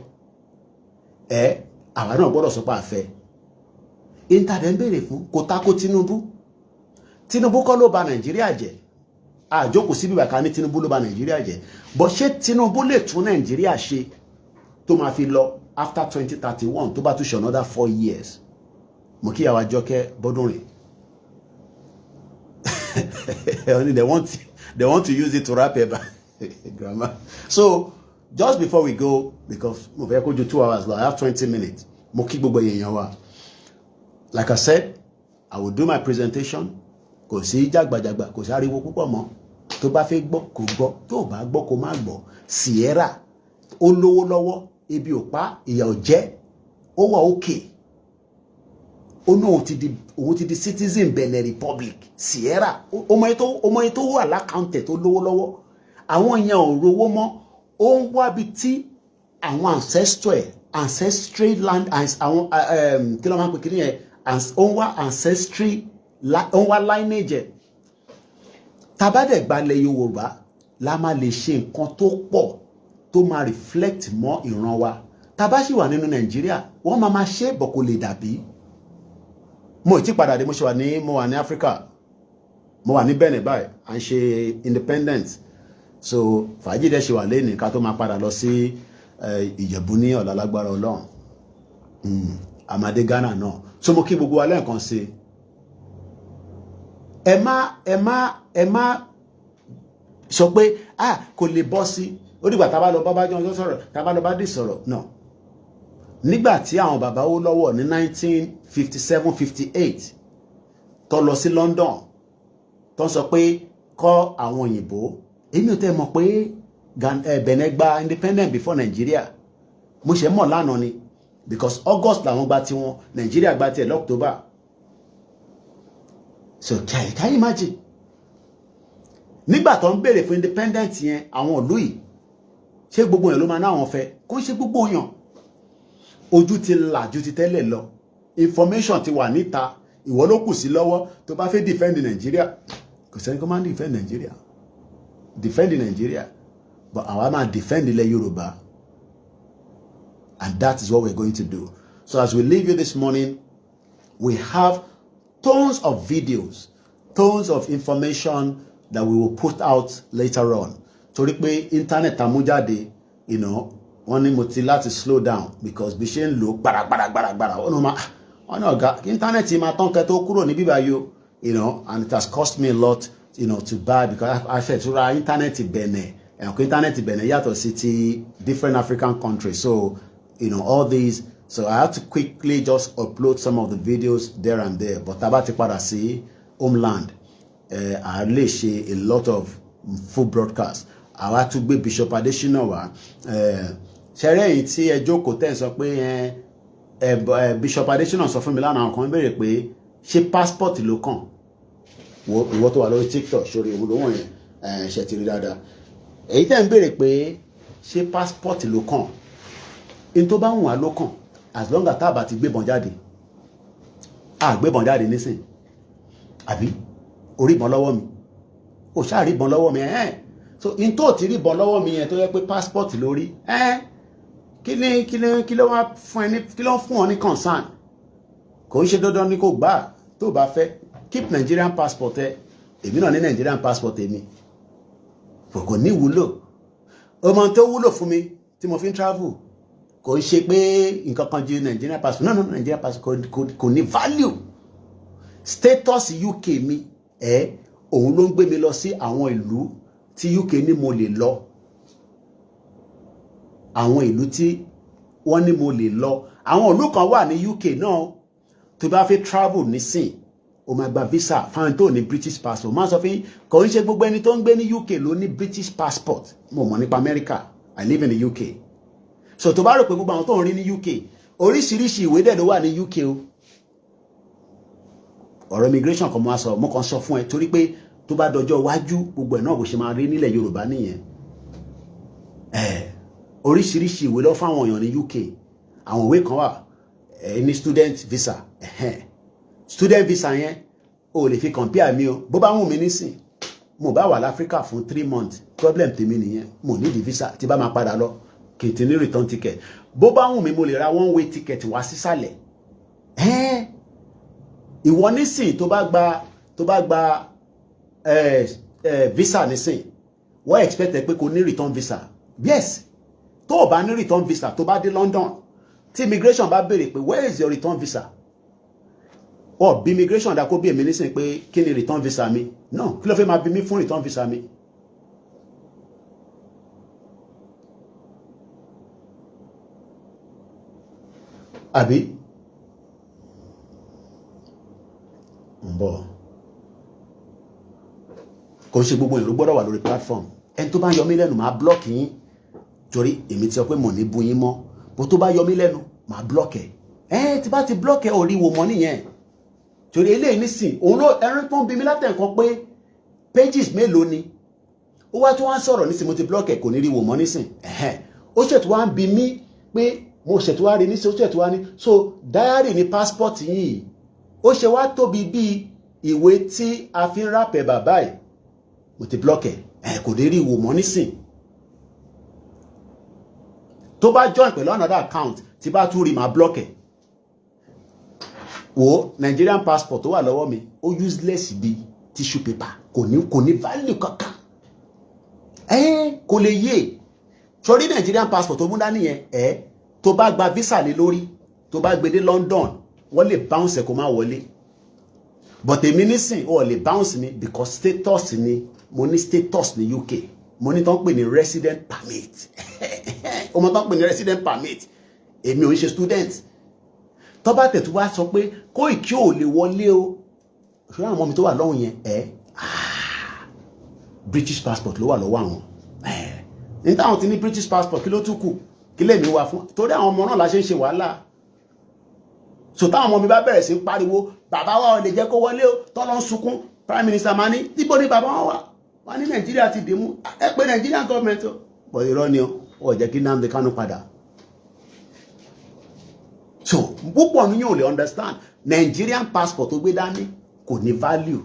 àwa náà gbọ́dọ̀ sọ pé a fẹ́ in tá dẹ̀ ń béèrè fún kò tako Tinubu kọ́ ló bà Nàìjíríà jẹ́ àjókòó síbi bàkà ní Tinubu ló bà Nàìjíríà jẹ́ bọ́ ṣé Tinubu lè tún Nàìjíríà ṣe tó máa fi lọ after 2031 tó bá tún ṣe another 4 years mo kí ìyàwó Àjọkẹ́ Bọ́dúnrìn they want to use it to rap about grammar. So just before we go, because mo fẹ́ kó ju 2 hours lọ, I have 20 minutes. Mo kí gbogbo èèyàn wa. Like I said, I will do my presentation. Kò sí jàgbàjàgbà, kò sí ariwo púpọ̀ mọ́. Tó bá fẹ́ gbọ́ kó gbọ́, tó bá gbọ́ kó má gbọ́. Sierra ó lówó lọ́wọ́, ebi ò pa, ìyà ò jẹ, ó wà okay. Ó ní òun ti di citizen Benin Republic. Sierra ọmọ yẹn tó wà lákàntẹ̀ tó lówó lọ́wọ́. Àwọn yẹn ò rówó mọ́. Ó ń wá bí tí àwọn ancestry land àwọn kí ló máa ń pè kí ni yẹn ó ń wá ancestry ó ń wá lineage. Tabadẹ̀ gbalẹ̀ Yorùbá la máa lè ṣe nǹkan tó pọ̀ tó máa reflect mọ́ ìran wa. Tabá sì wà nínú Nàìjíríà wọ́n máa ṣe bọ̀ kò lè dàbí. Mo ti padà dé mo wà ní Africa. Mo wà ní Benin báyìí à ń ṣe independence. So fàájì dẹ̀ ṣe wà lẹ́nìí ká tó máa padà lọ sí Ìjẹ̀bú ní ọ̀la lágbára Ọlọ́run. Àmàdé Ghana náà. So mo kí gbogbo wa lẹ́ẹ̀kan sí. Ẹ má sọ pé kò lè bọ́ sí. Ó dìgbà tá bá lọ bá jọ sọ̀rọ̀, tá bá lọ bá dì sọ̀rọ̀. No. Nígbà tí àwọn bàbá ó lọ́wọ́ ní 1957-58 tó lọ sí London tó sọ pé kọ́ àwọn òyìnbó. Èmi ò tẹ́ mọ̀ pé Benin gba independent before Nigeria. Mo ṣe mọ̀ lánàá ni because August làwọn gba tiwọn, Nigeria gba tiẹ̀ l'October. So can you imagine? Nígbà tó ń béèrè fún independent yẹn àwọn ìlú yìí ṣé gbogbo yẹn ló máa ná àwọn fẹ́? Kò ṣe gbogbo yàn. Ojú ti là ju ti tẹ́lẹ̀ lọ. Information ti wà níta. Ìwọ ló kù sí lọ́wọ́ tó bá fẹ́ defend Nigeria. Kò sẹ́ni kó máa defend Nigeria. Defend Nigeria, but àwa máa defend ilẹ̀ Yorùbá, and that is what we're going to do. So as we leave you this morning, we have tons of videos, tons of information that we will put out later on. Torí pé internet amújáde, you know, wọ́n ní mo ti láti slow down because bí ṣe ń lò gbàràgbàràgbàrà wọ́n ní ọ̀gá internet yìí máa tán kẹ́ tó kúrò ní bíbá yìí, you know, and it has cost me a lot, you know, to buy because I said to ra internet Benin and internet Benin yàtọ̀ sí ti different African countries. So you know all these, so I had to quickly just upload some of the videos there and there. But tá bá ti padà sí homeland, I lè ṣe a lot of full broadcast. I had to gbé Bishop Adesina wá. Ṣẹ̀rẹ́ yìí tí ẹ jókòó tẹ́ sọ pé Bishop Adesina sọ fún mi lánàá kan béèrè pé ṣé passport ló kàn. Ìwọ tó wà lórí TikTok sórí ìwúlò wọn yẹn ṣe ti rí dáadáa. Èyí tẹ́ ń béèrè pé ṣé passport ló kàn. In tó bá wùn wá ló kàn as long as tá bá ti gbébọn jáde. Gbébọn jáde nísìn. Àbí orí ìbọn lọ́wọ́ mi. Ó ṣáà rí ìbọn lọ́wọ́ mi. So in tó ti rí ìbọn lọ́wọ́ mi yẹn tó yẹ pé passport lórí. Kí ló wá fún ẹ ní kí ló fún ọ ní concern. Kò ń ṣe dandan ní kó gbà tó bá fẹ́. Keep Nigerian passport ẹ. Èmi náà ní Nigerian passport èmi. Kò ní wúlò. Ọmọ tó wúlò fún mi tí mo fi ń travel. Kò ń ṣe pé nǹkan kan ju Nigerian passport. No, Nigerian passport kò ní value. Status UK mi òun ló ń gbé mi lọ sí àwọn ìlú tí UK ní mo lè lọ. Àwọn ìlú tí wọ́n ní mo lè lọ. Àwọn ìlú kan wà ní UK náà tó bá fẹ́ travel nísìn. O máa gba visa fáwọn tó ní British passport. Máa sọ fún kò ń ṣe gbogbo ẹni tó ń gbé ní UK ló ní British passport. Mo mọ̀ nípa America. I live in the UK. So tó bá rò pé gbogbo àwọn tó ń rí ní UK oríṣiríṣi ìwé dẹ̀ ló wà ní UK o. Ọ̀rọ̀ immigration kan mo kàn sọ fún ẹ torí pé tó bá dọjọ́ iwájú gbogbo ẹ̀ náà bó ṣe máa rí nílẹ̀ Yorùbá nìyẹn. Oríṣiríṣi ìwé lọ fáwọn èèyàn ní UK. Àwọn ìwé kan wà ní student visa. Student visa yẹn o lè fi compare mi o. Bó bá wù mí nísìn mo bá wà l'Africa fún 3 months. Problem tèmi nìyẹn. Mo ní di visa tí bá máa padà lọ kì í ní return ticket. Bó bá wù mí mo lè ra one way ticket wá sísàlẹ̀. Ìwọ nísìn tó bá gba visa nísìn wọ́n expect pé kò ní return visa. Yes, tó bá ní return visa tó bá dé London tí immigration bá béèrè pé where is your return visa or bí immigration dá kó bí èmi nísìn pé kí ni return visa mi no kí ló fẹ́ máa bí mi fún return visa mi. àbí ń bọ̀ kò ṣe gbogbo ìlú gbọ́dọ̀ wà lórí platform ẹni tó bá yọ mí lẹ́nu máa block yín torí èmi ti sọ pé mo ní bu yín mọ́ bó tó bá yọ mí lẹ́nu máa block ẹ̀ tí bá ti block ẹ̀ orí wo mọ́ nìyẹn torí eléyìí nísìn òun ló ẹran tó ń bi mí látẹ̀kọ́ pé pages mélòó ni ó wá tó wá ń sọ̀rọ̀ nísìn mo ti block ẹ̀ kò ní rí wo mọ́ nísìn ó ṣètò wá ń bi mí pé mo ṣètò wá rí nísìn ó ṣètò wá ní so diary ni passport yìí ó ṣe wá tóbi bí ìwé tí a fi ń rápẹ̀ bàbá ẹ̀ mo ti block ẹ̀ kò ní rí wo mọ́ nísìn tó bá join pẹ̀lú another account tí bá tún rí máa block ẹ̀ wo Nigerian passport tó wà lọ́wọ́ mi ó useless bí tissue paper kò ní value kankan kò lè yé sórí Nigerian passport tó mú dání yẹn tó bá gba visa lé lórí tó bá gbé dé London wọ́n lè bounce kó má wọlé but èmi nísìn ó lè bounce mi because status ni mo ní status ní UK mo ní tán pè ní resident permit ọmọ tán pè ní resident permit èmi ò ń ṣe student tó bá tẹ̀ tó wá sọ pé Koiki ò lè wọlé o ṣé àwọn ọmọ mi tó wà lọ́hùn yẹn British passport ló wà lọ́wọ́ àwọn ní táwọn ti ní British passport kí ló tún kù kí lèmi wà fún torí àwọn ọmọ náà la ṣe ń ṣe wàhálà so táwọn ọmọ mi bá bẹ̀rẹ̀ sí pariwo bàbá wa ò lè jẹ́ kó wọlé o tọ́lọ́ ń sunkún prime minister máa ní níbo ni bàbá wọn wà wọn ní Nàìjíríà ti dìímú ẹ pé Nigerian government o bọ̀ irọ́ ni ó jẹ́ kí Nnamdi Kanu padà. So púpọ̀ ní yóò lè understand Nigerian passport tó gbé dání kò ní value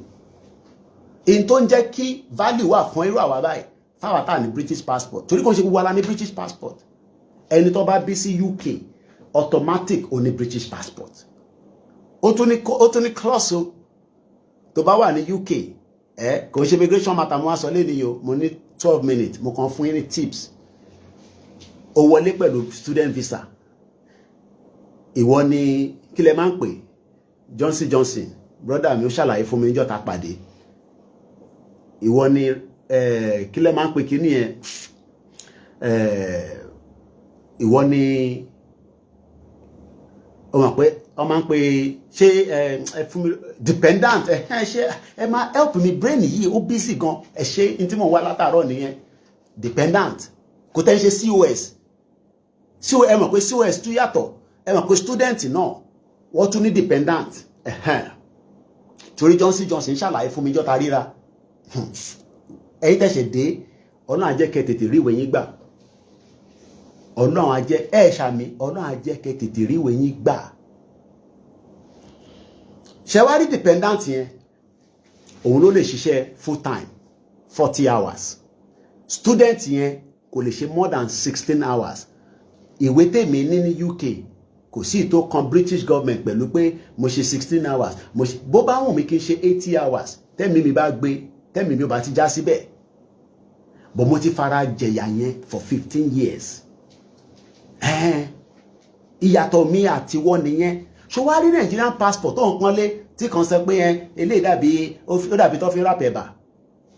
in tó ń jẹ́ kí value wà fún irú àwa báyìí fáwọn tá ní British passport torí kò ṣe gbogbo ala ní British passport ẹni tó bá bí sí UK automatic ó ní British passport ó tún ní clause o tó bá wà ní UK kò ń ṣe immigration matter mo wá sọ lé ní o mo ní 12 minutes mo kàn fún yín ní tips ó wọlé pẹ̀lú student visa ìwọ ni kí lẹ máa ń pè Johnson brother mi ó ṣàlàyé fún mi níjọ́ tá pàdé ìwọ ni kí lẹ máa ń pè kíní yẹn ìwọ ni ó mọ̀ pé ó máa ń pè ṣé fún mi dependent ṣé ẹ máa help mi brain yìí ó busy gan ṣé n tí mo wá látàárọ̀ nìyẹn dependent kò tẹ́ ń ṣe COS ẹ mọ̀ pé COS tún yàtọ̀ ẹ mọ̀ pé student náà wọ́n tún ní dependent torí Johnson ṣàlàyé fún mi jọ́ta ríra ẹ̀yin tẹ̀sẹ̀ dé ọlọ́run á jẹ́ kẹ́ tètè rí ìwé yín gbà ọlọ́run á jẹ́ ṣàmì ọlọ́run á jẹ́ kẹ́ tètè rí ìwé yín gbà ṣẹwárí dependent yẹn òun ló lè ṣiṣẹ́ full time 40 hours student yẹn kò lè ṣe more than 16 hours ìwé tèmi ní UK kò sí tó kan British government pẹ̀lú pé mo ṣe 16 hours bó bá wùn mí kí n ṣe 80 hours tẹ́mi mi bá gbé tẹ́mi mi ò bá ti já síbẹ̀ but mo ti fara jẹ̀yà yẹn for 15 years ìyàtọ̀ mi àti wọ́n nìyẹn ṣó wá rí Nigerian passport tó ń pọ́nlé tí kan sọ pé eléyìí dàbí tó fi rápẹ̀ bà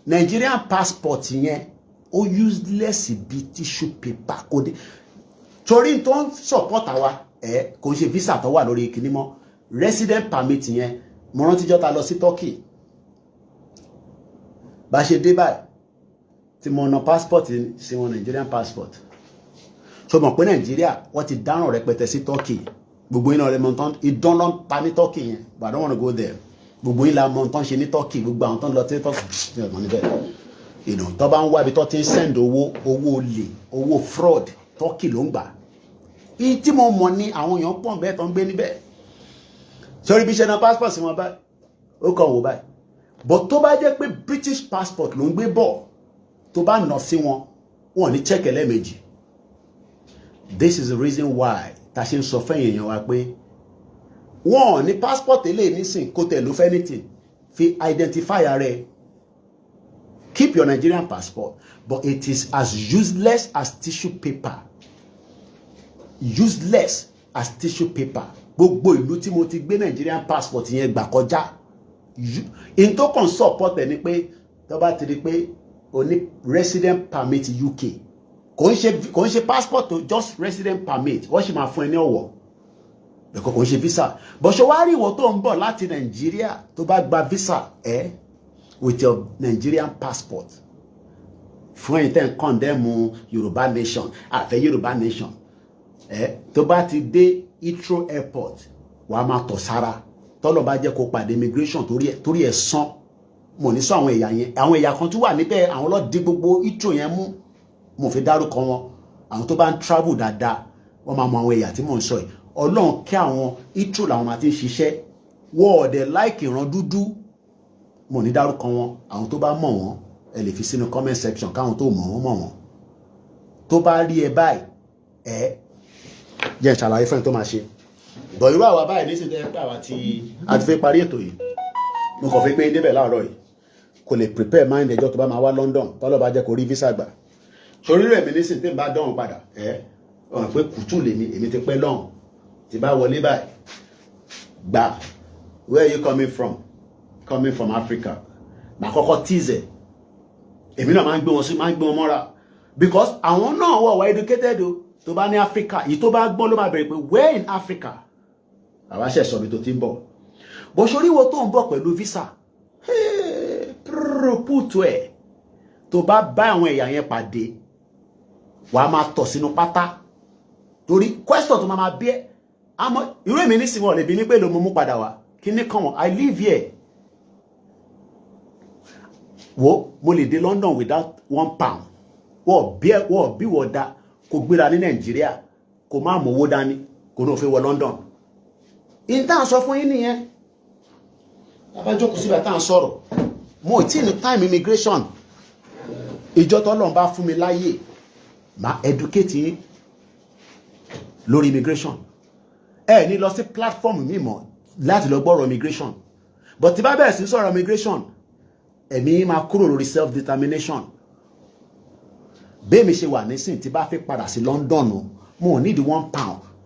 Nigerian passport yẹn ó useless bí tissue paper kò dé torí tó ń support àwa kò ń ṣe visa tó wà lórí kíní mọ́ resident permit yẹn mo rántí jọ́ta lọ sí Turkey bá ṣe dé báyìí tí mo na passport sí wọn Nigerian passport so mọ̀ pé Nàìjíríà wọ́n ti dáràn rẹpẹtẹ sí Turkey gbogbo iná rẹ mọ̀ tán ìdánlọ́ pa ní Turkey yẹn but I don't want to go there gbogbo ilà mọ̀ tán ṣe ní Turkey gbogbo àwọn tán lọ sí Turkey níbẹ̀ tó bá ń wá ibi tó ti ń send owó olè owó fraud Turkey ló ń gbà bí tí mo mọ̀ ní àwọn èèyàn pọ̀ bẹ́ẹ̀ tó ń gbé níbẹ̀ sórí bí ṣe na passport sí wọn báyìí ó kàn wò báyìí but tó bá jẹ́ pé British passport ló ń gbé bọ̀ tó bá nà sí wọn wọn ní check ẹlẹ́ẹ̀mejì this is the reason why ta ṣe ń sọ fẹ́yìn èèyàn wa pé wọn ní passport eléyìí nísìn kó tẹ̀ ló fẹ́ anything fi identify rẹ keep your Nigerian passport but it is as useless as tissue paper useless as tissue paper. Gbogbo ìlú tí mo ti gbé Nigerian passport yẹn gbà kọjá. In tó kàn support ẹ ni pé tó bá ti rí pé o ní resident permit UK. Kò ń ṣe passport to just resident permit. Wọ́n sì máa fún ẹ ní ọ̀wọ̀. Because kò ń ṣe visa. But ṣé wàá rí ìwọ tó ń bọ̀ láti Nigeria tó bá gba visa with your Nigerian passport. Fún ẹ̀yin tẹ́ ń condemn Yoruba Nation, àfẹ́ Yoruba Nation. Tó bá ti dé Heathrow Airport, wàá máa tọ̀ sára. Tọ́lọ̀ bá jẹ́ kó pàdé immigration torí ẹ̀ sán. Mo ní sọ àwọn ẹ̀yà yẹn. Àwọn ẹ̀yà kan tún wà níbẹ̀, àwọn ló di gbogbo Heathrow yẹn mú. Mo fi dárúkọ wọn. Àwọn tó bá ń travel dáadáa, wọ́n máa mọ àwọn ẹ̀yà tí mò ń sọ yìí. Ọlọ́run kí àwọn Heathrow làwọn máa ti ń ṣiṣẹ́. Wọ́n ọ̀dẹ̀ láìkì ìran dúdú. Mo ní dárúkọ wọn. Àwọn tó bá mọ̀ wọ́n, ẹ lè fi sínú comment section káwọn tó mọ̀ wọ́n mọ̀ wọ́n. Tó bá rí ẹ báyìí, jẹ́ ìṣàlàyé fún ẹ tó máa ṣe. Bọ̀ irú àwa báyìí nísìnyí tẹ́ pé àwa ti fẹ́ parí ètò yìí. Mo kàn fẹ́ pé débẹ̀ láàárọ̀ yìí. Kò lè prepare mind ẹjọ́ tó bá máa wá London. Tọ́lọ́ bá jẹ́ kó rí visa gbà. Torí rẹ̀ mi nísìnyí tí n bá dánwò padà. Ọ̀ràn pé kùtù èmi ti pẹ́ lọ́hùn. Tí bá wọlé báyìí. Gbà. Where are you coming from? Coming from Africa. Màá kọ́kọ́ tease. Èmi náà máa ń gbé wọn mọ́ra. Because àwọn náà wà educated o. Tó bá ní Africa, yìí tó bá gbọ́n ló máa bẹ̀rẹ̀ pé where in Africa? Àwa ṣe sọ bí tó ti ń bọ̀. Bó ṣorí wo tó ń bọ̀ pẹ̀lú visa. Púùtù ẹ̀. Tó bá bá àwọn ẹ̀yà yẹn pàdé, wàá máa tọ̀ sínú pátá. Torí question tó máa bí ẹ́. Àmọ́ irú èmi ní sinmi ọ̀lẹ́bí ní pé ló mú padà wá. Kí ni kan wọ́n? I live here. Mo lè dé London without £1. Wọ́n bí wọ́n dá. Kò gbéra ní Nàìjíríà, kò máa mú owó dání, kò náà fi wọ London. In tá ń sọ fún yín nìyẹn. Bàbá jókòó síbẹ̀ tá ń sọ̀rọ̀. Mo tí ní time immigration. Ìjọ t'Ọlọ́run bá fún mi láyè, máa educate yín lórí immigration. Ní lọ sí platform mi mọ́ láti lọ gbọ́rọ̀ immigration. But tí bá bẹ̀rẹ̀ sí sọ̀rọ̀ immigration, ẹ̀mí máa kúrò lórí self determination. Bẹ́ẹ̀mi ṣe wà nísìn tí bá fẹ́ padà sí London mo need £1.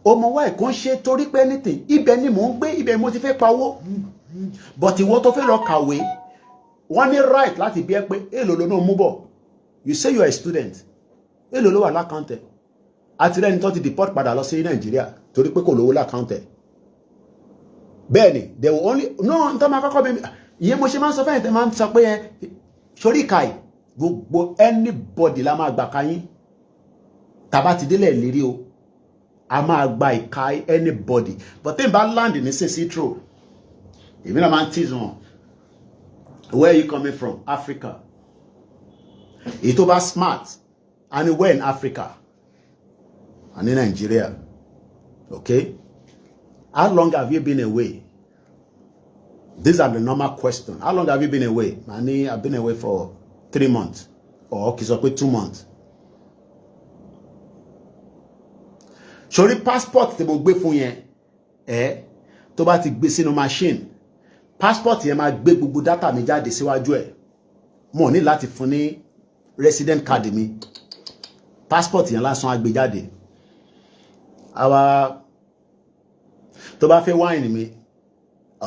Ọmọ wa ẹ̀kan ṣe torí pé anything ibẹ̀ ni mò ń gbé, ibẹ̀ mo ti fẹ́ pa owó. But ìwọ tó fẹ́ lọ kàwé, wọ́n ní right láti bí ẹ pé èlò ló náà mú bọ̀. You say you are a student. Èlò ló wà lákàntẹ̀. Àti rẹ́ni tó ti deport padà lọ sí Nàìjíríà torí pé kò lówó lákàntẹ̀. Bẹ́ẹ̀ni, they will only no ntọ́ máa kọ́kọ́ bí iye mo ṣe máa ń sọ fẹ́yìntẹ́ máa ń sọ pé sórí ìkàì gbogbo anybody la máa gbà káyín tàbá ti délẹ̀ lérí o a máa gba ìka anybody but tí n bá land ní sí true èmi náà máa ń tease wọn. Where are you coming from? Africa. Èyí tó bá smart and where in Africa and in Nigeria. Okay, how long have you been away? These are the normal questions. How long have you been away? I've been away for 3 months or kì í sọ pé 2 months. Sórí passport tí mo gbé fún yẹn tó bá ti gbé sínú machine passport yẹn máa gbé gbogbo data mi jáde síwájú ẹ̀. Mo ní láti fún ní resident card mi. Passport yẹn lásán á gbé jáde. Àwa tó bá fẹ́ wine mi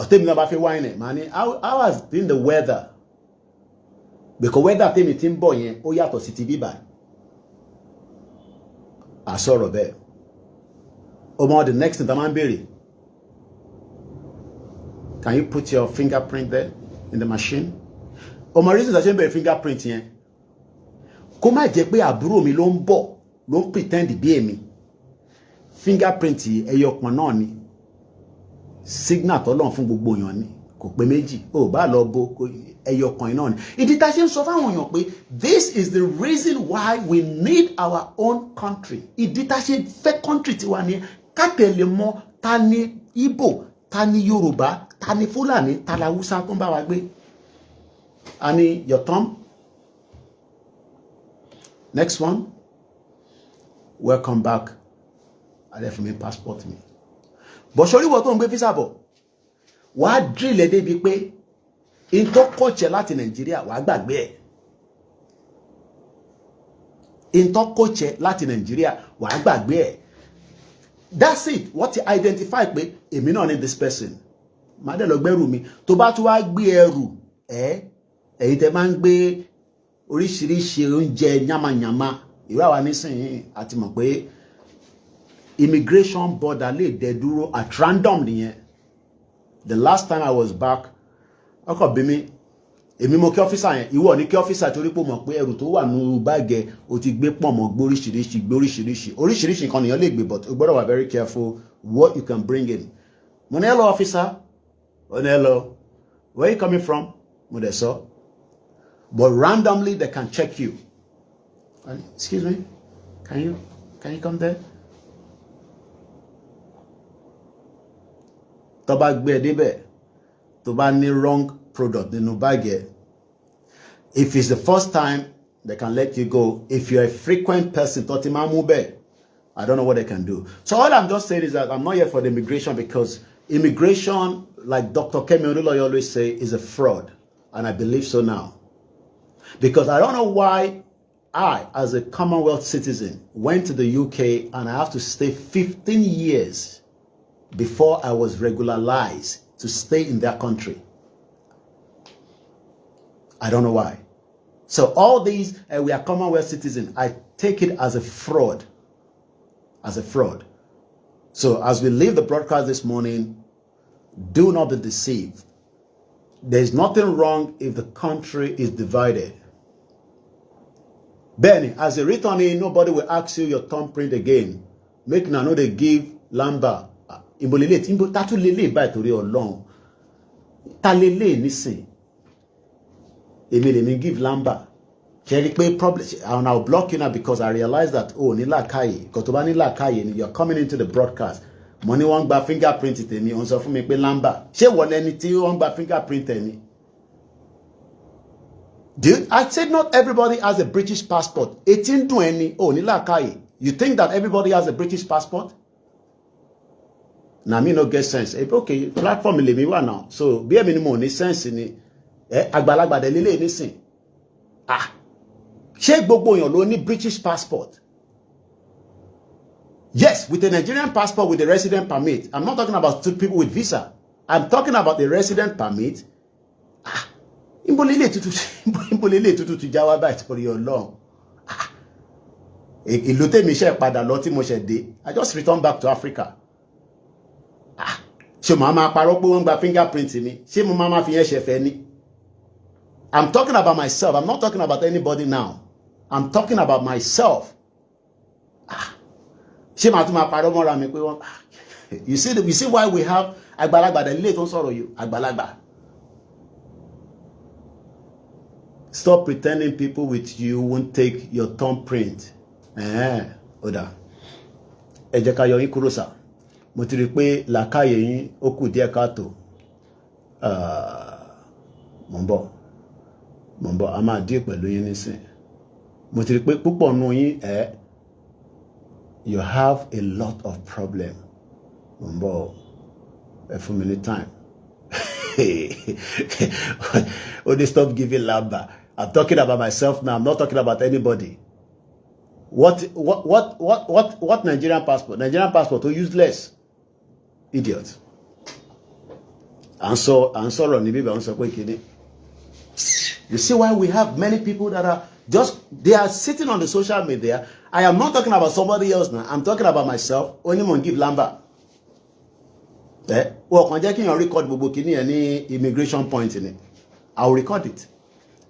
tèmi náà bá fẹ́ wine màá ní how has been the weather? Because weather tèmi tí ń bọ̀ yẹn ó yàtọ̀ sí ti bíbà. Àsọ̀rọ̀ bẹ́ẹ̀. Ọmọ the next thing tá máa ń béèrè. Can you put your fingerprint there in the machine? Ọmọ reason tá ṣe ń béèrè fingerprint yẹn. Kó má jẹ́ pé àbúrò mi ló ń bọ̀ ló ń pretend bí èmi. Fingerprint ẹyọ kan náà ni. Signal t'Ọlọ́run fún gbogbo èèyàn ni. Kò pé méjì. Ó bá lọ bo ẹyọ kan náà ni. Ìdí tá ṣe ń sọ fáwọn èèyàn pé this is the reason why we need our own country. Ìdí tá ṣe fẹ́ country tiwa ni ká tẹ̀lé mọ̀ ta ni Igbo, ta ni Yorùbá, ta ni Fúlàní, ta la Hausa tó ń bá wa gbé. Ani your thumb. Next one. Welcome back. I left me passport me. But sori wo tó ń gbé visa bọ̀. Wàá drill ẹ débi pé in tó kọ́ọ̀chẹ̀ láti Nàìjíríà wàá gbàgbé ẹ̀. In tó kọ́ọ̀chẹ̀ láti Nàìjíríà wàá gbàgbé ẹ̀. That's it. What you identify pé èmi náà ní this person. Má dé lọ gbẹ́rù mi. Tó bá tún wá gbé ẹrù, èyí tẹ́ máa ń gbé oríṣiríṣi oúnjẹ nyama ìwé àwa nísìnyí àti mọ̀ pé immigration border lè dẹ dúró at random nìyẹn. The last time I was back, ọkọ̀ bí mi, èmi mo kí ọ́físà yẹn, ìwọ ní kí ọ́físà torí pé mọ̀ pé ẹrù tó wà nínú báàgì o ti gbé pọ̀ mọ́ gbóríṣiríṣi nǹkan nìyẹn lè gbé, but o gbọ́dọ̀ wà very careful what you can bring in. Mo ní hello officer, mo ní hello, where you coming from? Mo dẹ̀ sọ, but randomly they can check you. Excuse me, can you come there? Tó bá gbé débẹ̀, tó bá ní wrong product nínú bag ẹ, if it's the first time they can let you go. If you're a frequent person, tó ti máa mú bẹ́ẹ̀, I don't know what they can do. So all I'm just saying is that I'm not here for the immigration, because immigration, like Dr. Kemi Oluloyo always say, is a fraud, and I believe so now. Because I don't know why I, as a Commonwealth citizen, went to the UK and I have to stay 15 years before I was regularized to stay in that country. I don't know why. So all these, we are Commonwealth citizens, I take it as a fraud. As a fraud. So as we leave the broadcast this morning, do not be deceived. There's nothing wrong if the country is divided. Benny, as a returnee, nobody will ask you your thumbprint again. Make now know they give Lamba. Imbo tatu lele by tori Ọlọ́run. Ta lele nisin. Emi give Lamba. Keri pe problem, and I'll block you now because I realize that ní làákàyè. Ko tó bá ní làákàyè, you're coming into the broadcast. Money wọ́n gba fingerprint tèmi, on sọ fún mi pé Lamba. Ṣé wọ́n lẹni tí wọ́n gba fingerprint tèmi? Dude, I said not everybody has a British passport. 18 dùn ẹni, ní làákàyè. You think that everybody has a British passport? Na me no get sense. Okay, platform le mi wà now. So bí èmi ni mo ní sense ni, àgbàlagbà de lele nísìn. Ṣé gbogbo èèyàn ló ní British passport? Yes, with a Nigerian passport with a resident permit. I'm not talking about two people with visa. I'm talking about the resident permit. Imbolele tutu tu jáwá báyìí torí Ọlọ́run. Ìlú tèmi ṣe padà lọ tí mo ṣe dé. I just returned back to Africa. Ṣé mo máa parọ́ pé wọ́n gba fingerprint mi? Ṣé mo máa fi yẹn ṣe fẹ́ ni? I'm talking about myself. I'm not talking about anybody now. I'm talking about myself. Ṣé màá tún máa parọ́ mọ́ra mi pé wọ́n? You see why we have àgbàlagbà dẹ̀ lílé tó ń sọ̀rọ̀ yìí, àgbàlagbà. Stop pretending people with you won't take your thumbprint. Oda. Ẹ jẹ́ ká yọ yín kúrò sá. Mo ti rí pé làákàyè yín ó kù díẹ̀ káàtó. Mo ń bọ̀, a máa díẹ̀ pẹ̀lú yín nísìn. Mo ti rí pé púpọ̀ nù yín you have a lot of problem. Mo ń bọ̀, ẹ fún mi ní time. Only stop giving Lamba. I'm talking about myself now. I'm not talking about anybody. What Nigerian passport? Nigerian passport, useless. Idiot. And so you see why we have many people that are they are sitting on the social media. I am not talking about somebody else now. I'm talking about myself. Only mon give Lamba. Well, can you record gbogbo kini any immigration point in it? I'll record it.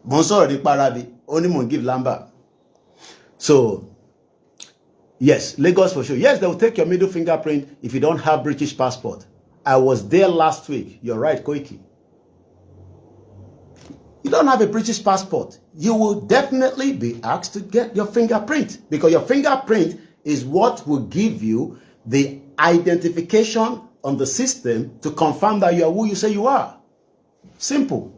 Bonsoir di parabi. Only mon give Lamba. So, yes, Lagos for sure. Yes, they will take your middle fingerprint if you don't have British passport. I was there last week. You're right, Koiki. You don't have a British passport. You will definitely be asked to get your fingerprint, because your fingerprint is what will give you the identification on the system to confirm that you are who you say you are. Simple.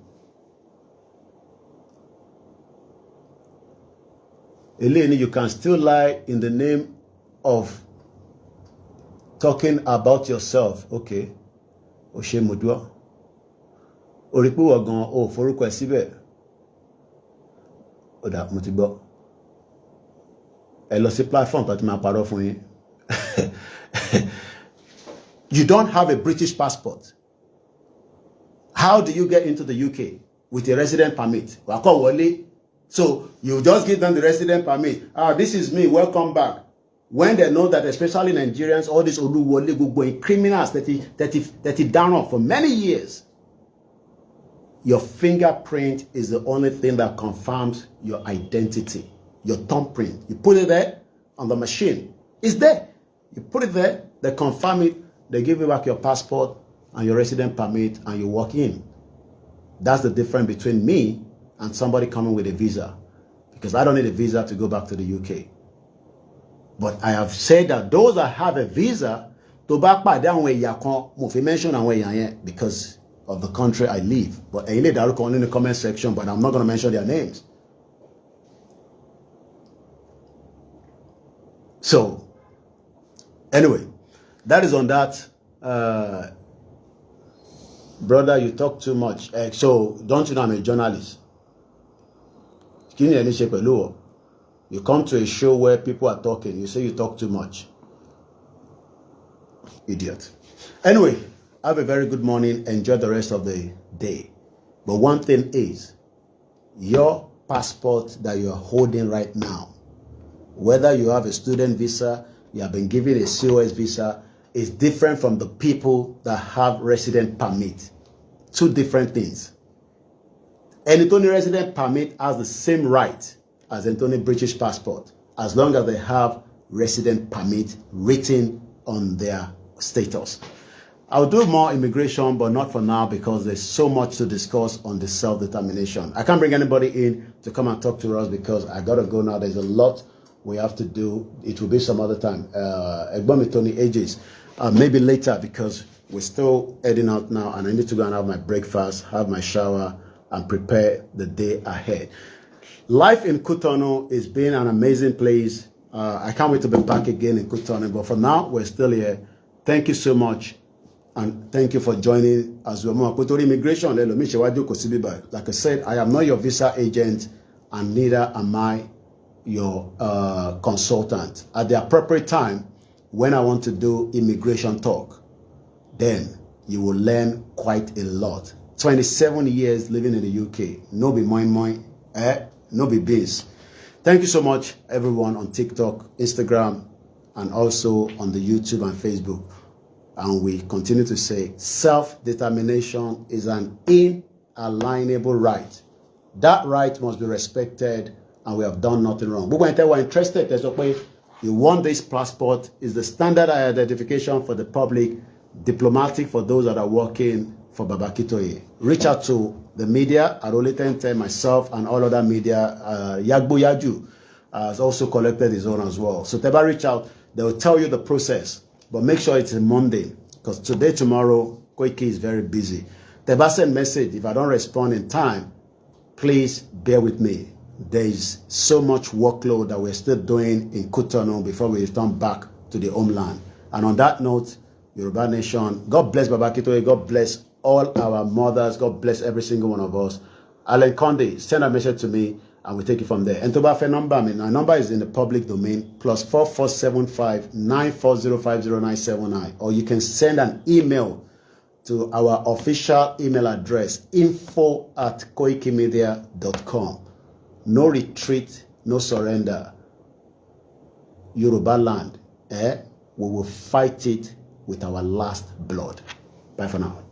Eleni, you can still lie in the name of talking about yourself. Okay. Oshe Mudwa. Oripu wagan o forúkọ síbẹ̀. Oda mo ti gbọ́. Ẹ lọ sí platform tó ti máa parọ́ fún yín. You don't have a British passport. How do you get into the UK with a resident permit? So you just give them the resident permit. This is me, welcome back. When they know that, especially Nigerians, all these Oluwole criminals that down on for many years, your fingerprint is the only thing that confirms your identity. Your thumbprint. You put it there on the machine. It's there. You put it there, they confirm it, they give you back your passport and your resident permit, and you walk in. That's the difference between me and somebody coming with a visa. Because I don't need a visa to go back to the UK. But I have said that those that have a visa, to back by down where you can mention and where you because of the country I live. But I need that in the comment section, but I'm not going to mention their names. So, anyway, that is on that. Brother, you talk too much. So, don't you know I'm a journalist? You come to a show where people are talking. You say you talk too much. Idiot. Anyway, have a very good morning. Enjoy the rest of the day. But one thing is, your passport that you are holding right now, whether you have a student visa, you have been given a COS visa, is different from the people that have resident permit. Two different things. Any resident permit has the same right as any British passport, as long as they have resident permit written on their status. I'll do more immigration, but not for now because there's so much to discuss on the self-determination. I can't bring anybody in to come and talk to us because I gotta go now. There's a lot we have to do. It will be some other time. Tony ages. Maybe later because we're still heading out now and I need to go and have my breakfast, have my shower, and prepare the day ahead. Life in Cotonou is being an amazing place. I can't wait to be back again in Cotonou, but for now, we're still here. Thank you so much, and thank you for joining as well. Immigration, like I said, I am not your visa agent, and neither am I your consultant. At the appropriate time, when I want to do immigration talk, then you will learn quite a lot. 27 years living in the UK. No be moin, no be biz. Thank you so much, everyone on TikTok, Instagram, and also on the YouTube and Facebook. And we continue to say self-determination is an inalienable right. That right must be respected, and we have done nothing wrong. But when we're interested, there's a way you want this passport, is the standard identification for the public, diplomatic for those that are working for Babakitoye. Reach out to the media at Olitente, myself, and all other media. Yagbo Yaju has also collected his own as well. So Teba, reach out. They will tell you the process. But make sure it's a Monday. Because today, tomorrow, Koiki is very busy. Teba send message. If I don't respond in time, please bear with me. There is so much workload that we're still doing in Cotonou before we return back to the homeland. And on that note, Yoruba Nation, God bless Babakitoye, God bless all our mothers, God bless every single one of us. Alan Conde, send a message to me and we'll take it from there. And to buy a number, my number is in the public domain, +4475 940500979. Or you can send an email to our official email address, info@koikimedia.com. No retreat, no surrender. Yoruba land, we will fight it with our last blood. Bye for now.